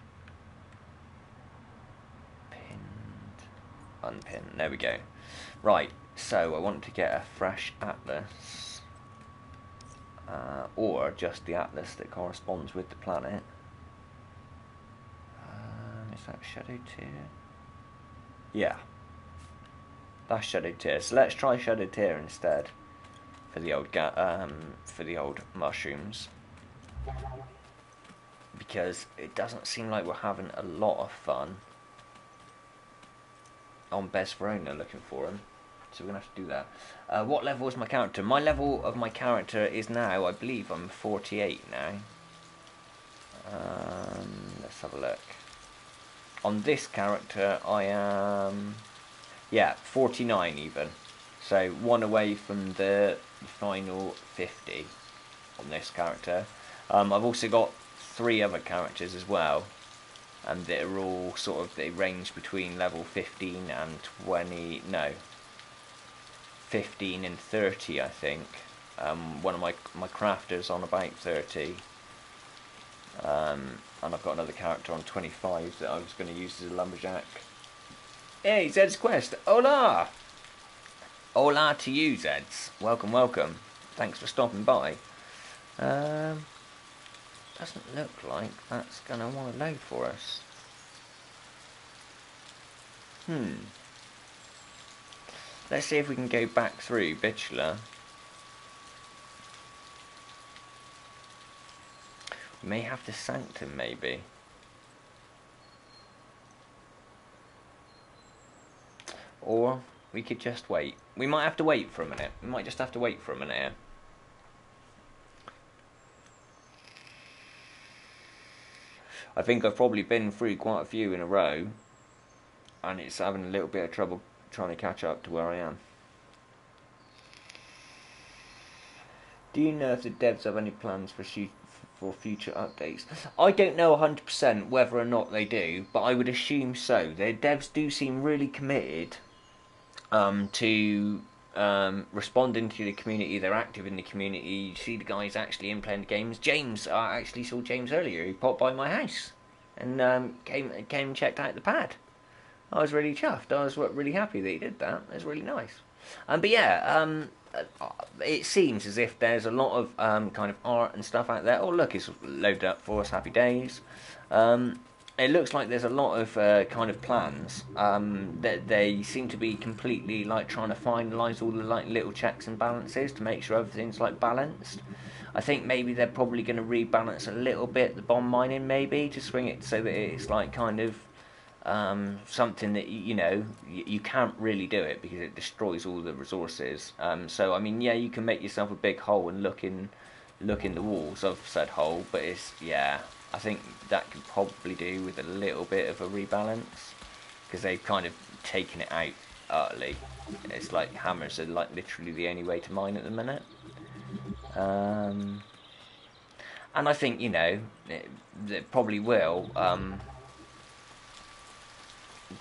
Pinned. Unpin. There we go. Right, so I want to get a fresh atlas. Or just the atlas that corresponds with the planet. Is that Shadow Tier? Yeah. That's Shadow Tier. So let's try Shadow Tier instead. For the old mushrooms. Because it doesn't seem like we're having a lot of fun on Besverona looking for them. So we're going to have to do that. What level is my character? My level of my character is now, I believe I'm 48 now. Let's have a look. On this character, I am, yeah, 49 even. So one away from the final 50 on this character. I've also got 3 other characters as well. And they're all sort of, they range between level 15 and 20, no, 15 and 30, I think. One of my crafters on about 30. And I've got another character on 25 that I was going to use as a lumberjack. Hey, Zed's Quest. Hola! Hola to you, Zeds. Welcome, welcome. Thanks for stopping by. Doesn't look like that's going to want to load for us. Let's see if we can go back through Bachelor. We may have to Sanctum, maybe. Or we could just wait. We might have to wait for a minute. We might just have to wait for a minute here. I think I've probably been through quite a few in a row. And it's having a little bit of trouble trying to catch up to where I am. Do you know if the devs have any plans for future updates? I don't know 100% whether or not they do, but I would assume so. The devs do seem really committed to responding to the community. They're active in the community. You see the guys actually in playing the games. James, I actually saw James earlier. He popped by my house and came and checked out the pad. I was really chuffed. I was really happy that he did that. It was really nice. But yeah, it seems as if there's a lot of kind of art and stuff out there. Oh look, it's loaded up for us. Happy days. It looks like there's a lot of kind of plans that they seem to be completely like trying to finalise all the like little checks and balances to make sure everything's like balanced. I think maybe they're probably going to rebalance a little bit the bomb mining, maybe to swing it so that it's like kind of something that you can't really do it because it destroys all the resources. So I mean, yeah, you can make yourself a big hole and look in the walls of said hole, but it's I think that could probably do with a little bit of a rebalance because they've kind of taken it out utterly. It's like hammers are like literally the only way to mine at the minute. And I think it probably will.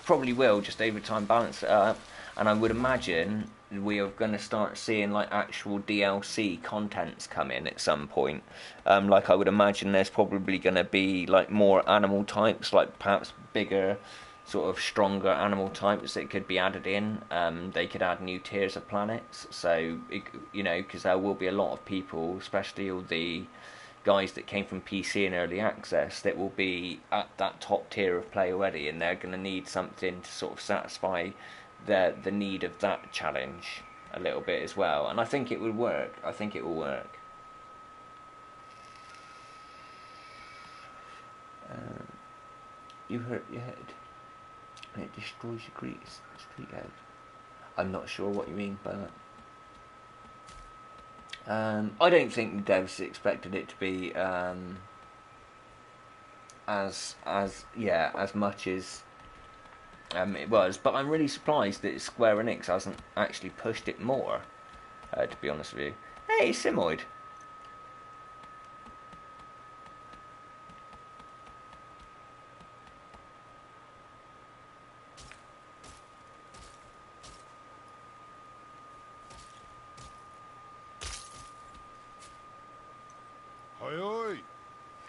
Probably will just over time balance it up, and I would imagine we are going to start seeing like actual DLC contents come in at some point. Like I would imagine there's probably going to be like more animal types, like perhaps bigger, sort of stronger animal types that could be added in. They could add new tiers of planets, so because there will be a lot of people, especially all the guys that came from PC and early access, that will be at that top tier of play already, and they're going to need something to sort of satisfy the need of that challenge a little bit as well. And I think it would work. I think it will work. You hurt your head and it destroys your street code. I'm not sure what you mean by that. I don't think the devs expected it to be as much as it was, but I'm really surprised that Square Enix hasn't actually pushed it more. To be honest with you, hey Simoid.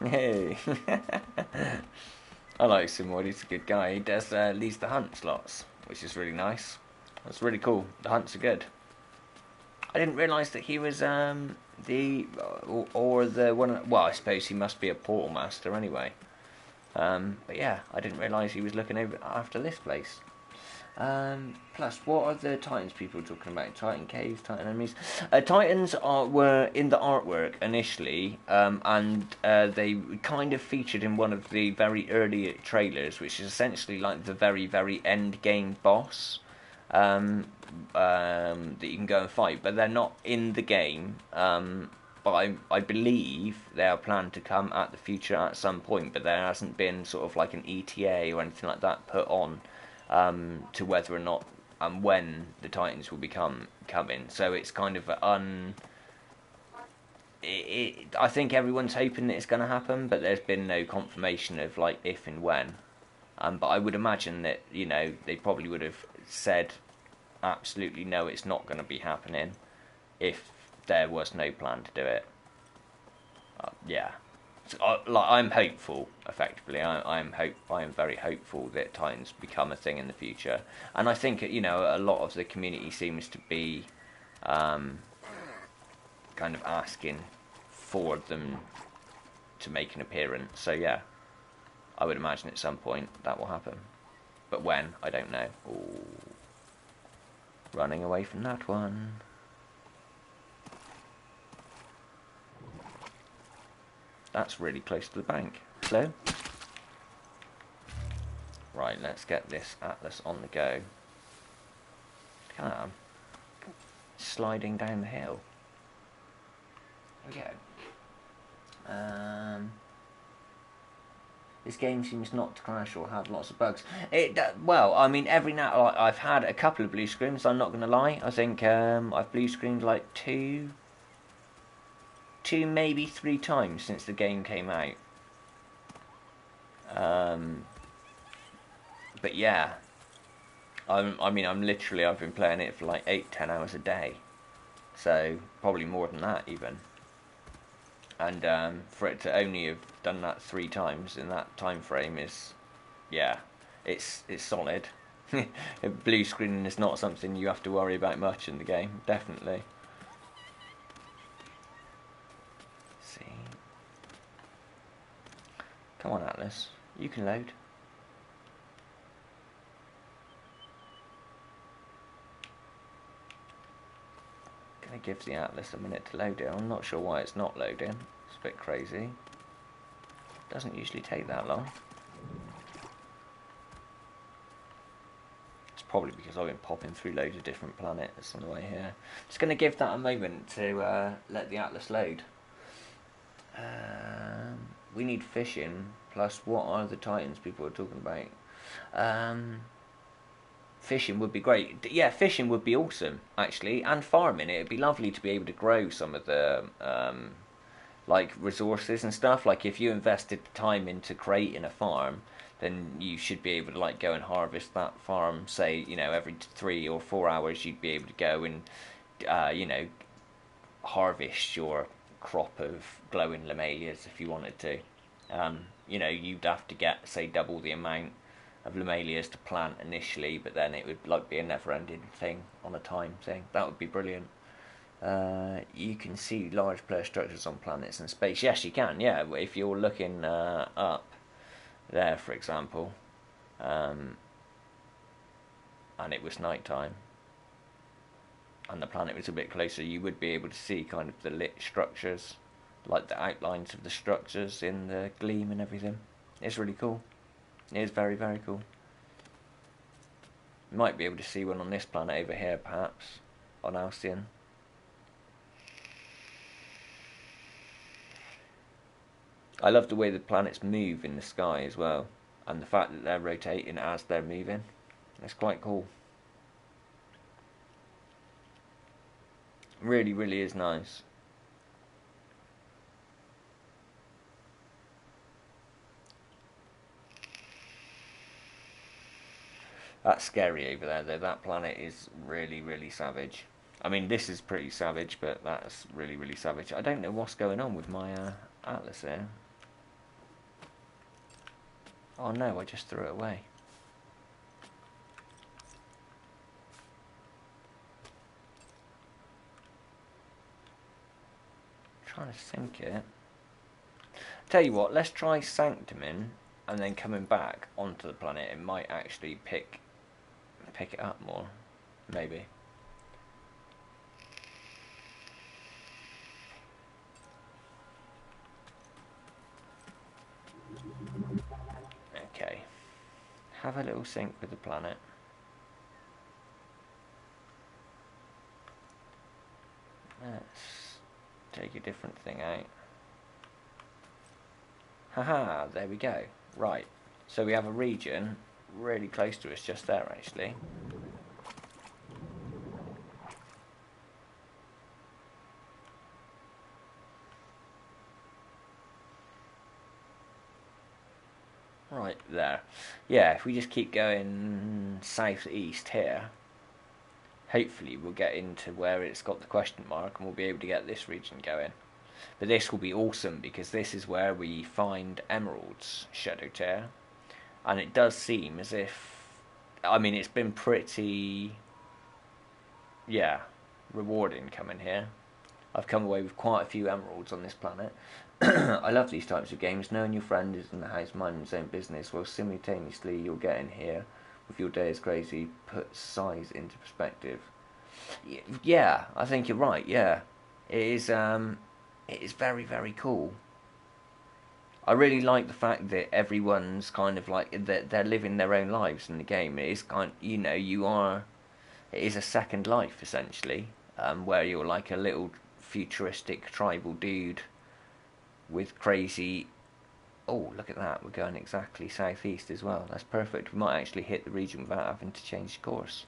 Hey. I like Simoid, he's a good guy. He does leads the hunt slots, which is really nice. That's really cool. The hunts are good. I didn't realise that he was the one. Well, I suppose he must be a portal master anyway. But yeah, I didn't realise he was looking over after this place. Plus, what are the Titans people talking about? Titan caves, Titan enemies. Titans were in the artwork initially, and they kind of featured in one of the very early trailers, which is essentially like the very, very end game boss that you can go and fight. But they're not in the game. But I believe they are planned to come at the future at some point. But there hasn't been sort of like an ETA or anything like that put on. To whether or not and when the Titans will coming, so it's kind of I think everyone's hoping that it's going to happen, but there's been no confirmation of like if and when. But I would imagine that they probably would have said absolutely no, it's not going to be happening if there was no plan to do it. Yeah. I'm hopeful. Effectively, I am very hopeful that Titans become a thing in the future, and I think a lot of the community seems to be kind of asking for them to make an appearance. So yeah, I would imagine at some point that will happen, but when, I don't know. Ooh. Running away from that one. That's really close to the bank. So, right, let's get this Atlas on the go. Come on. Sliding down the hill. There we go. This game seems not to crash or have lots of bugs. Well, I mean, every now I've had a couple of blue screens. I'm not going to lie. I think I've blue screened like two, maybe 3 times since the game came out. But yeah, I've been playing it for like 8-10 hours a day, so probably more than that even. And for it to only have done that 3 times in that time frame is, yeah, it's solid. Blue screening is not something you have to worry about much in the game, definitely. Come on, Atlas. You can load. Gonna give the Atlas a minute to load it. I'm not sure why it's not loading. It's a bit crazy. Doesn't usually take that long. It's probably because I've been popping through loads of different planets on the way here. Just gonna give that a moment to let the Atlas load. We need fishing, plus what are the titans people are talking about? Fishing would be great. Yeah, fishing would be awesome, actually, and farming. It'd be lovely to be able to grow some of the like resources and stuff. Like if you invested time into creating a farm, then you should be able to like go and harvest that farm. Say, you know, every 3 or 4 hours, you'd be able to go and you know, harvest your crop of glowing lamelias if you wanted to. You know, you'd have to get, say, double the amount of lamelias to plant initially, but then it would like be a never-ending thing on a time thing. That would be brilliant. You can see large player structures on planets in space. Yes, you can. Yeah, if you're looking up there, for example, and it was night time, and the planet was a bit closer, you would be able to see kind of the lit structures, like the outlines of the structures in the gleam and everything. It's really cool. It is very, very cool. You might be able to see one on this planet over here, perhaps, on Alcyon. I love the way the planets move in the sky as well, and the fact that they're rotating as they're moving. It's quite cool. Really, really is nice. That's scary over there, though. That planet is really, really savage. I mean, this is pretty savage, but that's really, really savage. I don't know what's going on with my Atlas here. Oh no, I just threw it away. Trying to sink it. Tell you what, let's try sanctuming and then coming back onto the planet. It might actually pick it up more, maybe. Okay, have a little sync with the planet. Let's take a different thing out. Haha, there we go. Right, so we have a region really close to us just there, actually. Right there. Yeah, if we just keep going southeast here, hopefully we'll get into where it's got the question mark and we'll be able to get this region going. But this will be awesome because this is where we find emeralds, Shadow Tear. And it does seem as if, I mean, it's been pretty, yeah, rewarding coming here. I've come away with quite a few emeralds on this planet. I love these types of games. Knowing your friend is in the house minding his own business while simultaneously you're getting here with your day is crazy, put size into perspective. Yeah, I think you're right, yeah. It is very, very cool. I really like the fact that everyone's kind of like that they're living their own lives in the game. It is kind, you know, it is a second life essentially, where you're like a little futuristic tribal dude with crazy. Oh, look at that! We're going exactly southeast as well. That's perfect. We might actually hit the region without having to change course.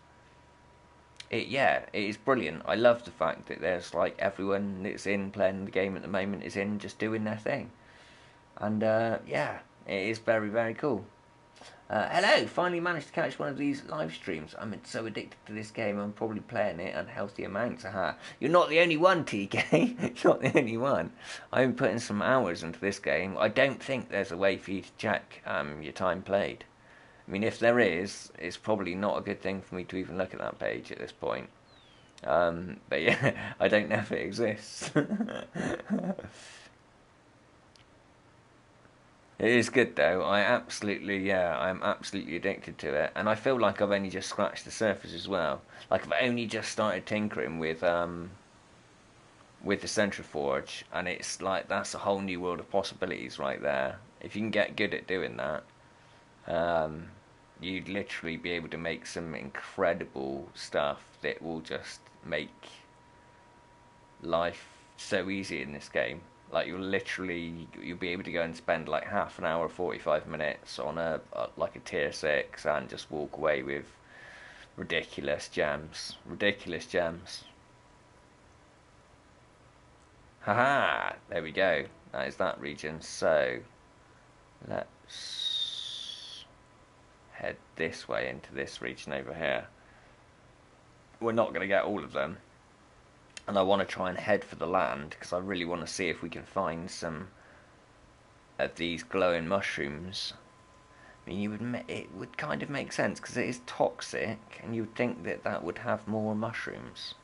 Yeah, it is brilliant. I love the fact that there's like everyone that's in playing the game at the moment is in just doing their thing. And yeah, it is very, very cool. Hello, finally managed to catch one of these live streams. I'm so addicted to this game, I'm probably playing it unhealthy amounts. Aha. You're not the only one, TK. You're not the only one. I've been putting some hours into this game. I don't think there's a way for you to check your time played. I mean, if there is, it's probably not a good thing for me to even look at that page at this point. But yeah, I don't know if it exists. It is good though. I'm absolutely addicted to it, and I feel like I've only just scratched the surface as well. Like I've only just started tinkering with the centriforge, and it's like that's a whole new world of possibilities right there. If you can get good at doing that, um, you'd literally be able to make some incredible stuff that will just make life so easy in this game. Like you'll be able to go and spend like half an hour, 45 minutes on a like a tier 6 and just walk away with ridiculous gems, ridiculous gems. Haha! There we go. That is that region. So let's head this way into this region over here. We're not going to get all of them, and I want to try and head for the land because I really want to see if we can find some of these glowing mushrooms. I mean, it would kind of make sense because it is toxic, and you would think that that would have more mushrooms,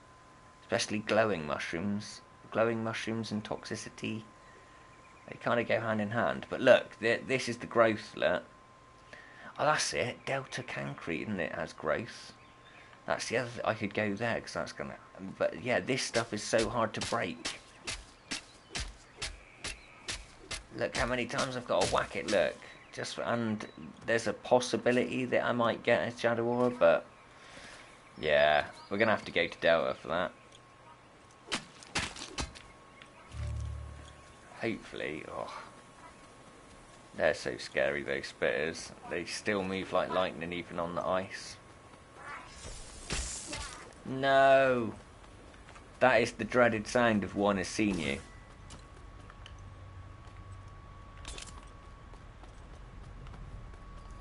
especially glowing mushrooms. Glowing mushrooms and toxicity, they kind of go hand in hand. But look, this is the growth. Look, oh, that's it. Delta Concrete, isn't it? Has growth. That's the other thing. I could go there because that's gonna. But yeah, this stuff is so hard to break. Look how many times I've got to whack it. Look, and there's a possibility that I might get a Shadow Aura, but yeah, we're gonna have to go to Delta for that. Hopefully, oh, they're so scary, those spitters. They still move like lightning even on the ice. No! That is the dreaded sound of one has seen you.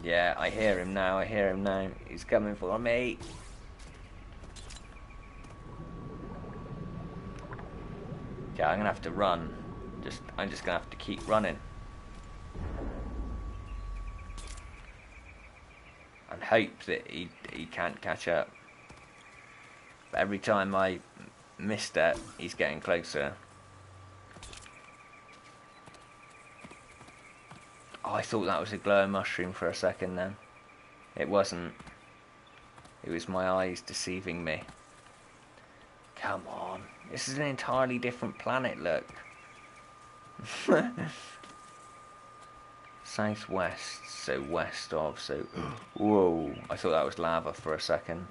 Yeah, I hear him now, I hear him now. He's coming for me. Yeah, I'm gonna have to run. I'm just gonna have to keep running. And hope that he can't catch up. But every time I miss that, he's getting closer. Oh, I thought that was a glowing mushroom for a second then. It wasn't. It was my eyes deceiving me. Come on. This is an entirely different planet, look. Southwest, so west of, so... Whoa, I thought that was lava for a second.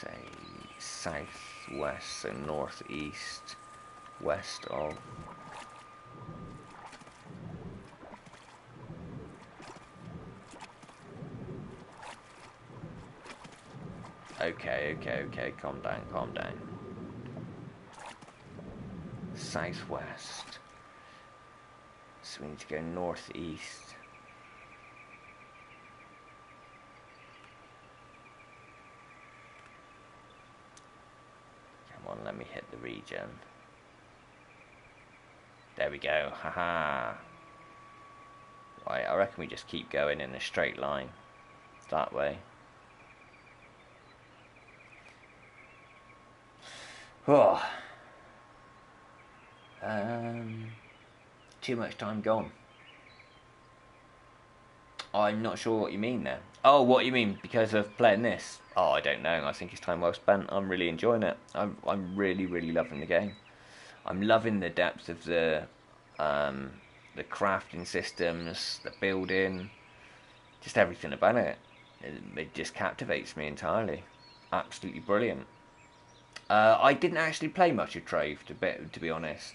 Say, southwest, so northeast, west of... Okay, calm down. Southwest. So we need to go northeast. Come on, let me hit the region. There we go, haha. Right, I reckon we just keep going in a straight line. That way. Oh. Too much time gone. I'm not sure what you mean there. Oh, what you mean because of playing this? Oh, I don't know. I think it's time well spent. I'm really enjoying it. I'm really loving the game. I'm loving the depth of the crafting systems, the building, just everything about it. It just captivates me entirely. Absolutely brilliant. I didn't actually play much of Trove, to be honest.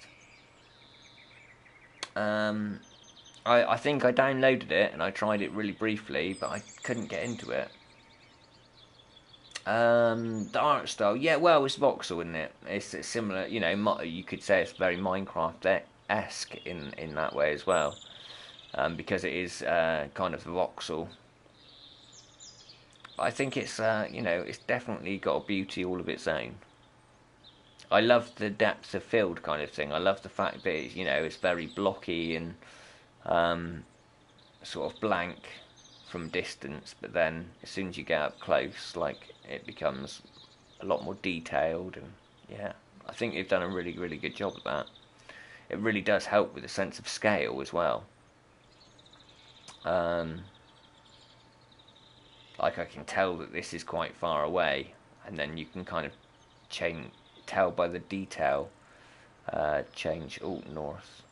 I think I downloaded it and I tried it really briefly, but I couldn't get into it. The art style, yeah, well, it's voxel, isn't it? It's similar, you know. You could say it's very Minecraft-esque in that way as well, because it is kind of voxel. I think it's it's definitely got a beauty all of its own. I love the depth of field kind of thing. I love the fact that it's very blocky and sort of blank from distance, but then as soon as you get up close, like, it becomes a lot more detailed, and yeah, I think they've done a really good job of that. it really does help with a sense of scale as well. Like I can tell that this is quite far away, and then you can kind of tell by the detail. Change north.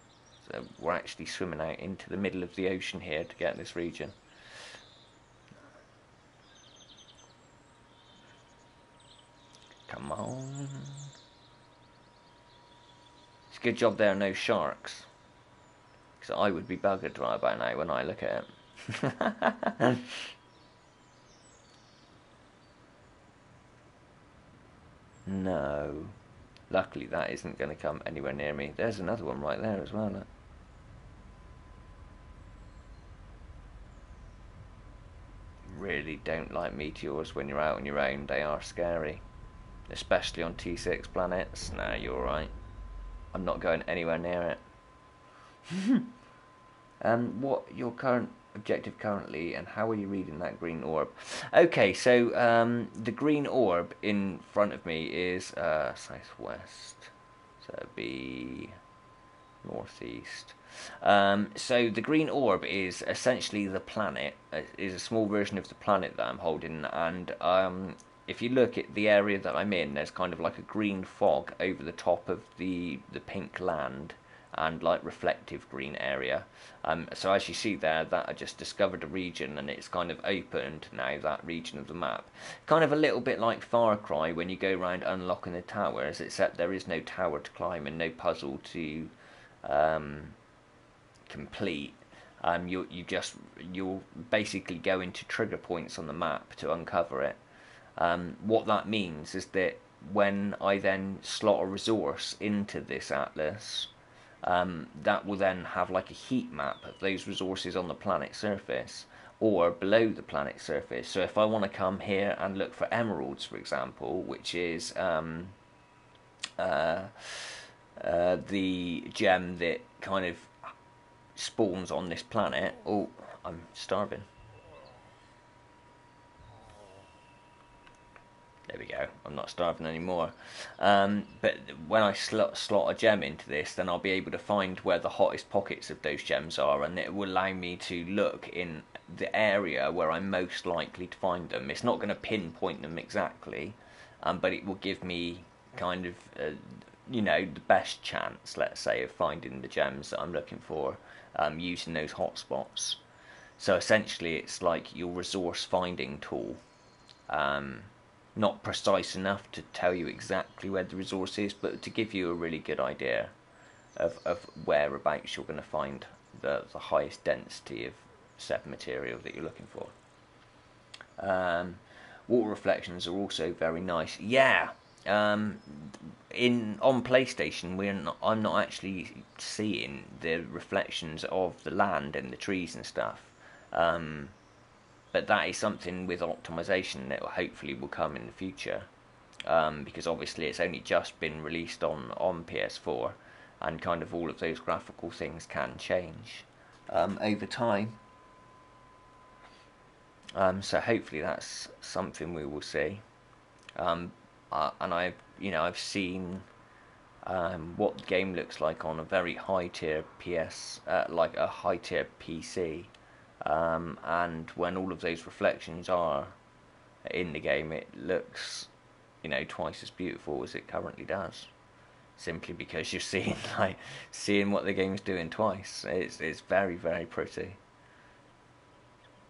So we're actually swimming out into the middle of the ocean here to get this region. Come on. It's a good job there are no sharks. Because I would be buggered right about now when I look at it. No. Luckily that isn't going to come anywhere near me. There's another one right there as well. Look. Really don't like meteors when you're out on your own. They are scary. Especially on T6 planets. Nah, you're alright. I'm not going anywhere near it. What your current objective currently, and how are you reading that green orb? Okay, so the green orb in front of me is southwest, so it'd be northeast. So the green orb is essentially the planet. Is a small version of the planet that I'm holding, and if you look at the area that I'm in, there's kind of like a green fog over the top of the pink land and like reflective green area. So as you see there, that I just discovered a region, and it's kind of opened now, that region of the map. Kind of a little bit like Far Cry when you go around unlocking the towers, except there is no tower to climb and no puzzle to complete. You'll basically go into trigger points on the map to uncover it. What that means is that when I then slot a resource into this atlas, that will then have like a heat map of those resources on the planet's surface or below the planet's surface. So if I want to come here and look for emeralds, for example, which is the gem that kind of spawns on this planet. Oh, I'm starving. There we go. I'm not starving anymore. But when I slot a gem into this, then I'll be able to find where the hottest pockets of those gems are, and it will allow me to look in the area where I'm most likely to find them. It's not going to pinpoint them exactly, but it will give me kind of, the best chance, let's say, of finding the gems that I'm looking for using those hotspots. So essentially, it's like your resource finding tool. Not precise enough to tell you exactly where the resource is, but to give you a really good idea of whereabouts you're going to find the highest density of said material that you're looking for. Water reflections are also very nice. Yeah, on PlayStation, I'm not actually seeing the reflections of the land and the trees and stuff. But that is something with optimization that hopefully will come in the future, because obviously it's only just been released on PS4, and kind of all of those graphical things can change over time. So hopefully that's something we will see. And I've seen what the game looks like on a very high tier like a high tier PC. And when all of those reflections are in the game, it looks, twice as beautiful as it currently does. Simply because you're seeing what the game's doing twice. It's very, very pretty.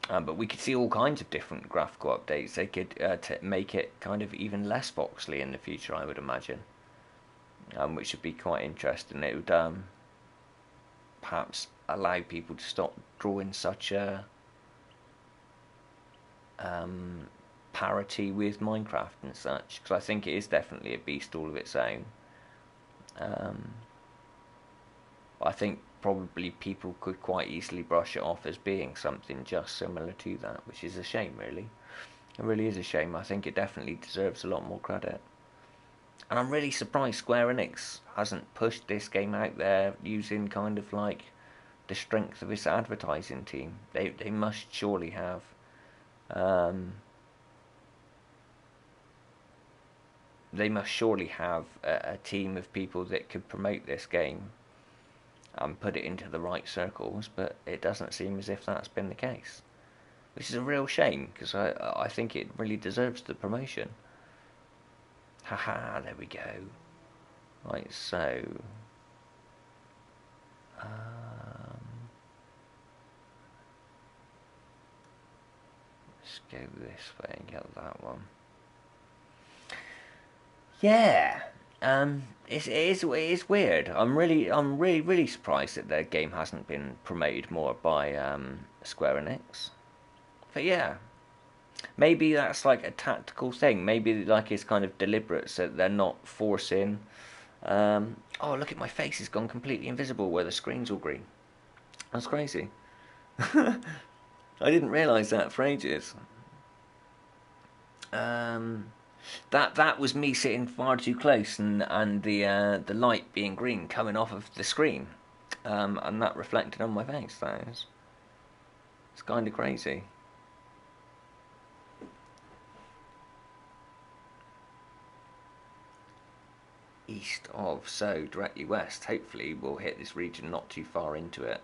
But we could see all kinds of different graphical updates. They could make it kind of even less voxely in the future, I would imagine, which would be quite interesting. It would perhaps allow people to stop drawing such a parity with Minecraft and such, because I think it is definitely a beast all of its own. I think probably people could quite easily brush it off as being something just similar to that, which is a shame, really. It really is a shame. I think it definitely deserves a lot more credit. And I'm really surprised Square Enix hasn't pushed this game out there using kind of like the strength of its advertising team. They must surely have. They must surely have a team of people that could promote this game and put it into the right circles, but it doesn't seem as if that's been the case. Which is a real shame, because I think it really deserves the promotion. Haha, there we go. Right, so... let's go this way and get that one. Yeah, it is weird. I'm really surprised that their game hasn't been promoted more by Square Enix. But yeah, maybe that's like a tactical thing. Maybe like it's kind of deliberate, so they're not forcing. Oh, look at my face; it's gone completely invisible where the screen's all green. That's crazy. I didn't realise that for ages. That was me sitting far too close, and the light being green coming off of the screen, and that reflected on my face. That is, it's kind of crazy. East of, so directly west. Hopefully, we'll hit this region not too far into it.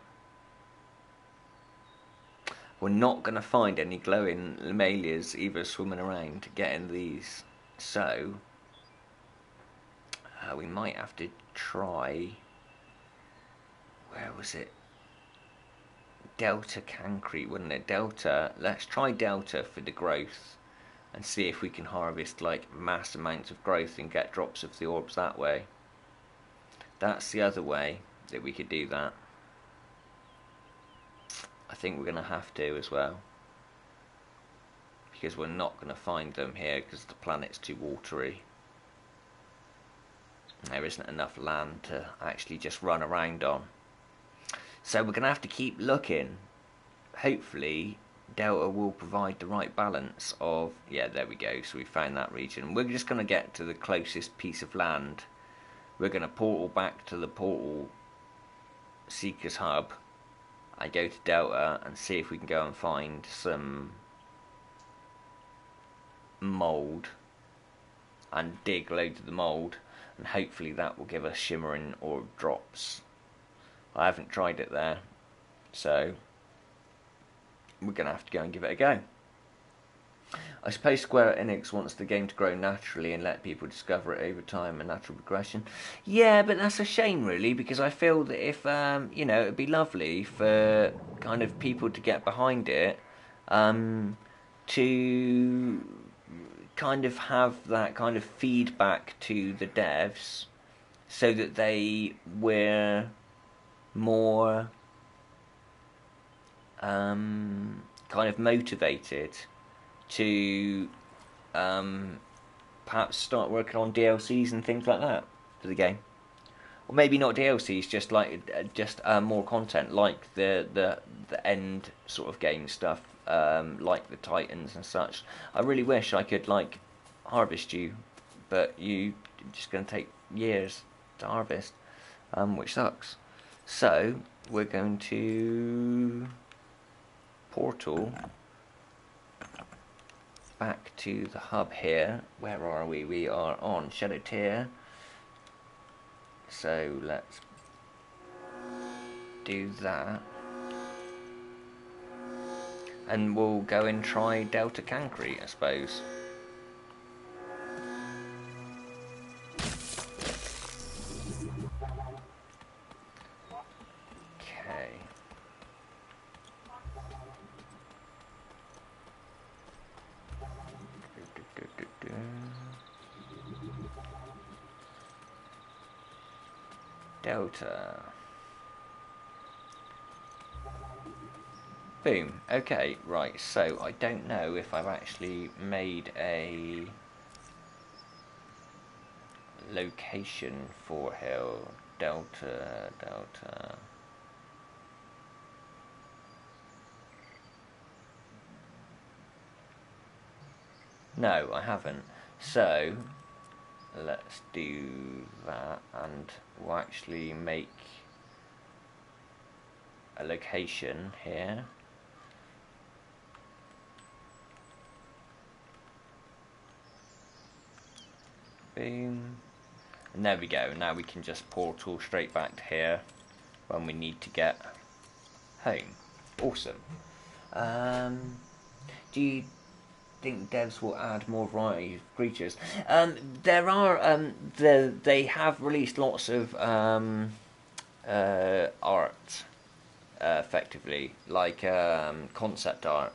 We're not going to find any glowing lemalias either swimming around getting these, so we might have to try. Where was it? Delta Concrete, wouldn't it? Delta. Let's try Delta for the growth and see if we can harvest like mass amounts of growth and get drops of the orbs that way. That's the other way that we could do that. I think we're going to have to as well, because we're not going to find them here because the planet's too watery. There isn't enough land to actually just run around on. So we're going to have to keep looking. Hopefully Delta will provide the right balance of... yeah, there we go. So we found that region. We're just going to get to the closest piece of land. We're going to portal back to the portal Seekers Hub. I go to Delta and see if we can go and find some mould and dig loads of the mould, and hopefully that will give us shimmering orb drops. I haven't tried it there, so we're going to have to go and give it a go. I suppose Square Enix wants the game to grow naturally and let people discover it over time, a natural progression. Yeah, but that's a shame, really, because I feel that if, you know, it'd be lovely for kind of people to get behind it, to kind of have that kind of feedback to the devs so that they were more kind of motivated to perhaps start working on DLCs and things like that for the game, or maybe not DLCs, just like more content, like the end sort of game stuff, like the Titans and such. I really wish I could like harvest you, but you're just going to take years to harvest, which sucks. So we're going to portal back to the hub here. Where are we? We are on Shadow Tier. So let's do that. And we'll go and try Delta Concrete, I suppose. Okay. Delta. Boom. Okay, right, so I don't know if I've actually made a location for Hill. Delta. No, I haven't. So let's do that, and we'll actually make a location here. Boom. And there we go. Now we can just portal straight back to here. when we need to get home. Awesome. Do you think devs will add more variety of creatures? There are they have released lots of art, effectively, like concept art,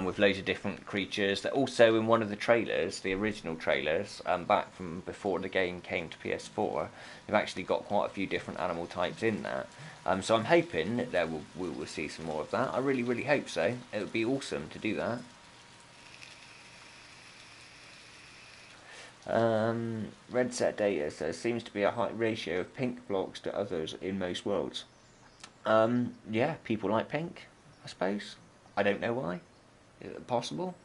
with loads of different creatures. That also in one of the trailers, the original trailers, back from before the game came to PS4, they've actually got quite a few different animal types in that. So I'm hoping that we will see some more of that. I really, really hope so. It would be awesome to do that. Red set data says seems to be a high ratio of pink blocks to others in most worlds. Yeah, people like pink, I suppose. I don't know why. Is it possible?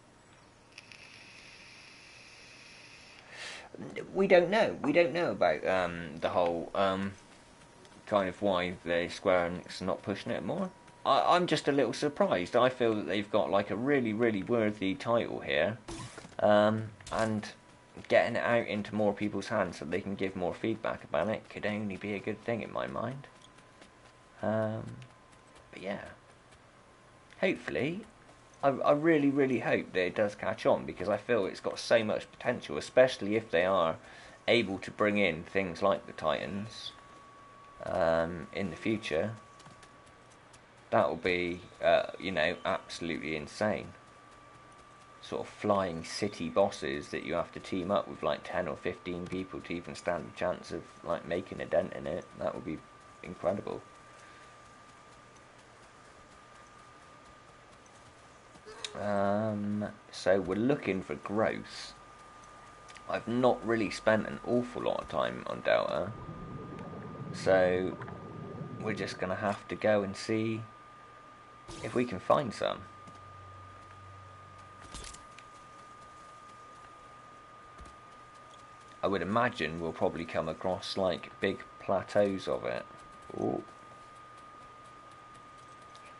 We don't know. We don't know about the whole kind of why the Square Enix are not pushing it more. I'm just a little surprised. I feel that they've got like a really, really worthy title here, and getting it out into more people's hands so they can give more feedback about it could only be a good thing in my mind. But yeah, hopefully, I really, really hope that it does catch on, because I feel it's got so much potential, especially if they are able to bring in things like the Titans in the future. That will be, absolutely insane. Sort of flying city bosses that you have to team up with like 10 or 15 people to even stand a chance of like making a dent in it. That would be incredible. So we're looking for growth. I've not really spent an awful lot of time on Delta, so we're just going to have to go and see if we can find some. I would imagine we'll probably come across like big plateaus of it. Ooh.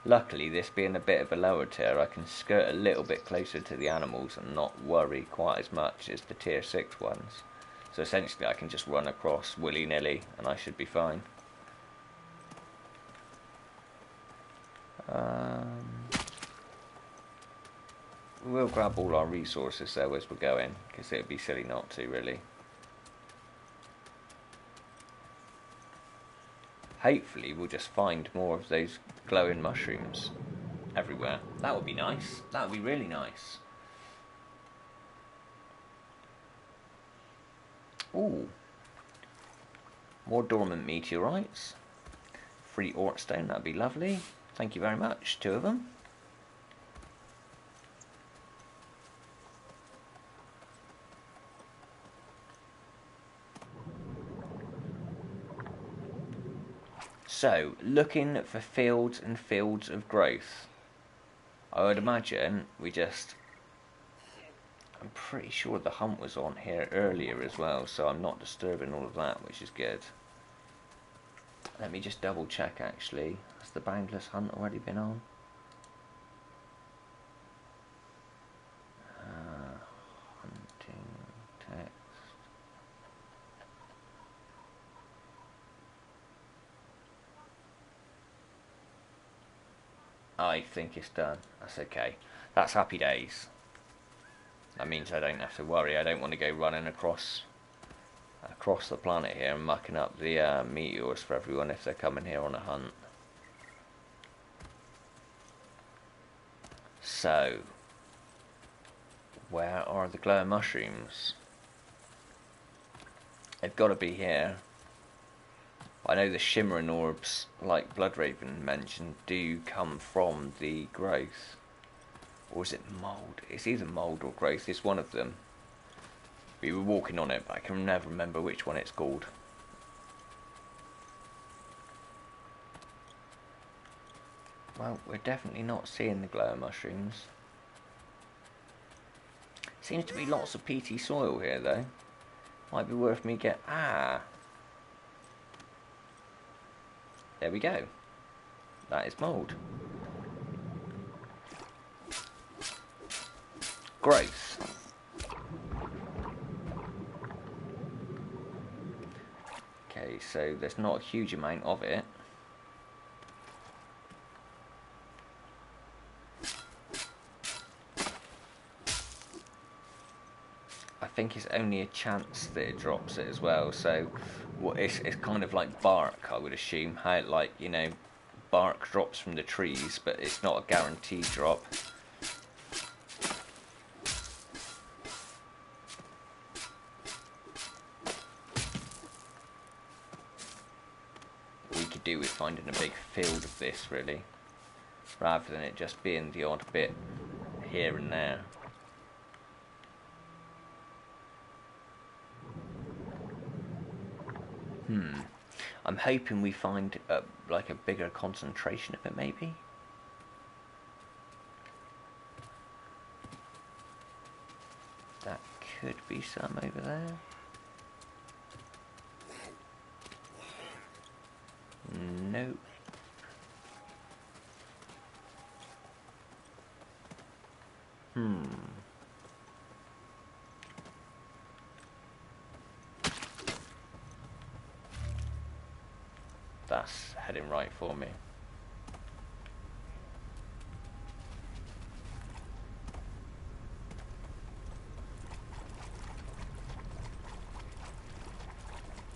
Luckily, this being a bit of a lower tier, I can skirt a little bit closer to the animals and not worry quite as much as the tier 6 ones. So essentially I can just run across willy-nilly and I should be fine. We'll grab all our resources though as we're going, because it would be silly not to, really. Hopefully we'll just find more of those glowing mushrooms everywhere. That would be nice. That would be really nice. Ooh. More dormant meteorites. Free Ortstone, that'd be lovely. Thank you very much. 2 of them. So, looking for fields and fields of growth. I would imagine I'm pretty sure the hunt was on here earlier as well, so I'm not disturbing all of that, which is good. Let me just double check actually. Has the Boundless hunt already been on? Hunting text. I think it's done. That's okay. That's happy days. That means I don't have to worry. I don't want to go running across the planet here and mucking up the meteors for everyone if they're coming here on a hunt. So, where are the glowing mushrooms? They've got to be here. I know the shimmering orbs, like Bloodraven mentioned, do come from the growth. Or is it mould? It's either mould or growth. It's one of them. We were walking on it, but I can never remember which one it's called. Well, we're definitely not seeing the glowing mushrooms. Seems to be lots of peaty soil here, though. Might be worth me get... Ah! There we go. That is mould. Growth. Okay, so there's not a huge amount of it. think it's only a chance that it drops it as well. So, it's kind of like bark, I would assume. How it, like, you know, bark drops from the trees, but it's not a guaranteed drop. We could do with finding a big field of this, really, rather than it just being the odd bit here and there. I'm hoping we find like a bigger concentration of it, maybe. That could be some over there. Nope. That's heading right for me.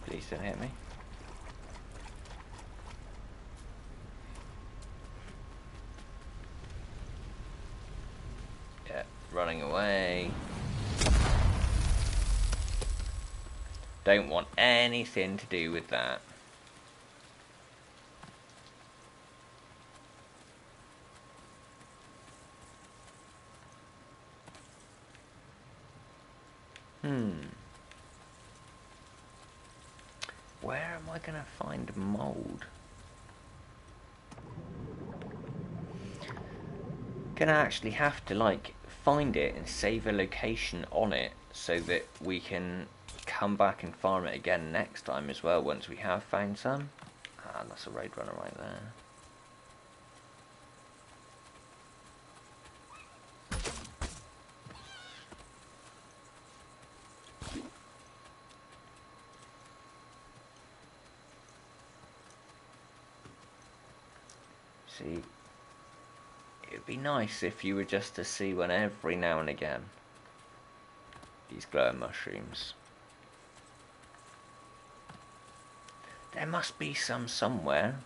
Please don't hit me. Yeah, running away. Don't want anything to do with that. Where am I going to find mold? Gonna actually have to like find it and save a location on it so that we can come back and farm it again next time as well once we have found some. Ah, that's a roadrunner right there. See, it'd be nice if you were just to see one every now and again. These glowing mushrooms. There must be some somewhere.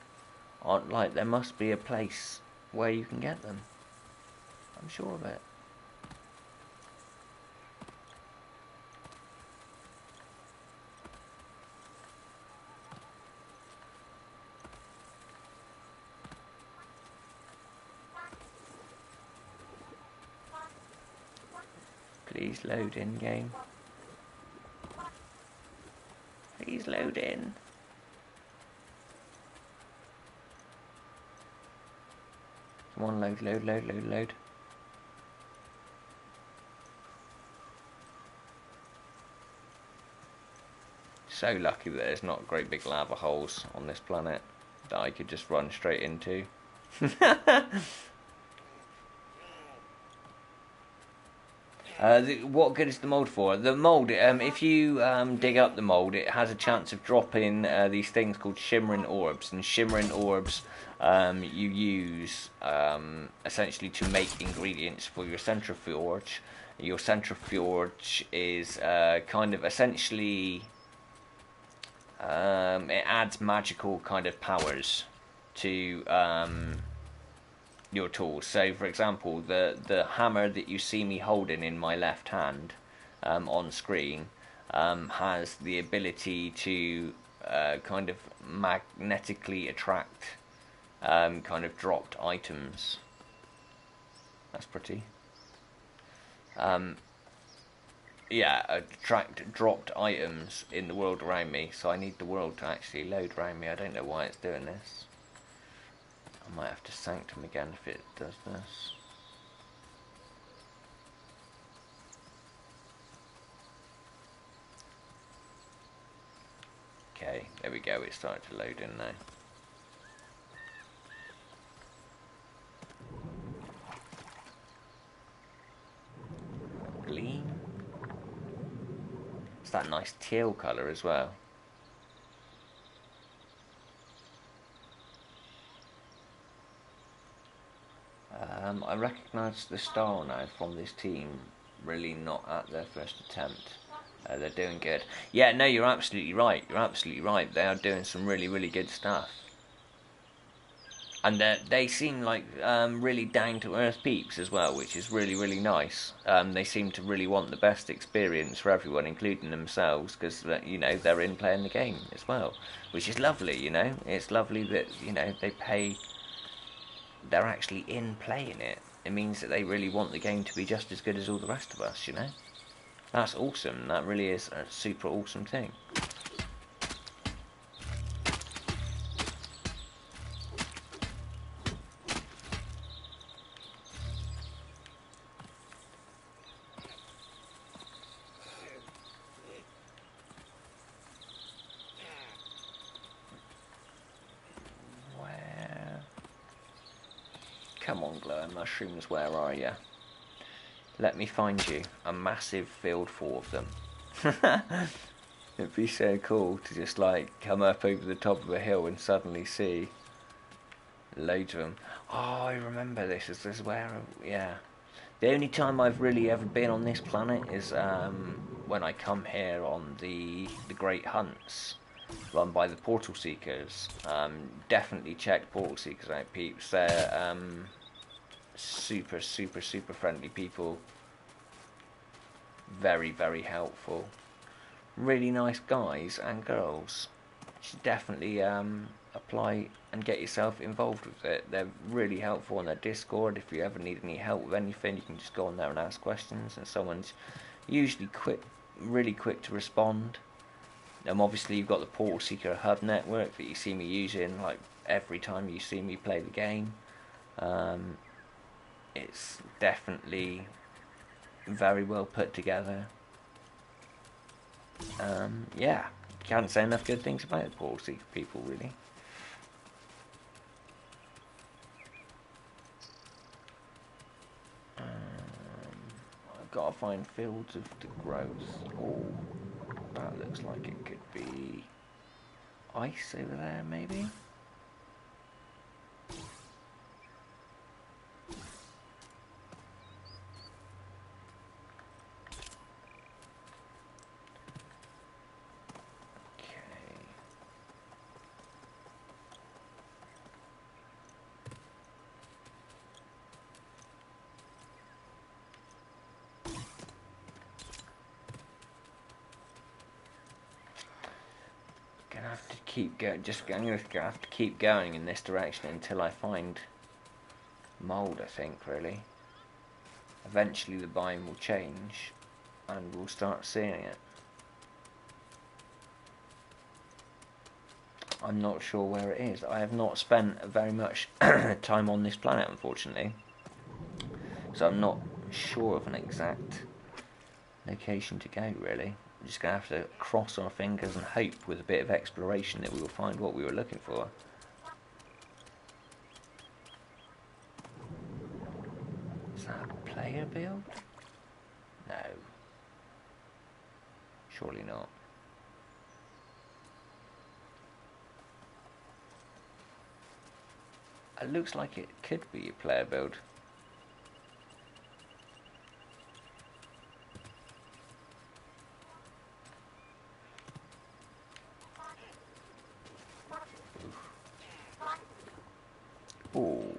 Like, there must be a place where you can get them. I'm sure of it. Please load in, game. Please load in. Come on, load, load, load, load, load. So lucky that there's not great big lava holes on this planet that I could just run straight into. What good is the mold for? The mold, if you dig up the mold, it has a chance of dropping these things called shimmering orbs. And shimmering orbs you use essentially to make ingredients for your centrifuge. Your centrifuge is kind of essentially it adds magical kind of powers to your tools. So, for example, the hammer that you see me holding in my left hand on screen has the ability to kind of magnetically attract kind of dropped items. That's pretty. Yeah, attract dropped items in the world around me. So I need the world to actually load around me. I don't know why it's doing this. I might have to sanctum again if it does this. Okay, there we go, it's starting to load in now. Gleam. It's that nice teal colour as well. I recognise the star now from this team, really not at their first attempt. They're doing good. Yeah, no, you're absolutely right. You're absolutely right. They are doing some really, really good stuff. And they seem like really down to earth peeps as well, which is really, really nice. They seem to really want the best experience for everyone, including themselves, because they're in playing the game as well, which is lovely. It's lovely that they pay. They're actually in playing it. It means that they really want the game to be just as good as all the rest of us. That's awesome. That really is a super awesome thing. Come on, glowing mushrooms, where are you? Let me find you. A massive field full of them. It'd be so cool to just come up over the top of a hill and suddenly see loads of them. Oh, I remember this. This is where, yeah. The only time I've really ever been on this planet is when I come here on the Great Hunts, run by the Portal Seekers. Definitely check Portal Seekers out, peeps. They're super, super, super friendly people. Very, very helpful. Really nice guys and girls. You should definitely apply and get yourself involved with it. They're really helpful on their Discord. If you ever need any help with anything, you can just go on there and ask questions, and someone's usually really quick to respond. Obviously you've got the Portal Seeker Hub network that you see me using every time you see me play the game. It's definitely very well put together. Yeah, can't say enough good things about the Portal Seeker people, really. I've got to find fields of the growth. Oh, that looks like it could be ice over there, maybe? Gonna have to keep going. I'm gonna have to keep going in this direction until I find mold. I think really. Eventually, the biome will change, and we'll start seeing it. I'm not sure where it is. I have not spent very much time on this planet, unfortunately, so I'm not sure of an exact location to go. Really. We're just going to have to cross our fingers and hope with a bit of exploration that we will find what we were looking for. Is that a player build? No. Surely not. It looks like it could be a player build. Ooh.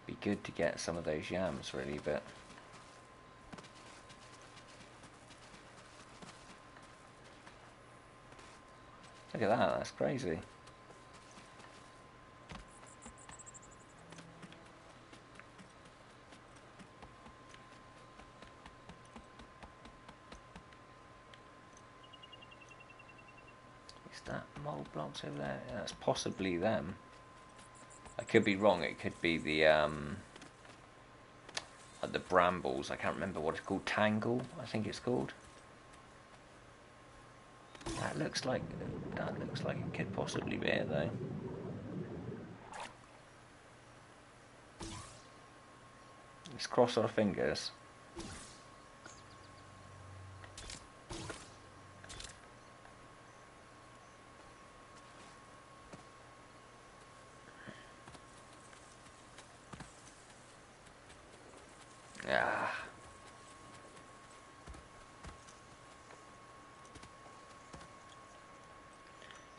Be good to get some of those yams, really, but look at that, that's crazy. That mold blocks over there? Yeah, that's possibly them. I could be wrong. It could be the brambles. I can't remember what it's called. Tangle, I think it's called. That looks like it could possibly be it though. Let's cross our fingers.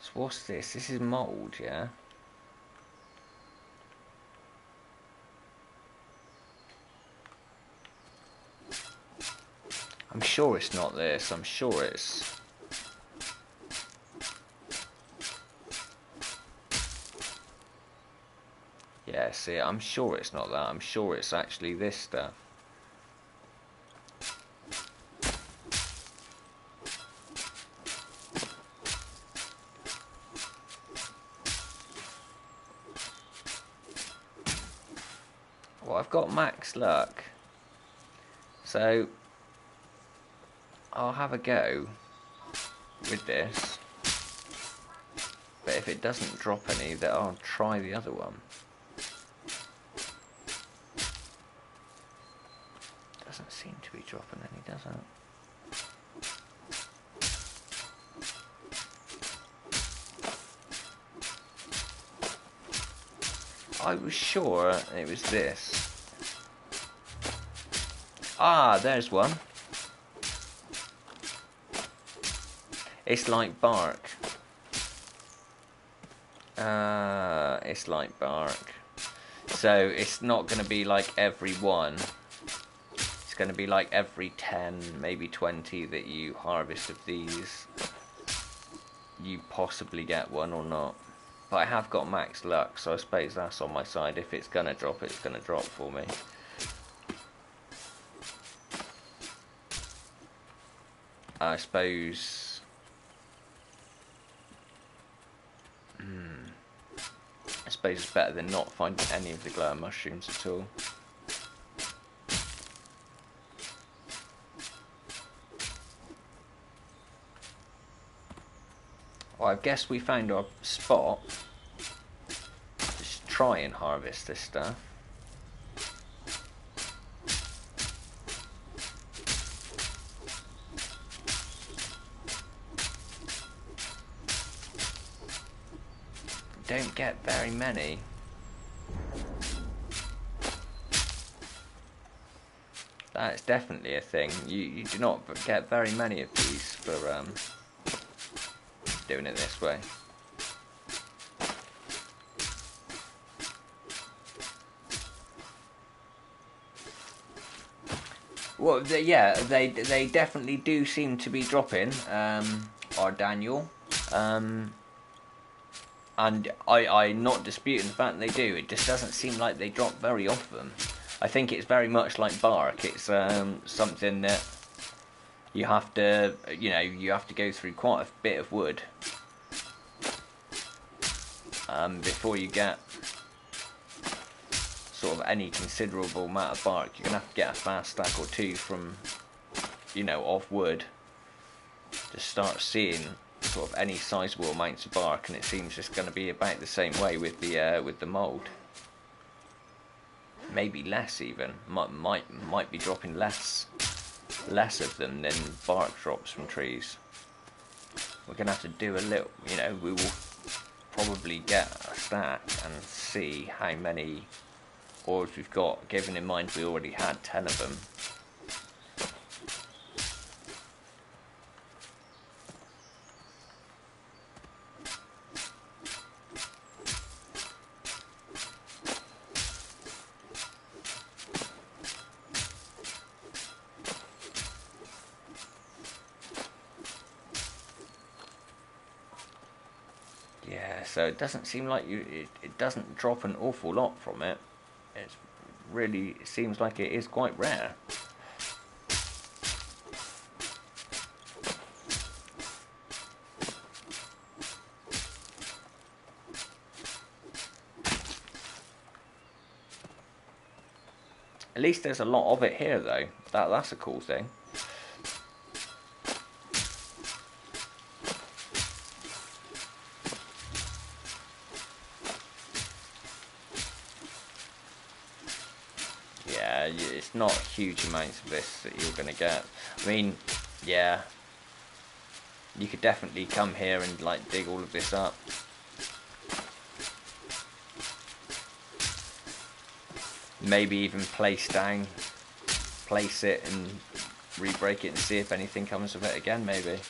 So what's this? This is mould, yeah? I'm sure it's not this. I'm sure it's... Yeah, see, I'm sure it's not that. I'm sure it's actually this stuff. Well, I've got max luck. So, I'll have a go with this. But if it doesn't drop any, then I'll try the other one. Doesn't seem to be dropping any, does it? I was sure it was this. Ah, there's one. It's like bark. It's like bark. So it's not going to be like every one. It's going to be like every 10, maybe 20 that you harvest of these. You possibly get one or not. But I have got max luck, so I suppose that's on my side. If it's going to drop, it's going to drop for me. I suppose... I suppose it's better than not finding any of the glow mushrooms at all. Well, I guess we found our spot. Just try and harvest this stuff. Don't get very many. That's definitely a thing. You do not get very many of these for doing it this way. Well, they definitely do seem to be dropping. Our Daniel. And I'm not disputing the fact they do. It just doesn't seem like they drop very often. I think it's very much like bark. It's something that you have to, you have to go through quite a bit of wood before you get sort of any considerable amount of bark. You're gonna have to get a fast stack or two from, of wood to start seeing sort of any sizable amounts of bark, and it seems just going to be about the same way with the mould. Maybe less even. Might be dropping less of them than bark drops from trees. We're going to have to do a little. We will probably get a stack and see how many orbs we've got. Given in mind we already had 10 of them. So it doesn't seem like it doesn't drop an awful lot from it. It seems like it is quite rare. At least there's a lot of it here though. That's a cool thing. It's not huge amounts of this that you're going to get. I mean, yeah, you could definitely come here and like dig all of this up. Maybe even place it and re-break it and see if anything comes of it again, maybe.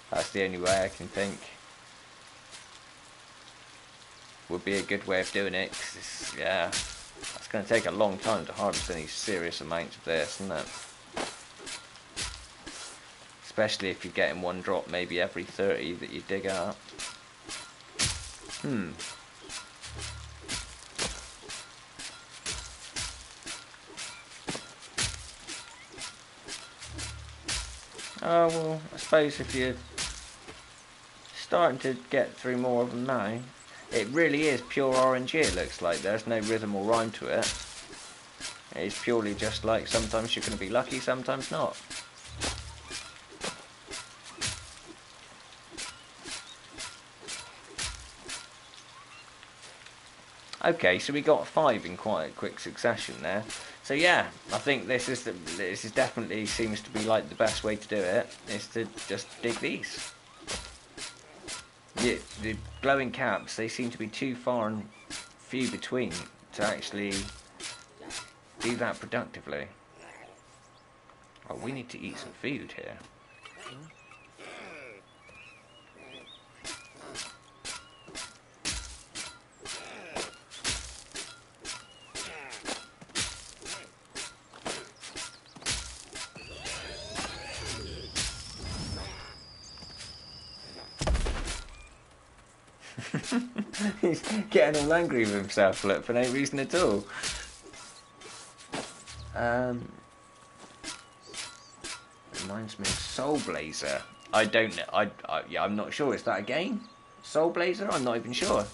That's the only way I can think. would be a good way of doing it. 'Cause yeah, it's going to take a long time to harvest any serious amounts of this, isn't it? Especially if you're getting one drop maybe every 30 that you dig up. Oh, well, I suppose if you're starting to get through more of them now, it really is pure RNG, it looks like. There's no rhythm or rhyme to it. It's purely just like sometimes you're going to be lucky, sometimes not. Okay, so we got 5 in quite a quick succession there. So yeah, I think this is definitely seems to be like the best way to do it, is to just dig these. Yeah, the glowing caps, they seem to be too far and few between to actually do that productively. Oh, we need to eat some food here. He's getting all angry with himself, look, for no reason at all. Reminds me of Soul Blazer. I don't know. Yeah, I'm not sure. Is that a game? Soul Blazer? I'm not even sure.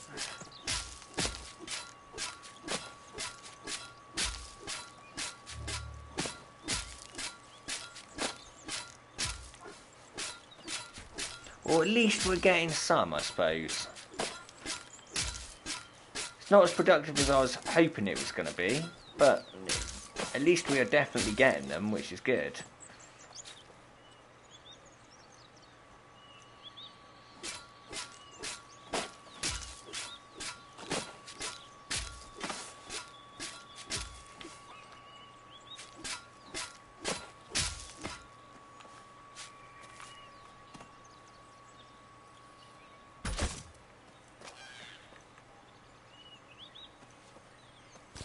Or at least we're getting some, I suppose. It's not as productive as I was hoping it was going to be, but at least we are definitely getting them, which is good.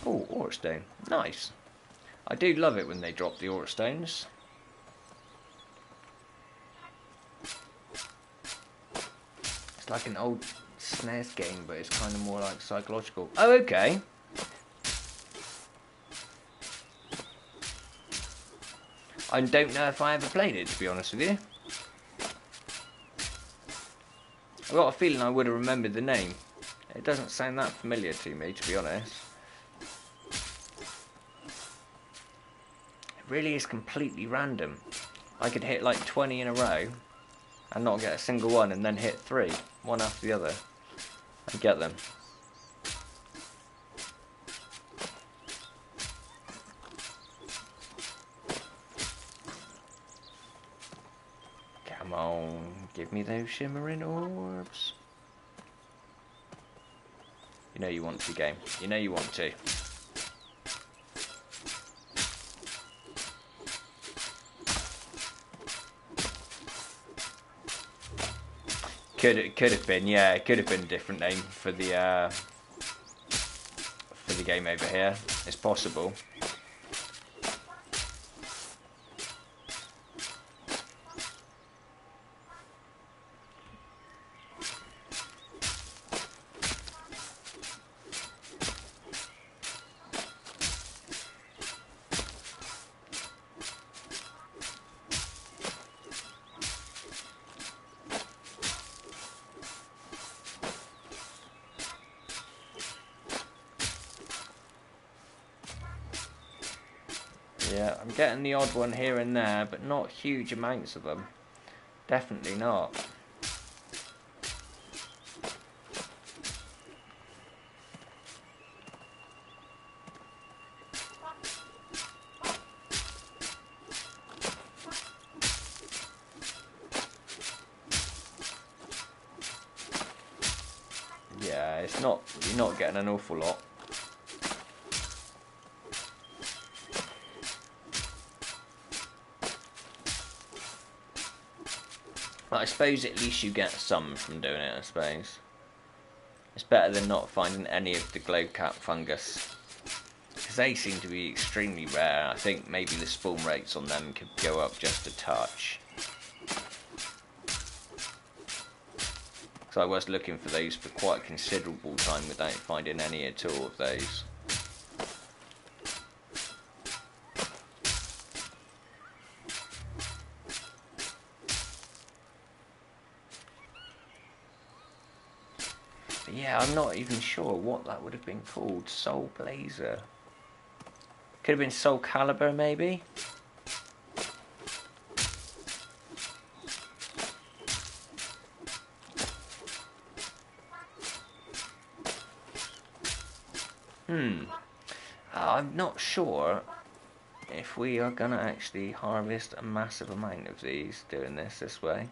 Oh, ore stone. Nice. I do love it when they drop the ore stones. It's like an old SNES game, but it's kind of more like psychological. Oh, okay. I don't know if I ever played it, to be honest with you. I've got a feeling I would have remembered the name. It doesn't sound that familiar to me, to be honest. It really is completely random. I could hit like 20 in a row and not get a single one, and then hit 3, one after the other, and get them. Come on, give me those shimmering orbs. You know you want to, game. You know you want to. Could have been, yeah, it could have been a different name for the game over here. It's possible. Yeah, I'm getting the odd one here and there, but not huge amounts of them. Definitely not. Yeah, it's not, you're not getting an awful lot. But I suppose at least you get some from doing it, I suppose. It's better than not finding any of the glowcap fungus, because they seem to be extremely rare. I think maybe the spawn rates on them could go up just a touch. So I was looking for those for quite a considerable time without finding any at all of those. But yeah, I'm not even sure what that would have been called. Soul Blazer. Could have been Soul Calibur, maybe? I'm not sure if we are going to actually harvest a massive amount of these doing this way.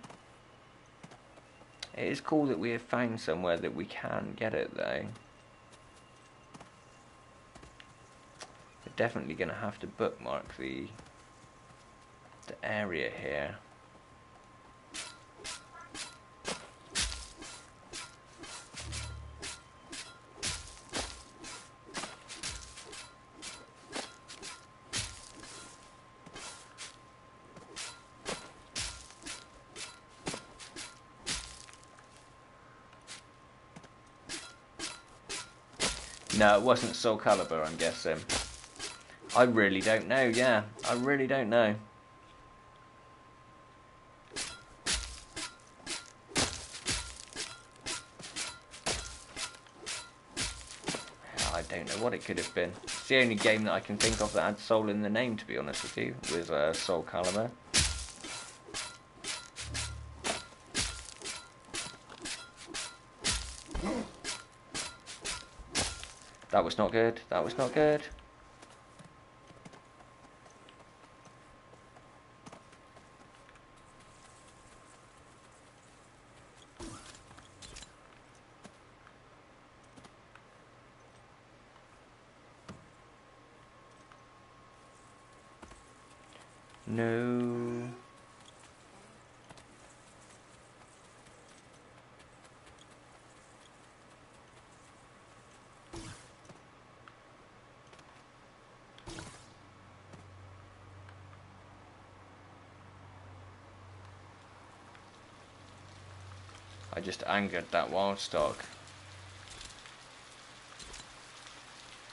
It is cool that we have found somewhere that we can get it though. We're definitely going to have to bookmark the area here. No, it wasn't Soul Calibur, I'm guessing. I really don't know, yeah. I really don't know. I don't know what it could have been. It's the only game that I can think of that had Soul in the name, to be honest with you, was Soul Calibur. That was not good. That was not good. No. I just angered that wild stock.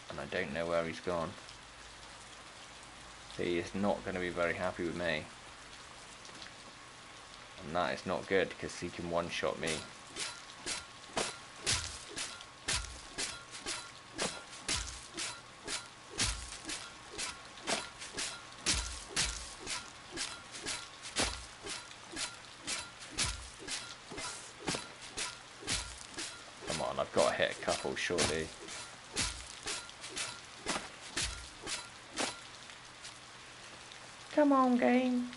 And I don't know where he's gone. He is not going to be very happy with me. And that is not good, because he can one-shot me. Come on, I've got to hit a couple surely. Come on, game.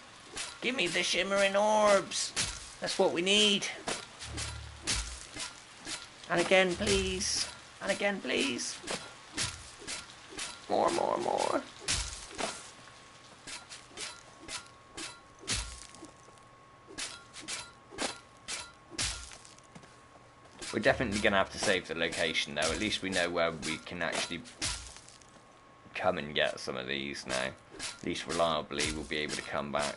Give me the shimmering orbs. That's what we need. And again, please. And again, please. More, more, more. We're definitely going to have to save the location, though. At least we know where we can actually come and get some of these now. At least reliably we'll be able to come back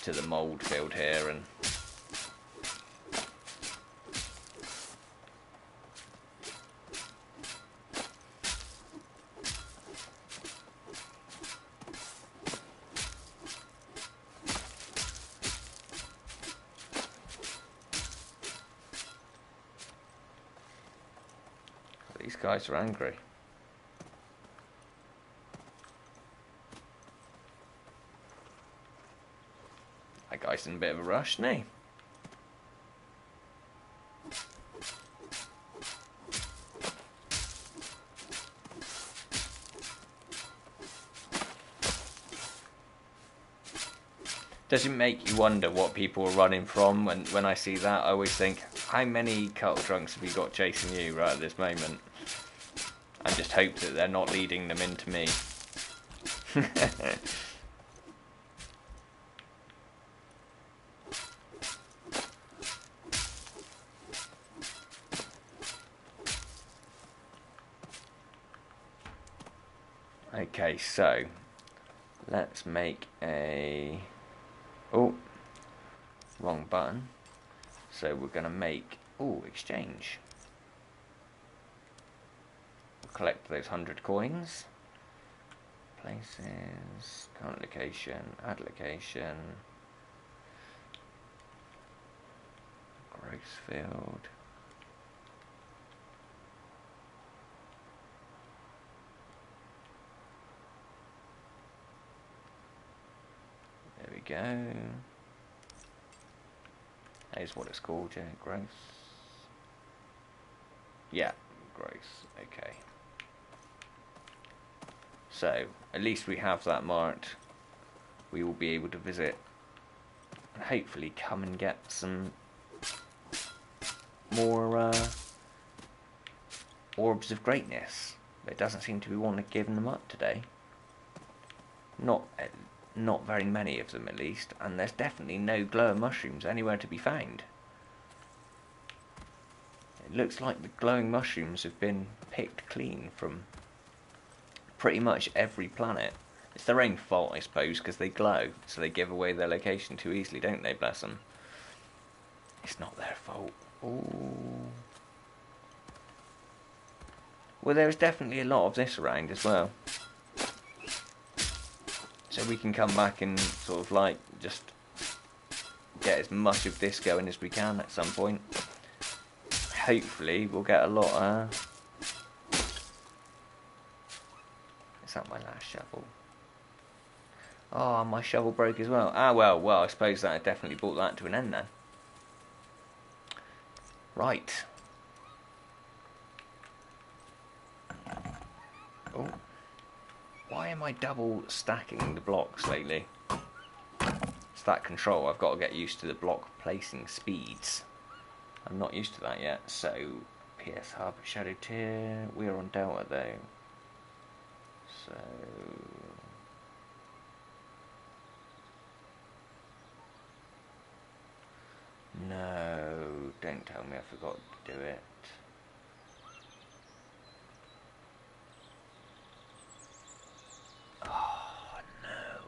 to the mould field here and these guys are angry. That guy's in a bit of a rush, isn't he? Does it make you wonder what people are running from? When I see that, I always think, how many cattle trunks have you got chasing you right at this moment? I just hope that they're not leading them into me. so let's make a... Oh, wrong button. So we're going to make... Oh, exchange. We'll collect those 100 coins. Places, current location, add location, gross field. There we go. Here's what it's called, yeah, gross. Yeah, gross, okay. So, at least we have that marked. We will be able to visit and hopefully come and get some more Orbs of Greatness. But it doesn't seem to be wanting to give them up today. Not very many of them at least, and there's definitely no glowing mushrooms anywhere to be found. It looks like the glowing mushrooms have been picked clean from pretty much every planet. It's their own fault, I suppose, because they glow, so they give away their location too easily, don't they, bless them? It's not their fault. Ooh. Well, there's definitely a lot of this around as well. So we can come back and sort of like just get as much of this going as we can at some point. Hopefully we'll get a lot Is that my last shovel? Oh, my shovel broke as well. Ah, well, I suppose that definitely brought that to an end then. Right. Oh. Why am I double stacking the blocks lately? It's that control. I've got to get used to the block placing speeds. I'm not used to that yet. So, PS Hub, Shadow Tier. We are on Delta though. So... No, don't tell me I forgot to do it. Oh, no.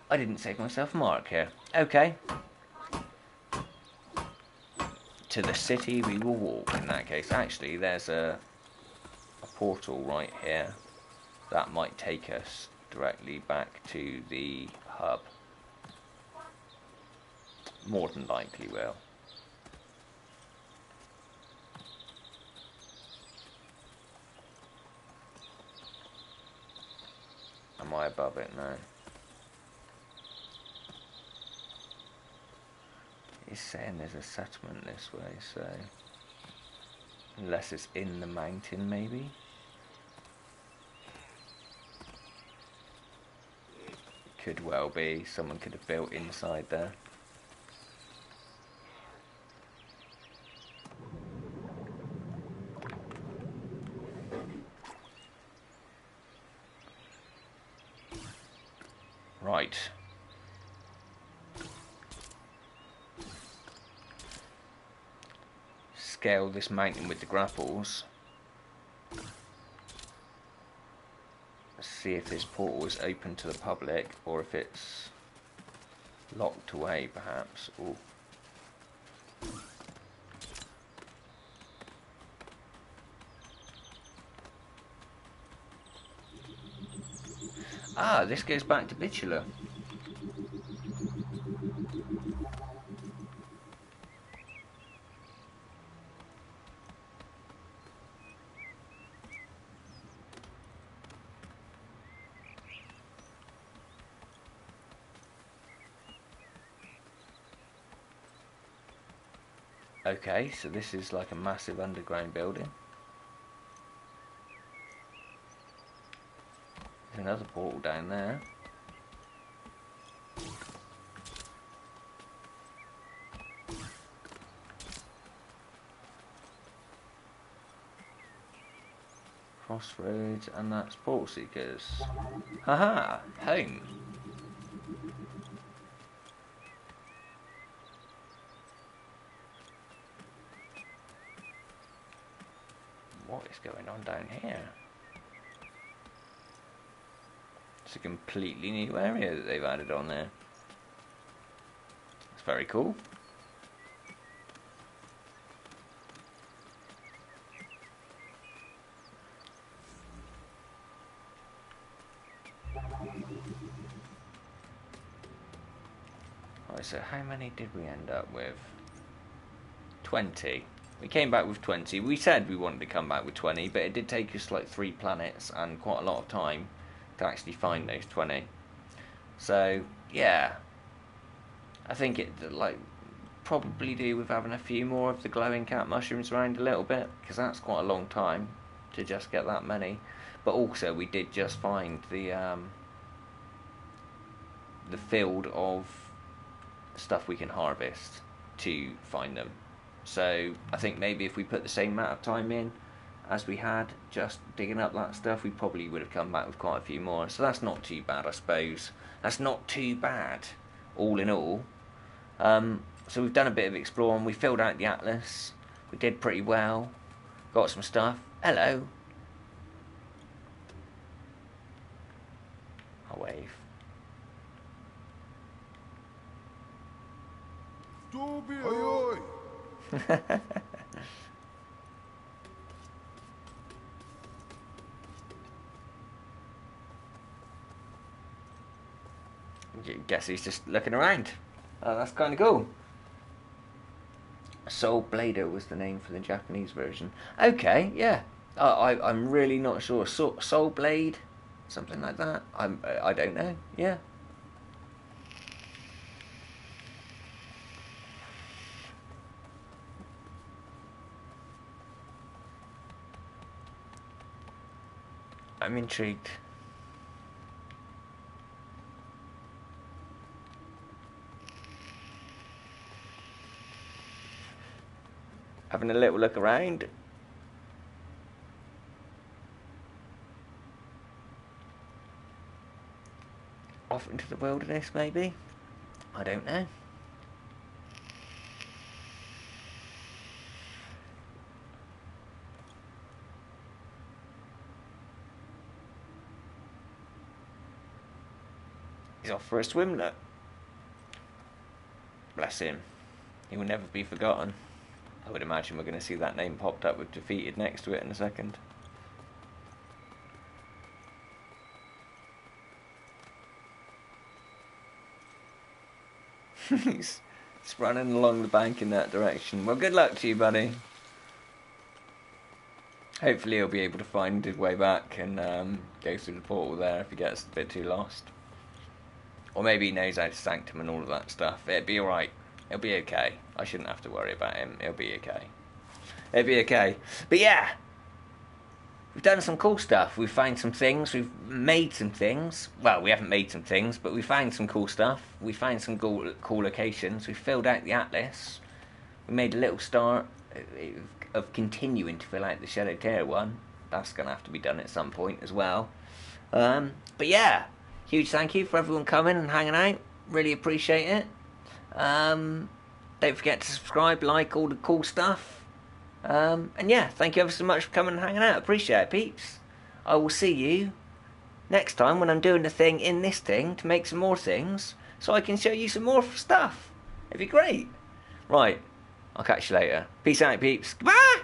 I didn't save myself a mark here. Okay. To the city we will walk in that case. Actually, there's a portal right here. That might take us directly back to the hub. More than likely will. Am I above it now? It's saying there's a settlement this way, so... Unless it's in the mountain, maybe? Could well be. Someone could have built inside there. Right. Scale this mountain with the grapples. See if this portal is open to the public or if it's locked away, perhaps. Ooh. Ah, this goes back to Bitula. Okay, so this is like a massive underground building. There's another portal down there. Crossroads, and that's portal seekers. Haha, home. What is going on down here. It's a completely new area that they've added on there. It's very cool. Right, so how many did we end up with? 20. We came back with 20. We said we wanted to come back with 20, but it did take us like 3 planets and quite a lot of time to actually find those 20. So, yeah. I think it, like, probably do with having a few more of the glowing cat mushrooms around a little bit, because that's quite a long time to just get that many. But also, we did just find the field of stuff we can harvest to find them. So I think maybe if we put the same amount of time in as we had just digging up that stuff, we probably would have come back with quite a few more. So that's not too bad, I suppose. That's not too bad, all in all. So we've done a bit of exploring. We filled out the atlas. We did pretty well. Got some stuff. Hello. I'll wave. Oi, oi. Guess he's just looking around. Oh, that's kind of cool. Soul Blader was the name for the Japanese version. Okay, yeah. I'm really not sure. Soul Blade, something like that. I don't know. Yeah. I'm intrigued. Having a little look around. Off into the wilderness, maybe? I don't know. He's off for a swim, look. Bless him. He will never be forgotten. I would imagine we're going to see that name popped up with defeated next to it in a second. He's running along the bank in that direction. Well, good luck to you, buddy. Hopefully he'll be able to find his way back and go through the portal there if he gets a bit too lost. Or maybe he knows how to sanctum and all of that stuff. It'll be alright. It'll be okay. I shouldn't have to worry about him. It'll be okay. It'll be okay. But yeah, we've done some cool stuff. We've found some things. We've made some things. Well, we haven't made some things, but we found some cool stuff. We found some cool locations. We filled out the atlas. We made a little start of continuing to fill out the Shadow Tear one. That's going to have to be done at some point as well. But yeah, huge thank you for everyone coming and hanging out. Really appreciate it. Don't forget to subscribe, like, all the cool stuff. And yeah, thank you ever so much for coming and hanging out. Appreciate it, peeps. I will see you next time when I'm doing the thing in this thing to make some more things so I can show you some more stuff. It'd be great. Right, I'll catch you later. Peace out, peeps. Goodbye!